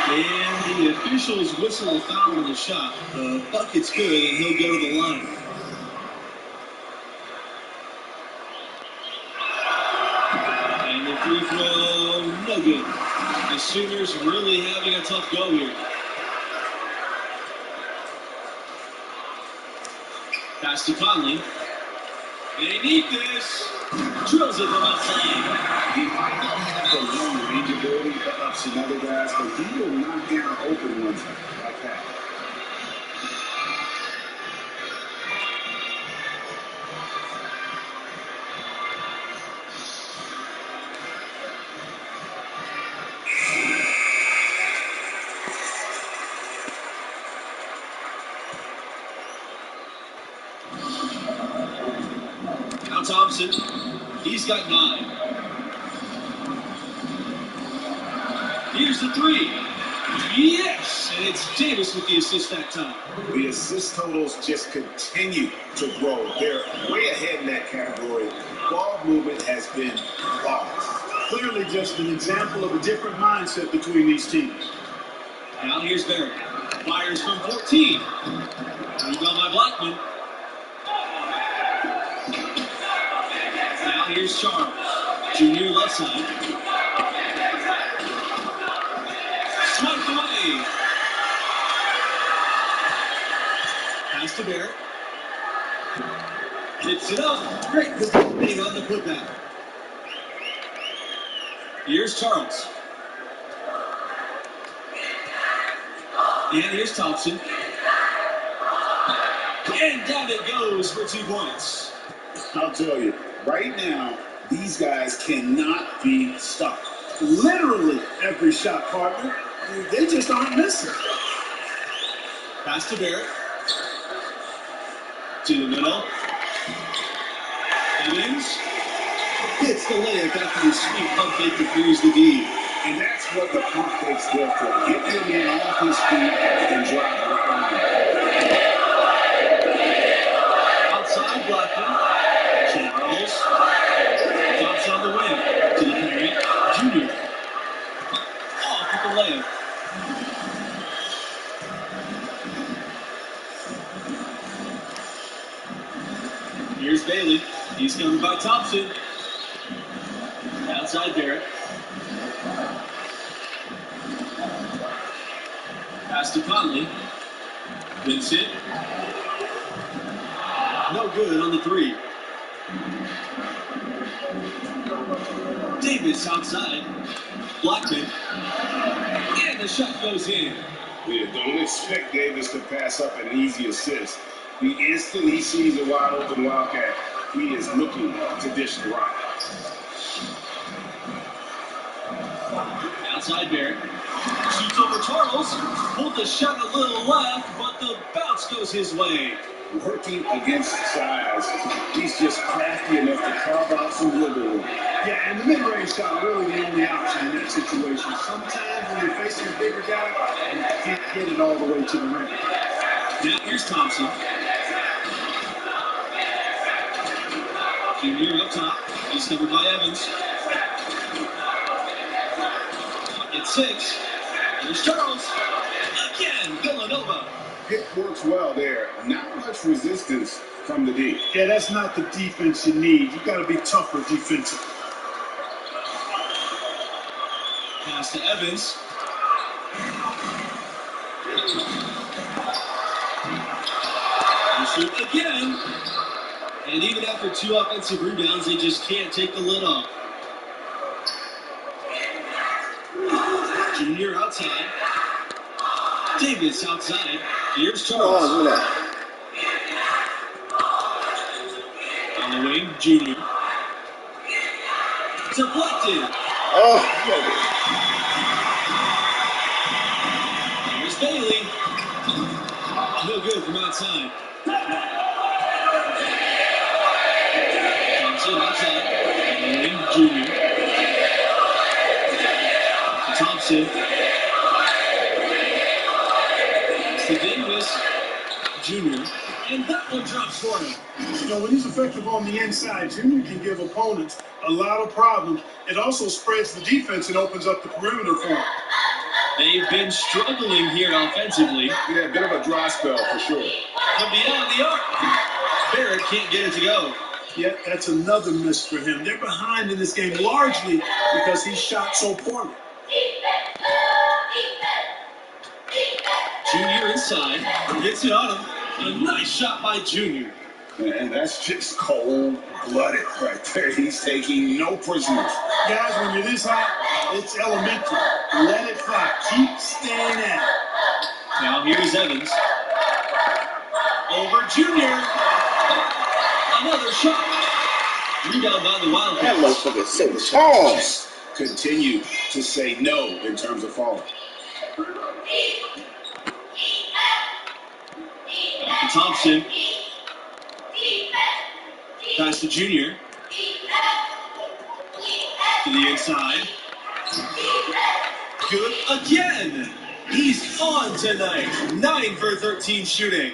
And the officials whistle a foul on the shot. The bucket's good, and he'll go to the line. And the free throw, no good. The Sooners really having a tough go here. Pass to Conley. They need this. Drills it from outside. He might not have the long range ability of some other guys, but he will knock down open ones like that. Now Thompson. He's got 9. Here's the 3. Yes! And it's Davis with the assist that time. The assist totals just continue to grow. They're way ahead in that category. Ball movement has been flawless. Clearly just an example of a different mindset between these teams. Now here's Barrett. Fires from 14. Rebound by Blackman. Now here's Charles. Junior left side. Swiped away. Pass to Barrett. Hits it up. Great positioning on the putback. Here's Charles. And here's Thompson. And down it goes for 2 points. I'll tell you, right now, these guys cannot be stopped. Literally every shot, partner. They just aren't missing. Pass to Barrett. To the middle. Evans hits the layup after the sweet pump fake to freeze the D. And that's what the pump fake's there for. Get your man off his feet and drive around. Outside Blackman. Charles. Drops on the wing. To the parent. Junior. Off with the layup. Here's Bailey. He's coming by Thompson. Outside Barrett. Pass to Conley. Vincent. No good on the 3. Davis outside. Blackman. And the shot goes in. Yeah, don't expect Davis to pass up an easy assist. The instant he sees a wide open Wildcat, he is looking to dish the rock. Outside Barrett. Shoots over Charles. Pulled the shot a little left, but the bounce goes his way. Working against size, he's just crafty enough to carve out some wiggle room. Yeah, and the mid-range shot really the only option in that situation. Sometimes when you're facing a bigger guy, you can't hit it all the way to the rim. Now here's Thompson. Junior up top. He's covered by Evans. At 6. Here's Charles. Again, Villanova. Pick works well there. Not much resistance from the D. Yeah, that's not the defense you need. You got to be tougher defensively. Pass to Evans. Shoot again. And even after 2 offensive rebounds, they just can't take the lid off. Junior outside. Davis outside. Here's Charles. Oh, look at On the wing, Junior. Deflected. Oh, Here's Bailey. No good from outside. Thompson outside. On the wing, Junior. Thompson. Pass to Davis. Junior. And that one drops for him. You know, when he's effective on the inside, Junior can give opponents a lot of problems. It also spreads the defense and opens up the perimeter for him. They've been struggling here offensively. Yeah, a bit of a dry spell for sure. But beyond the arc, Barrett can't get it to go. Yeah, that's another miss for him. They're behind in this game largely because he shot so poorly. Junior inside, hits it on him. A nice shot by Junior. And that's just cold-blooded right there. He's taking no prisoners. Guys, when you're this hot, it's elementary. Let it fly. Keep staying at it. Now here's Evans. Over Junior. Another shot. Rebound by the that Wildcats. motherfucker so tall. Continue to say no in terms of falling. Thompson. Pass to Junior. To the inside. Good again. He's on tonight. 9 for 13 shooting.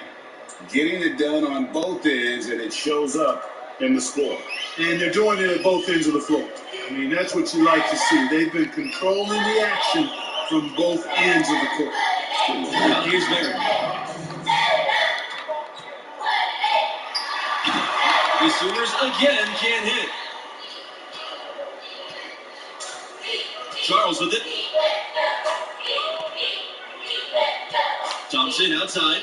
Getting it done on both ends, and it shows up in the score. And they're doing it at both ends of the floor. I mean, that's what you like to see. They've been controlling the action from both ends of the court. Now here's Barrett. The Sooners again can't hit. Charles with it. Thompson outside.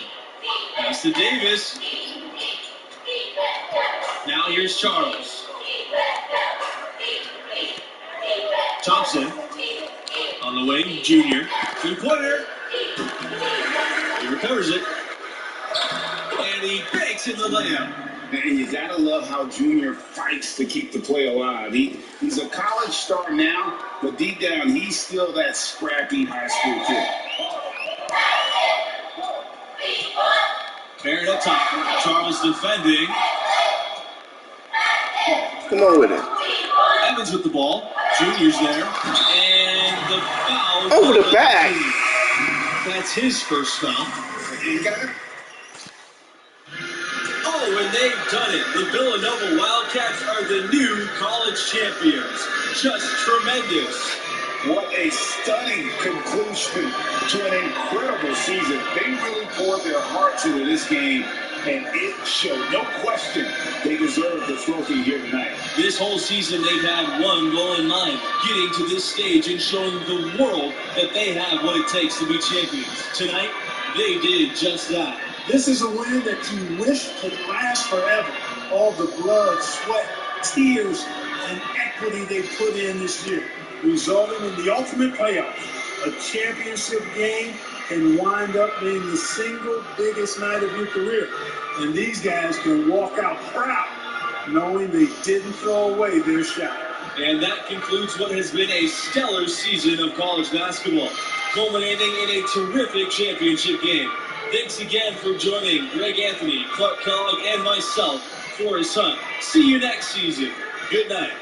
Pass to Davis. Now here's Charles. Thompson. On the wing, Junior. 3-pointer. He recovers it. And he banks in the layup. And you gotta love how Junior fights to keep the play alive. He's a college star now, but deep down, he's still that scrappy high school kid. Barrett up top. Charles defending. Come on with it. Evans with the ball. Junior's there. And the foul. Over the back. That's his first foul. You got it? Oh, and they've done it. The Villanova Wildcats are the new college champions. Just tremendous. What a stunning conclusion to an incredible season. They really poured their hearts into this game, and it showed. No question they deserve the trophy here tonight. This whole season, they've had one goal in mind, getting to this stage and showing the world that they have what it takes to be champions. Tonight, they did just that. This is a win that you wish could last forever. All the blood, sweat, tears, and equity they put in this year, resulting in the ultimate playoff. A championship game can wind up being the single biggest night of your career. And these guys can walk out proud, knowing they didn't throw away their shot. And that concludes what has been a stellar season of college basketball, culminating in a terrific championship game. Thanks again for joining Greg Anthony, Clark Kellogg, and myself, Forrest Hunt. See you next season. Good night.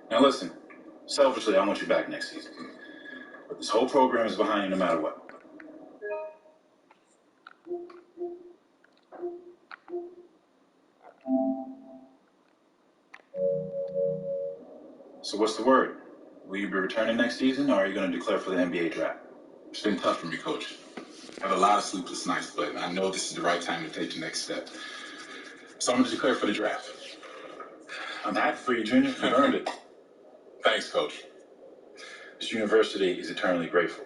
Now listen, selfishly, I want you back next season. But this whole program is behind you no matter what. So what's the word? Will you be returning next season, or are you going to declare for the NBA draft? It's been tough for me, Coach. I've had a lot of sleepless nights, but I know this is the right time to take the next step. So I'm going to declare for the draft. I'm happy for you, Junior. You've earned it. Thanks, Coach. This university is eternally grateful,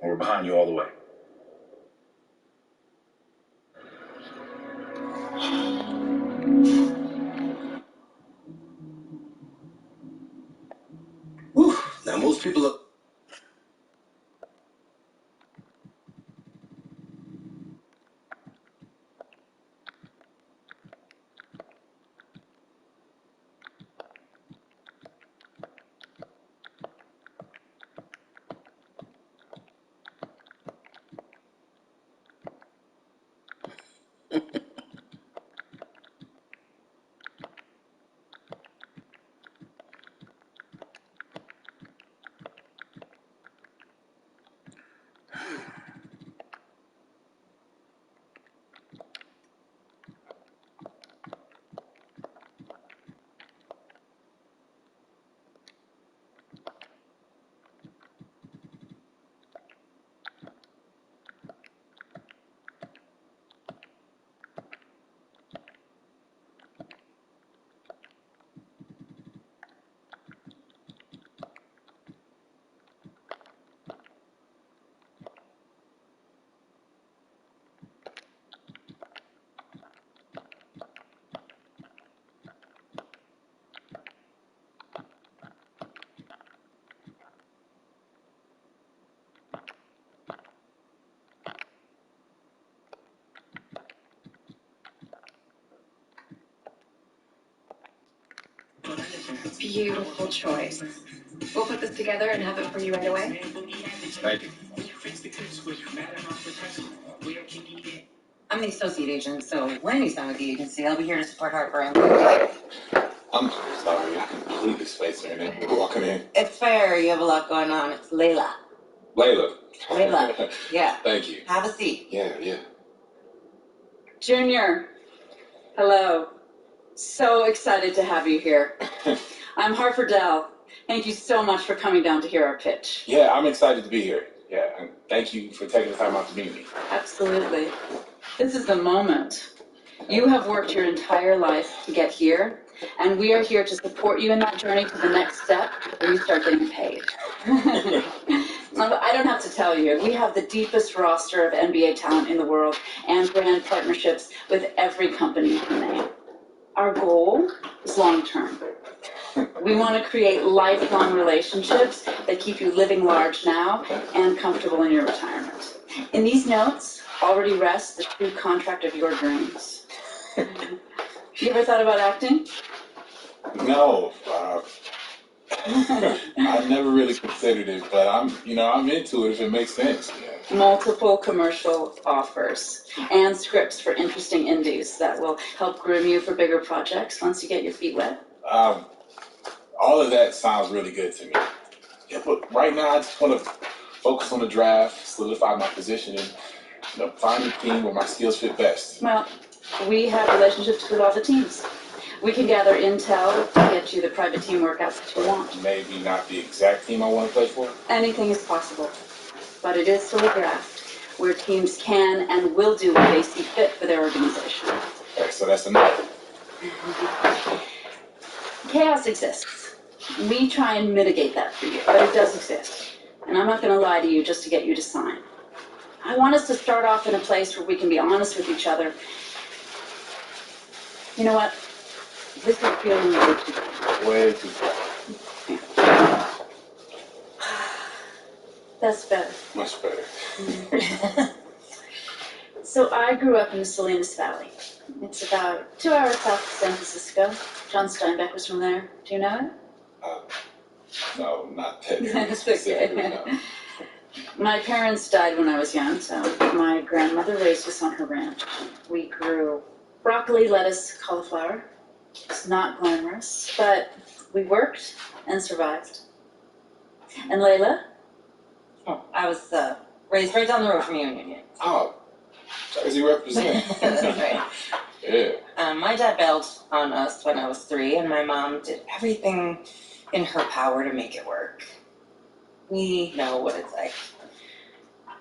and we're behind you all the way. Whew. Now, most people are... Beautiful choice. We'll put this together and have it for you right away. Thank you. I'm the associate agent, so when he's done with the agency, I'll be here to support Harper. I'm sorry, I completely spaced her name walking in. It's fair. You have a lot going on. It's Layla. Layla. Layla. Yeah. Thank you. Have a seat. Yeah. Junior, hello. So excited to have you here. I'm Harper Dell. Thank you so much for coming down to hear our pitch. Yeah, I'm excited to be here. Yeah, and thank you for taking the time out to meet me. Absolutely. This is the moment. You have worked your entire life to get here, and we are here to support you in that journey to the next step where you start getting paid. I don't have to tell you, we have the deepest roster of NBA talent in the world and brand partnerships with every company you can name. Our goal is long-term. We want to create lifelong relationships that keep you living large now and comfortable in your retirement. In these notes already rests the true contract of your dreams. You ever thought about acting? No, I never really considered it, but I'm into it if it makes sense. Yeah. Multiple commercial offers and scripts for interesting indies that will help groom you for bigger projects once you get your feet wet. All of that sounds really good to me. Yeah, but right now I just want to focus on the draft, solidify my position, and find a team where my skills fit best. Well, we have relationships with all the teams. We can gather intel to get you the private team workouts that you want. Maybe not the exact team I want to play for? Anything is possible. But it is still a draft where teams can and will do what they see fit for their organization. Okay, so that's enough. Chaos exists. We try and mitigate that for you, but it does exist. And I'm not going to lie to you just to get you to sign. I want us to start off in a place where we can be honest with each other. You know what? This is feeling way too bad. Way too bad. That's better. Much better. So I grew up in the Salinas Valley. It's about 2 hours south of San Francisco. John Steinbeck was from there. Do you know it? No, not that. That's okay. No. My parents died when I was young, so my grandmother raised us on her ranch. We grew Broccoli, lettuce, cauliflower. It's not glamorous, but we worked and survived. And Layla? Oh, I was raised right down the road from you in Union. Oh, Jersey represent. That's right. Yeah. My dad bailed on us when I was 3, and my mom did everything in her power to make it work. We know what it's like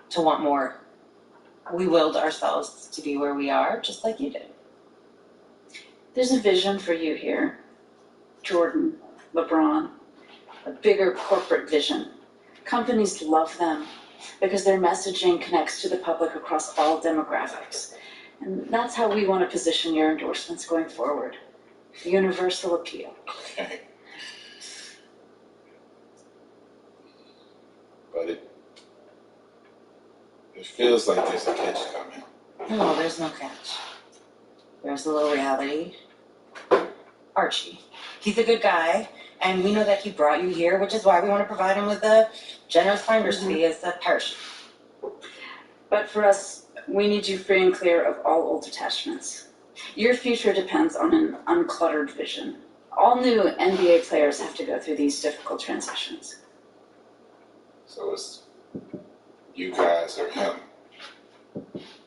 to want more. We willed ourselves to be where we are, just like you did. There's a vision for you here. Jordan, LeBron, a bigger corporate vision. Companies love them because their messaging connects to the public across all demographics. And that's how we want to position your endorsements going forward. Universal appeal. Okay. But it feels like there's a catch coming. No, there's no catch. There's a little reality. Archie. He's a good guy, and we know that he brought you here, which is why we want to provide him with a generous finder's fee as a parachute. But for us, we need you free and clear of all old attachments. Your future depends on an uncluttered vision. All new NBA players have to go through these difficult transitions. So it's you guys or him.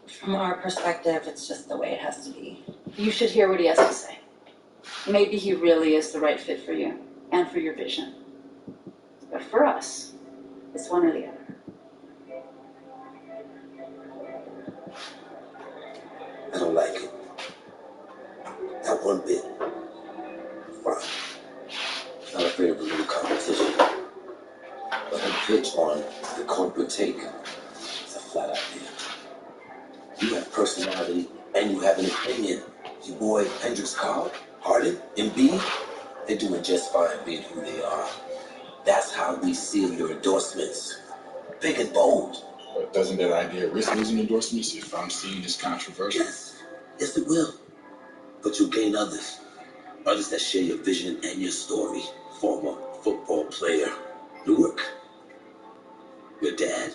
From our perspective, it's just the way it has to be. You should hear what he has to say. Maybe he really is the right fit for you and for your vision. But for us, it's one or the other. I don't like it. Not one bit. Fine. Not afraid of a little competition. But her pitch on the corporate take is a flat idea. You have personality and you have an opinion. Your boy Hendricks Carl, Harden, Embiid, they're doing just fine being who they are. That's how we seal your endorsements. Big and bold. But doesn't that idea risk losing endorsements if I'm seen as controversial? Yes, it will. But you'll gain others. Others that share your vision and your story. Former football player. Newark. Your dad.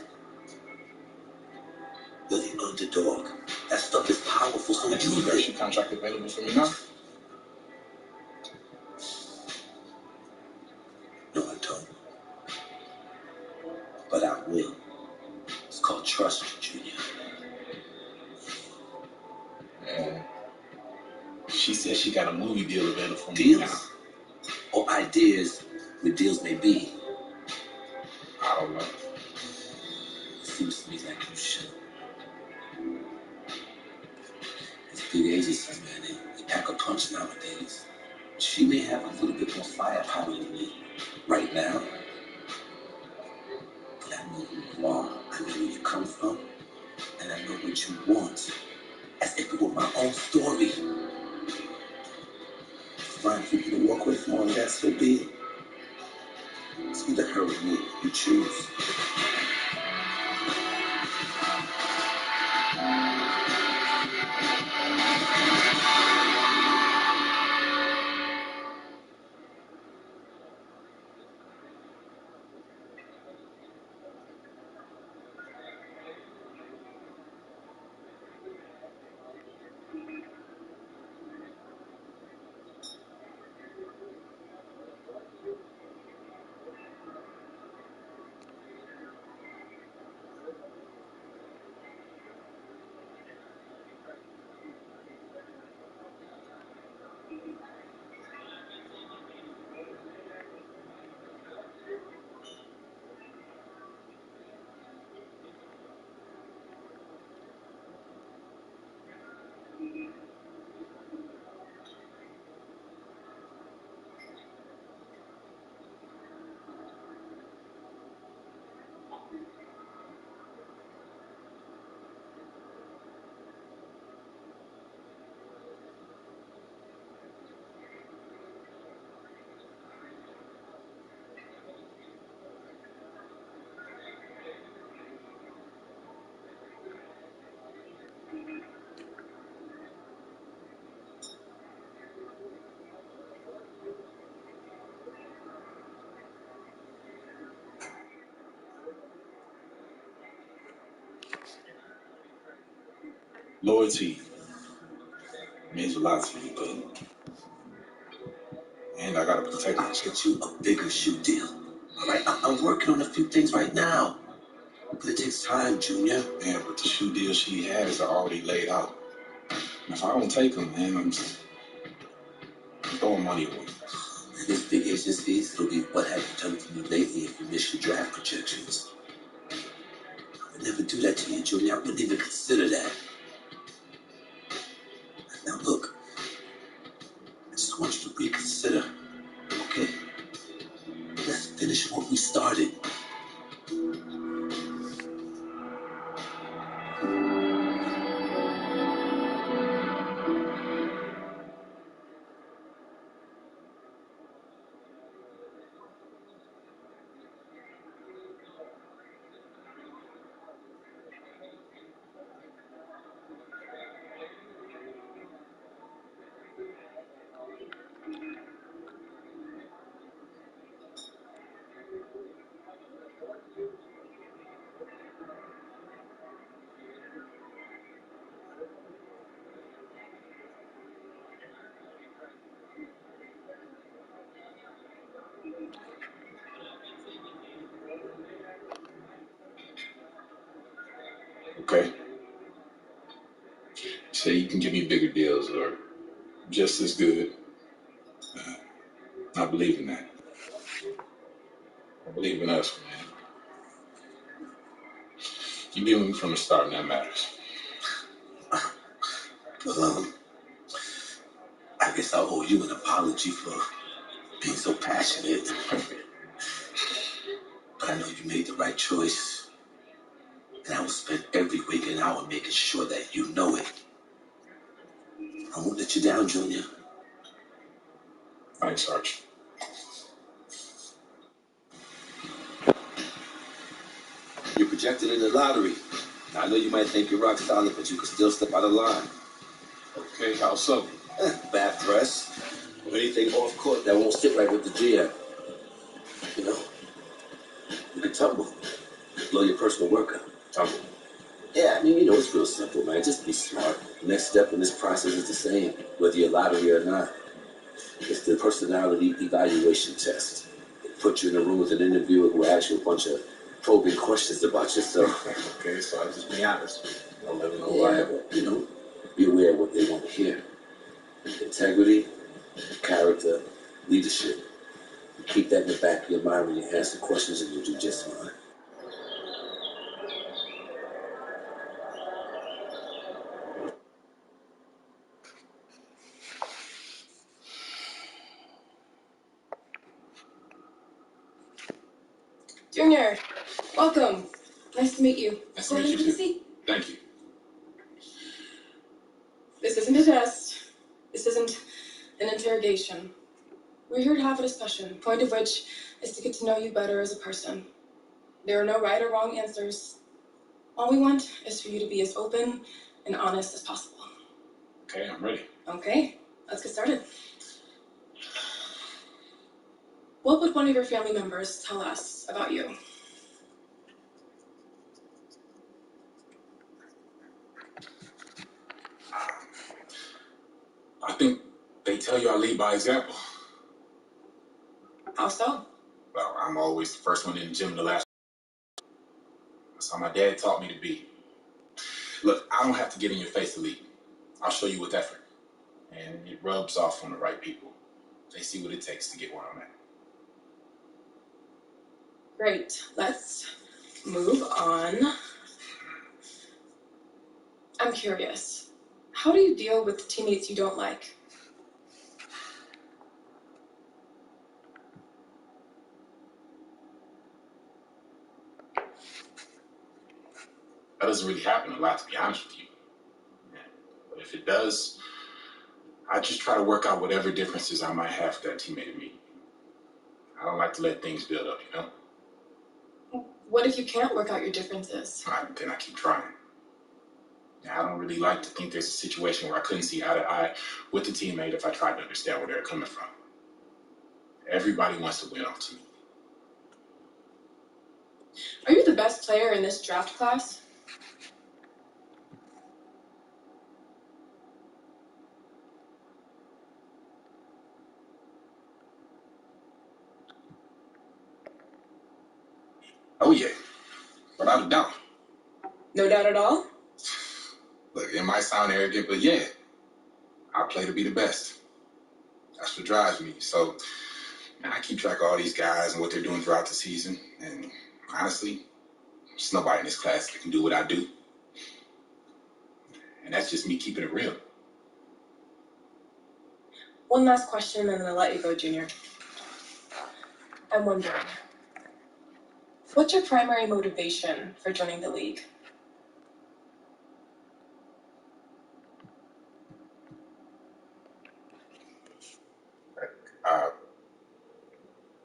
You're the underdog. That stuff is powerful, so Is the immigration contract available for me now? No, I don't. But I will. It's called trust, Junior. And she said she got a movie deal available for me Deals? now. Or ideas where deals may be. I don't know. It seems to me like you should. These big agencies, man, they pack a punch nowadays. She may have a little bit more firepower than me right now. But I know who you are. I know where you come from. And I know what you want. As if it were my own story. Find people to walk away from all of that, so be it. It's either her or me. You choose. Loyalty means a lot to me, but and I gotta protect my shit. Get you a bigger shoe deal. All right, I'm working on a few things right now, but it takes time, Junior. Yeah, but the shoe deal she had is already laid out. And if I don't take them, man, I'm throwing money away. This big agencies, it'll be what have you done for me lately if you miss your draft projections. I would never do that to you, Junior. I wouldn't even consider that. Now look, I just want you to reconsider, okay? Let's finish what we started. Okay? Say you can give me bigger deals or just as good. I believe in that. I believe in us, man. You be with me from the start, and that matters. Well, I guess I owe you an apology for being so passionate. But I know you made the right choice. And I will spend every waking hour making sure that you know it. I won't let you down, Junior. Thanks, Arch. You're projected in the lottery. Now, I know you might think you're rock solid, but you can still step out of line. Okay, how so? Bath dress, or anything off court that won't sit right with the GM. You know, you can tumble, blow your personal workout. Tumble. Yeah, I mean, you know, it's real simple, man. Just be smart. The next step in this process is the same, whether you're lottery or not. It's the personality evaluation test. They put you in a room with an interviewer who asks you a bunch of probing questions about yourself. Okay, so I just be honest. I'll let them know Yeah, why. but, you know, be aware of what they want to hear. Integrity, character, leadership. Keep that in the back of your mind when you answer questions, and you'll do just fine. Junior, welcome. Nice to meet you. Nice to meet you, Have a too. seat. Thank you. This isn't a test. This isn't an interrogation. We're here to have a discussion, point of which is to get to know you better as a person. There are no right or wrong answers. All we want is for you to be as open and honest as possible. Okay, I'm ready. Okay, let's get started. What would one of your family members tell us about you? I think they tell you I lead by example. How so? Well, I'm always the first one in the gym, the last. That's how my dad taught me to be. Look, I don't have to get in your face to lead. I'll show you with effort. And it rubs off on the right people. They see what it takes to get where I'm at. Great. Let's move on. I'm curious. How do you deal with teammates you don't like? That doesn't really happen a lot, to be honest with you. But if it does, I just try to work out whatever differences I might have with that teammate and me. I don't like to let things build up, you know? What if you can't work out your differences? Then I keep trying. I don't really like to think there's a situation where I couldn't see eye to eye with the teammate if I tried to understand where they're coming from. Everybody wants to win ultimately. Are you the best player in this draft class? Without a doubt. No doubt at all? Look, it might sound arrogant, but yeah, I play to be the best. That's what drives me. So I keep track of all these guys and what they're doing throughout the season. And honestly, there's nobody in this class that can do what I do. And that's just me keeping it real. One last question and then I'll let you go, Junior. I'm wondering, what's your primary motivation for joining the league?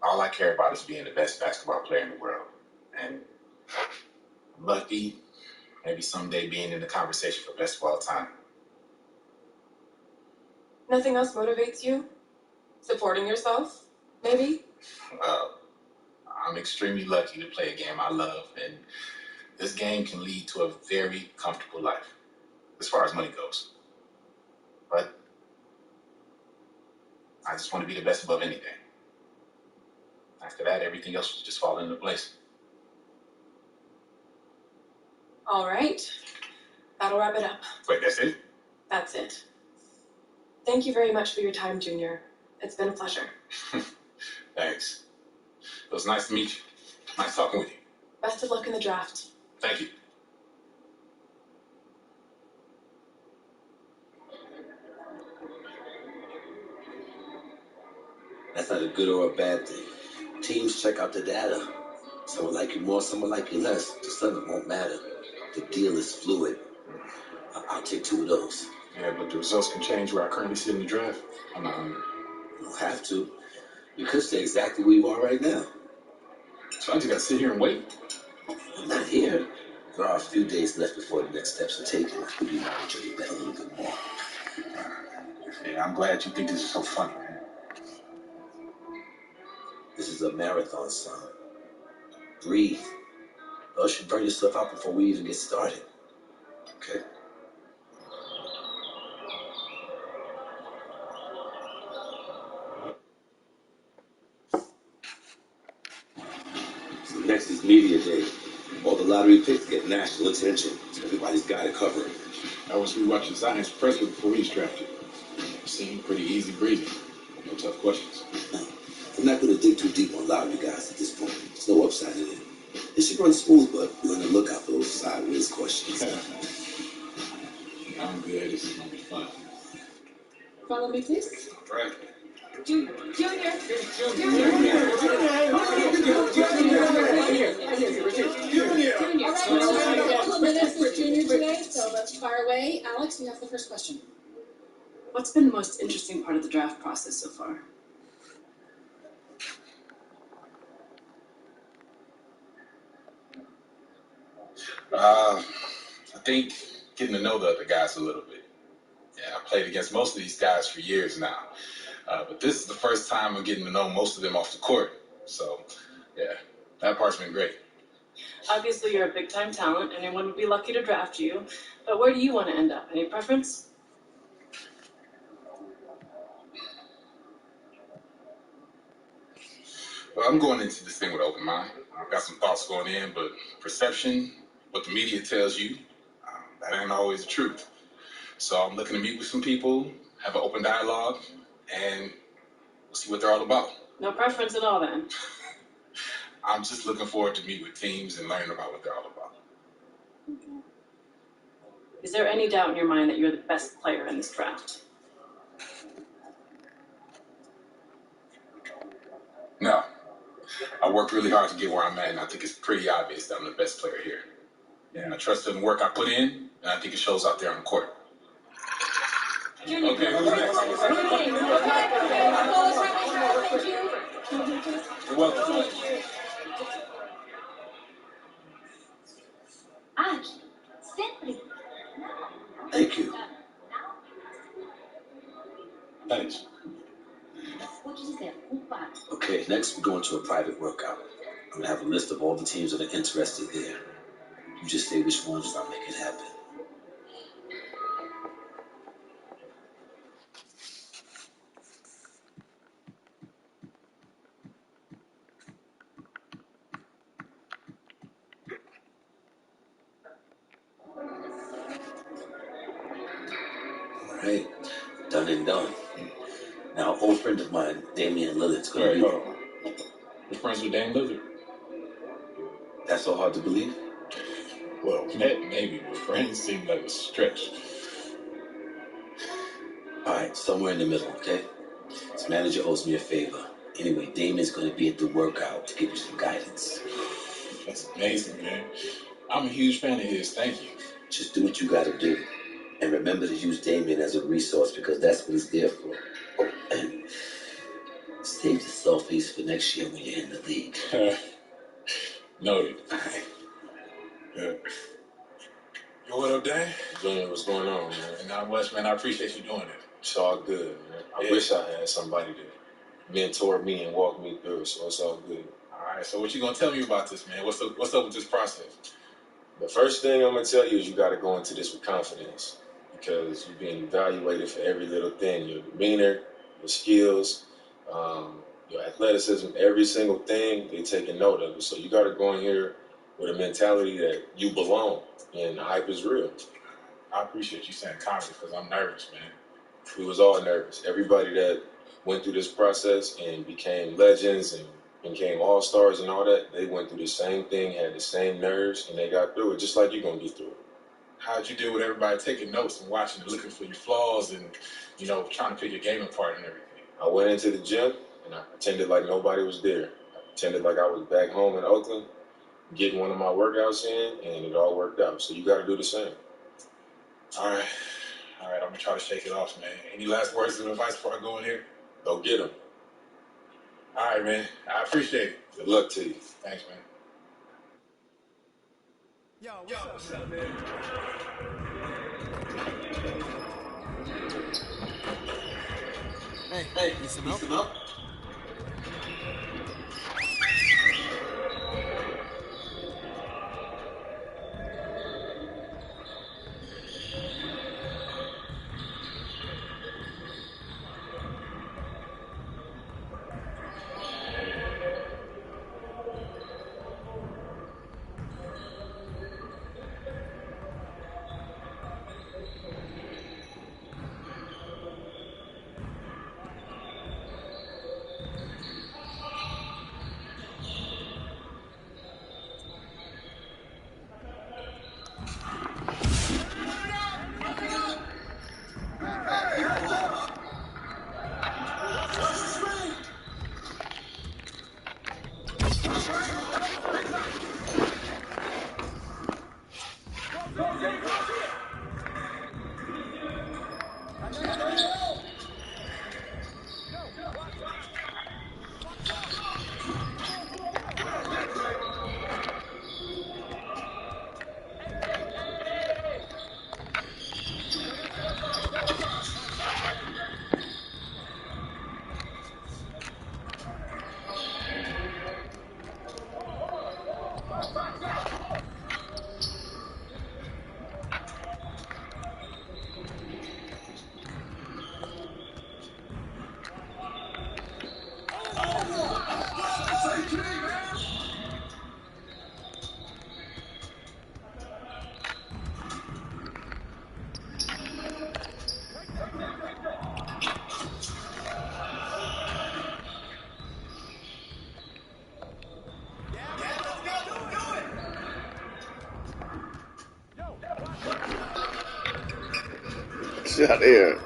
All I care about is being the best basketball player in the world. And I'm lucky, maybe someday being in the conversation for best of all time. Nothing else motivates you? Supporting yourself, maybe? I'm extremely lucky to play a game I love, and this game can lead to a very comfortable life, as far as money goes. But I just want to be the best above anything. After that, everything else will just fall into place. All right. That'll wrap it up. Wait, that's it? That's it. Thank you very much for your time, Junior. It's been a pleasure. Thanks. It was nice to meet you. Nice talking with you. Best of luck in the draft. Thank you. That's not a good or a bad thing. Teams check out the data. Someone like you more, someone like you less. To some, it won't matter. The deal is fluid. I'll take 2 of those. Yeah, but the results can change where I currently sit in the draft. I'm not hungry. You don't have to. You could stay exactly where you are right now. So I just gotta sit here and wait? I'm not here. There are a few days left before the next steps are taken. Could you manage your bet a little bit more? Yeah, I'm glad you think this is so funny, man. This is a marathon, son. Breathe. Or else you burn yourself out before we even get started. Okay? So next is media day. All the lottery picks get national attention. So everybody's got to cover it. I was rewatching Science Press before he's drafted. Seemed pretty easy breezy. No tough questions. I'm not going to dig too deep on lottery guys at this point. There's no upside in it. It should run smooth, but we're on the lookout for those sideways questions. I'm good. This is going to be fun. Follow me, please. All right. Junior. All right, we have a couple of minutes for Junior today, so let's fire away. Alex, you have the first question. What's been the most interesting part of the draft process so far? I think getting to know the other guys a little bit. Yeah, I played against most of these guys for years now. But this is the first time I'm getting to know most of them off the court. So, yeah, that part's been great. Obviously, you're a big-time talent. Anyone would be lucky to draft you. But where do you want to end up? Any preference? Well, I'm going into this thing with an open mind. I've got some thoughts going in, but perception, what the media tells you, that ain't always the truth. So I'm looking to meet with some people, have an open dialogue, and we'll see what they're all about. No preference at all, then? I'm just looking forward to meet with teams and learn about what they're all about. Okay. Is there any doubt in your mind that you're the best player in this draft? No. I worked really hard to get where I'm at, and I think it's pretty obvious that I'm the best player here. And I trust in the work I put in, and I think it shows out there on the court. Junior, Okay. Thank you. You're welcome. Thank you. Thanks. Okay, next we're going to a private workout. I'm going to have a list of all the teams that are interested there. You just say which ones and I'll make it happen. right? Done and done. Now, an old friend of mine, Damian Lillard's going to be... Hold on. You're friends with Dame Lillard? That's so hard to believe? Well, maybe, but friends seem like a stretch. All right, somewhere in the middle, okay? This manager owes me a favor. Anyway, Damian's going to be at the workout to give you some guidance. That's amazing, man. I'm a huge fan of his. Thank you. Just do what you got to do. And remember to use Damian as a resource because that's what he's there for. Oh, and save the selfies for next year when you're in the league. Noted. All right. Yeah. Yo, what up, Dan? Junior, what's going on, man? Not much, man. I appreciate you doing it. It's all good, man. I wish I had somebody to mentor me and walk me through it, so it's all good. All right, so what you gonna tell me about this, man? What's up with this process? The first thing I'm gonna tell you is you gotta go into this with confidence because you're being evaluated for every little thing, your demeanor, your skills, your athleticism, every single thing, they taking note of it. So you gotta go in here with a mentality that you belong and the hype is real. I appreciate you saying confidence because I'm nervous, man. We was all nervous. Everybody that went through this process and became legends and became all-stars and all that, they went through the same thing, had the same nerves, and they got through it, just like you're going to get through it. How'd you deal with everybody taking notes and watching and looking for your flaws and, trying to pick your game apart and everything? I went into the gym, and I pretended like nobody was there. I pretended like I was back home in Oakland, getting one of my workouts in, and it all worked out. So you got to do the same. All right, I'm going to try to shake it off, man. Any last words of advice before I go in here? Go get them. All right, man. I appreciate it. Good luck to you. Thanks, man. Yo, what's up, man? Hey, need some help? Shut here.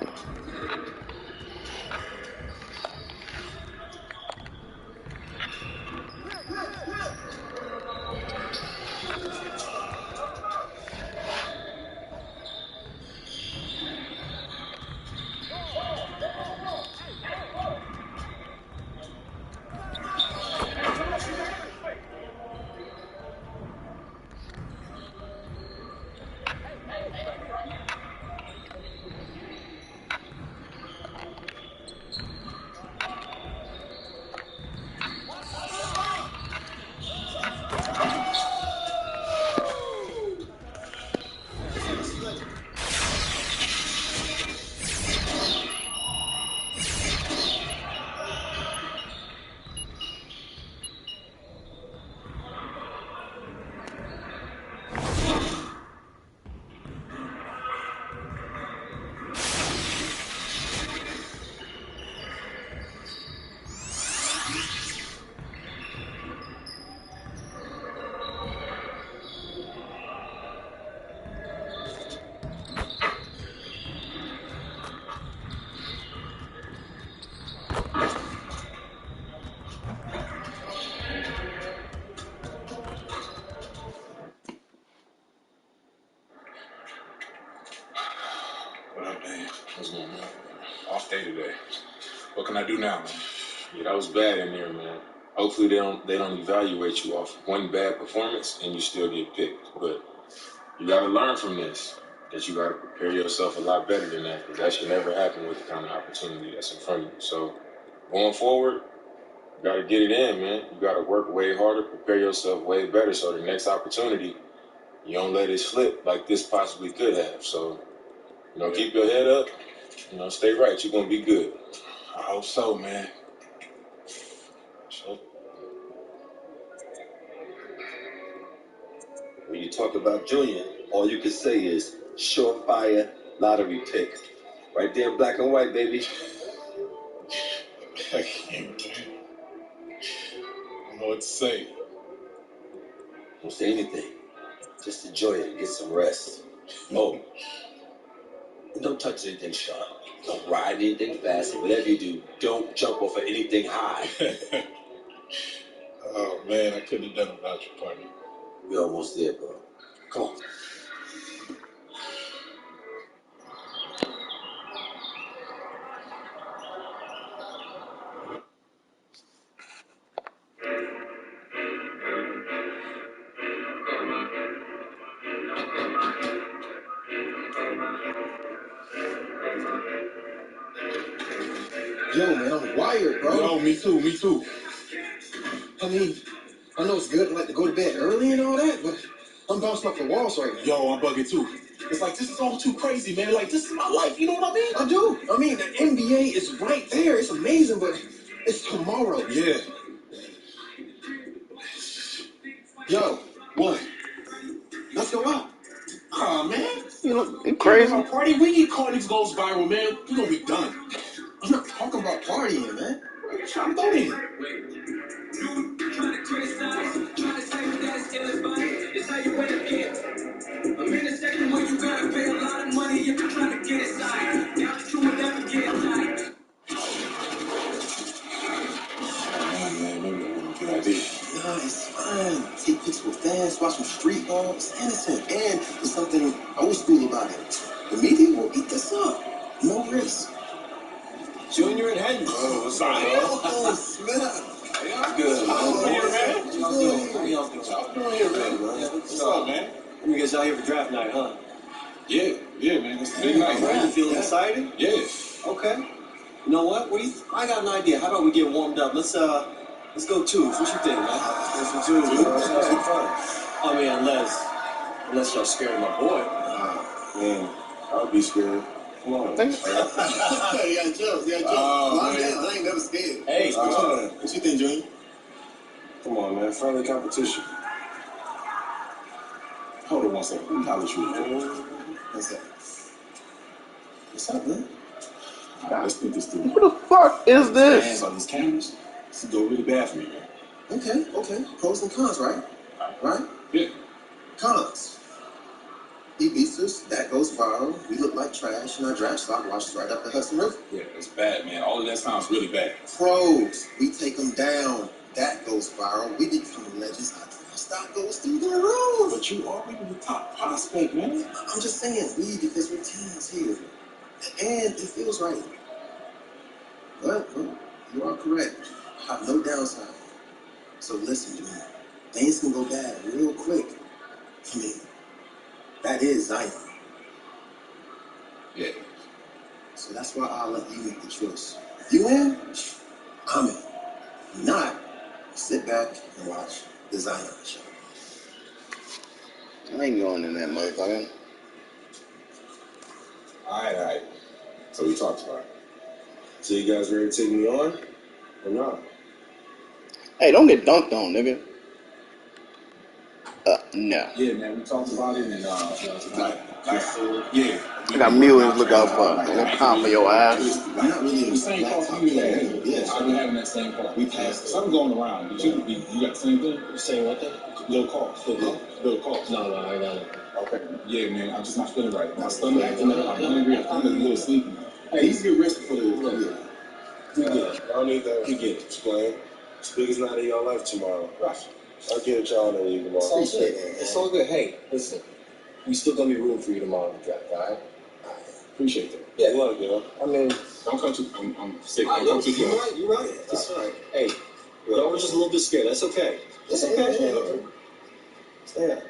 What's going on? Off day today. What can I do now, man? Yeah, that was bad in there, man. Hopefully they don't evaluate you off one bad performance and you still get picked. But you got to learn from this. That you got to prepare yourself a lot better than that, because that should never happen with the kind of opportunity that's in front of you. So going forward, you got to get it in, man. You got to work way harder, prepare yourself way better, so the next opportunity, you don't let it slip like this possibly could have. So, keep your head up. Stay right. You're going to be good. I hope so, man. So, When you talk about Junior, all you can say is surefire lottery pick. Right there in black and white, baby. I can't, man. I don't know what to say. Don't say anything. Just enjoy it and get some rest. Oh, and don't touch anything sharp. Don't ride anything fast. And whatever you do, don't jump off of anything high. Oh, man, I couldn't have done it without your partner. We almost there, bro. Come on. Yo, man, I'm wired, bro. Yo, me too. I mean, I know it's good like to go to bed early and all that, but I'm bouncing off the walls right now. Yo, I'm bugging too. It's like, this is all too crazy, man. Like, this is my life, you know what I mean? I do. I mean, the NBA is right there. It's amazing, but it's tomorrow. Yeah. Yo, what? Let's go out. Aw, man. You crazy? Our party, we get caught, this goes viral, man. We gonna be done. I'm not talking about partying, man. What are you trying to go in? I'm in a second where you gotta pay a lot of money if you're trying to get inside. Now the truth will never get inside. Man, maybe that wasn't a good idea. Nah, it's fine. Take pics with fans, watch some street ball. It's innocent. And there's something old school about it. The media will eat this up. No risk. Junior and Henry. Oh, what's up, Oh, Smith. I'm good. Oh, Here, man. what you doing? How y'all doing here, man? What's up, man? Let me get y'all here for draft night, huh? Yeah, man. It's a big night, man. You feeling excited? Yeah. Okay. You know what? I got an idea. How about we get warmed up? Let's go twos. What you think, man? Let's go twos. Let's have some fun. I mean, unless y'all scared my boy. Man, I'll be scared. Come on. You got jokes. Oh, man. I ain't never scared. Hey, what you think, Junior? Come on, man. Friendly competition. Hold on one second. Let me holler at you. What's that? What's up, man? All right, let's think this through. Who the fuck is this? Hands on these cameras. This is go really bad for me, man. Okay. Pros and cons, right? Right? Yeah. Cons. He beats us. That goes viral. We look like trash, and our draft stock washes right up the Hudson River. Yeah, it's bad, man. All of that sounds really bad. Pros. We take them down. That goes viral. We become legends. Our draft stock goes through the roof. But you already the top prospect, man. I'm just saying, because we're teams here. And it feels right. But you are correct. I have no downside. So listen to me. Things can go bad real quick. I mean, that is Zion. Yeah. So that's why I'll let you make the choice. If you in, I'm in. If not, sit back and watch the Zion show. I ain't going in that motherfucker. All right. So we talked about it. So you guys ready to take me on or not? Hey, don't get dunked on, nigga. No. Yeah, man. We talked about it and I got millions look out for. Don't come for your ass. I'm not really in the same thought for you, man. Yeah, I've been having that same thought. We passed something going around. Did you got the same thing? You saying what thing? Little cough. Little cough. No, I got it. Okay. Yeah, man. I'm just not feeling right. My stomach acting up. I'm hungry. I'm kind of a little sleepy. Hey, he's get rested for the We get it. I don't need that. You get it. Explain. It's biggest night of your life tomorrow. Right. I'll get it y'all in the league tomorrow. It's all good. Hey, listen. We still gonna be rooting for you tomorrow in the draft, all right? Appreciate that. Yeah, look, I mean, Don't come too. I'm sick. I Don't know, come too you're close. right, you're right. It's fine. Hey, y'all were just a little bit scared. That's okay. That's okay. Stay up.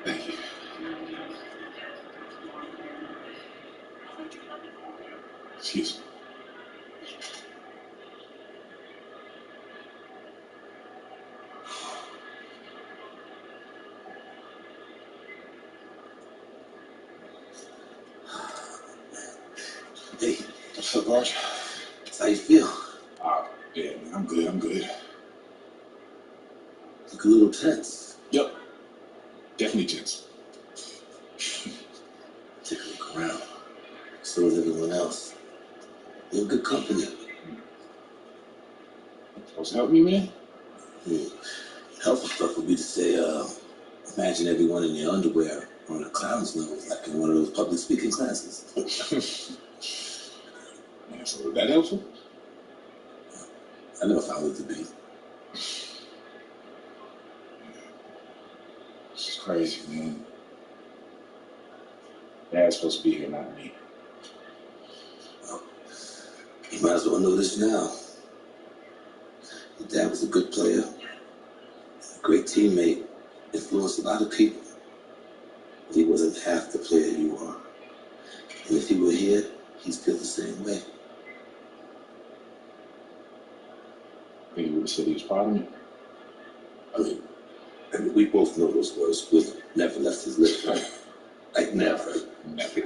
Thank you. Excuse me. Hey, What's up, Arch? how you feel? Yeah, man, I'm good. I'm good. Look a little tense. Yep. Definitely tense. Take a look around. So is everyone else. You're in good company. Supposed to help me, man? Helpful stuff would be to say, imagine everyone in their underwear on a clown's nose, like in one of those public speaking classes. Man, so that helpful? I never found it to be. This is crazy, man. Dad's supposed to be here, not me. Well, you might as well know this now. Your dad was a good player, a great teammate, influenced a lot of people. But he wasn't half the player you are. And if he were here, he'd feel the same way. I think he would have said he was proud of me. I mean, we both know those words would never left his lips, right? Like never. Never.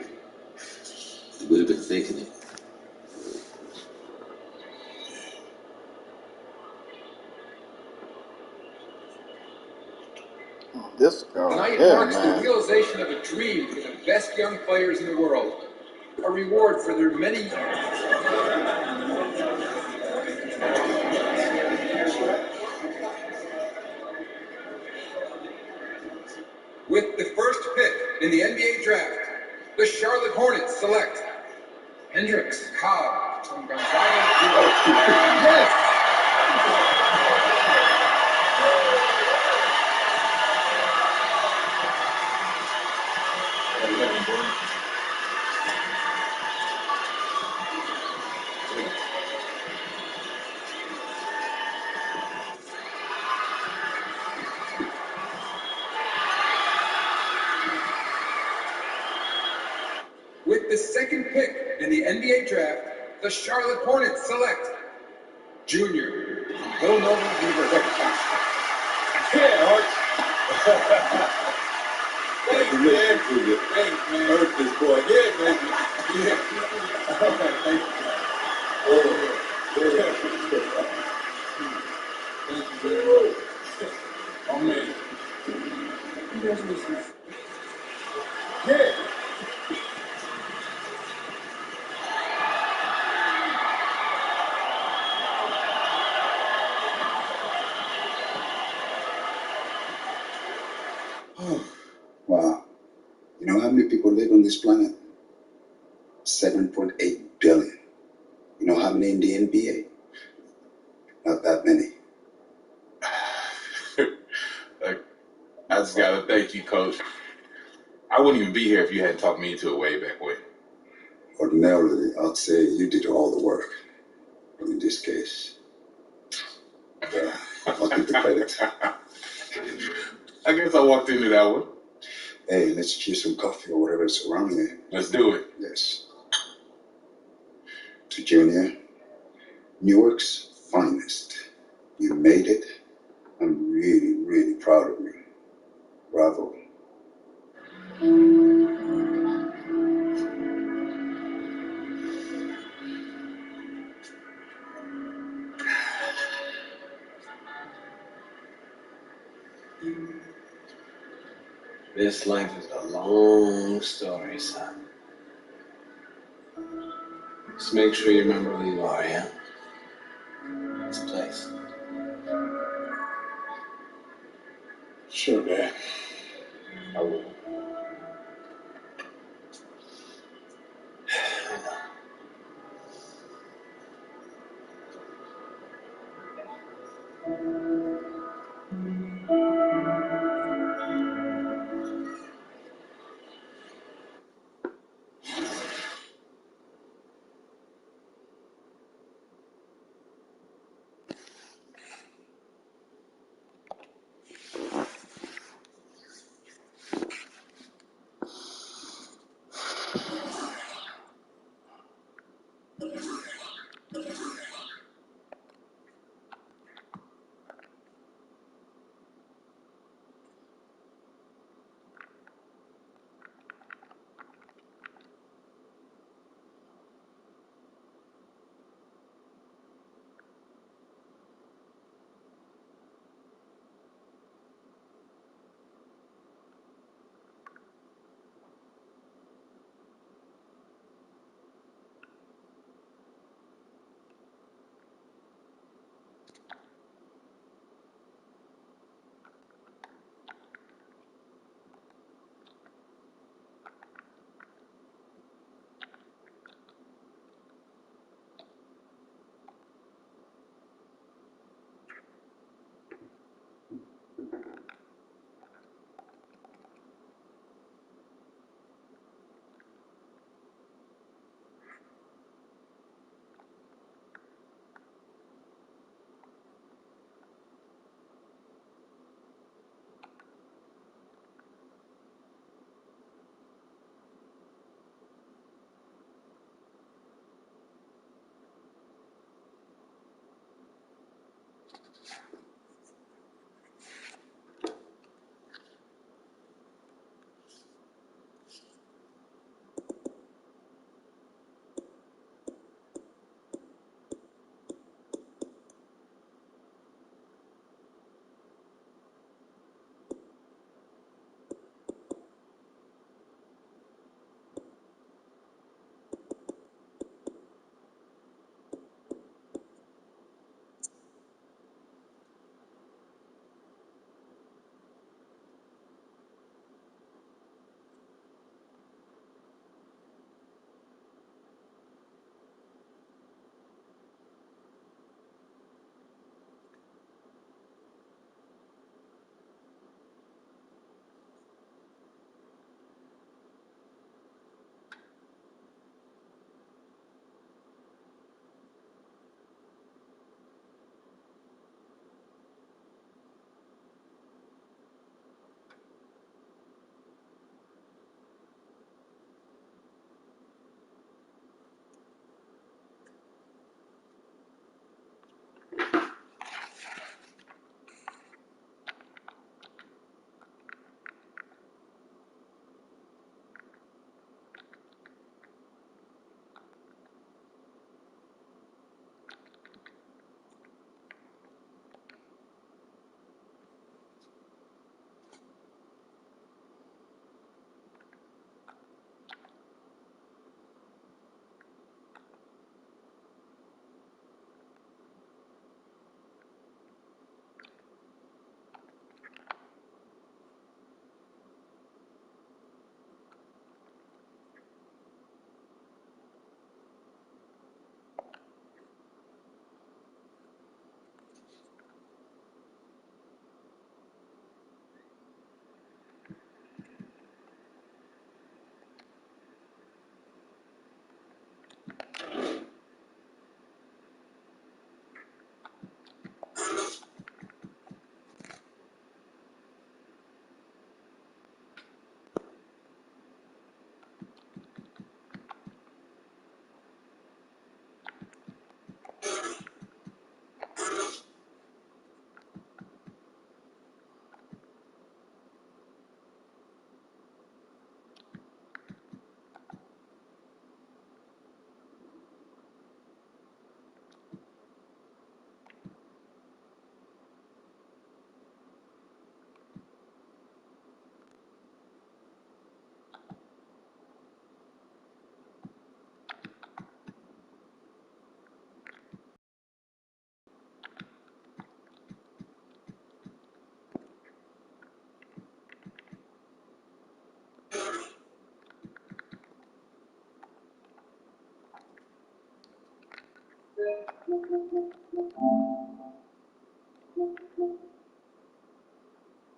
He would have been thinking it. This girl, Tonight yeah, marks the man. realization of a dream for the best young players in the world. A reward for their many. With the first pick in the NBA draft, the Charlotte Hornets select Hendricks Cobb from Gonzaga. Yes! With the second pick in the NBA draft, the Charlotte Hornets select junior from Villanova University. Yeah, Art. Thanks, man. Thanks, man. Earth this boy. Yeah, baby. Yeah. Okay, thank you. Thank you very much. Oh, man. Congratulations. Yeah. Wow. You know how many people live on this planet? 7.8 billion. You know how many in the NBA? Not that many. Like, I just gotta thank you, Coach. I wouldn't even be here if you hadn't talked me into it way back when. Ordinarily, I'd say you did all the work. But in this case, I'll give the credit. I guess I walked into that one. Hey, let's cheers some coffee or whatever is around here. Let's do it. Yes. To Junior, Newark's finest. You made it. I'm really, really proud of you. Bravo. This life is a long story, son. Just make sure you remember who you are, yeah? This place. Sure, Dad. I will.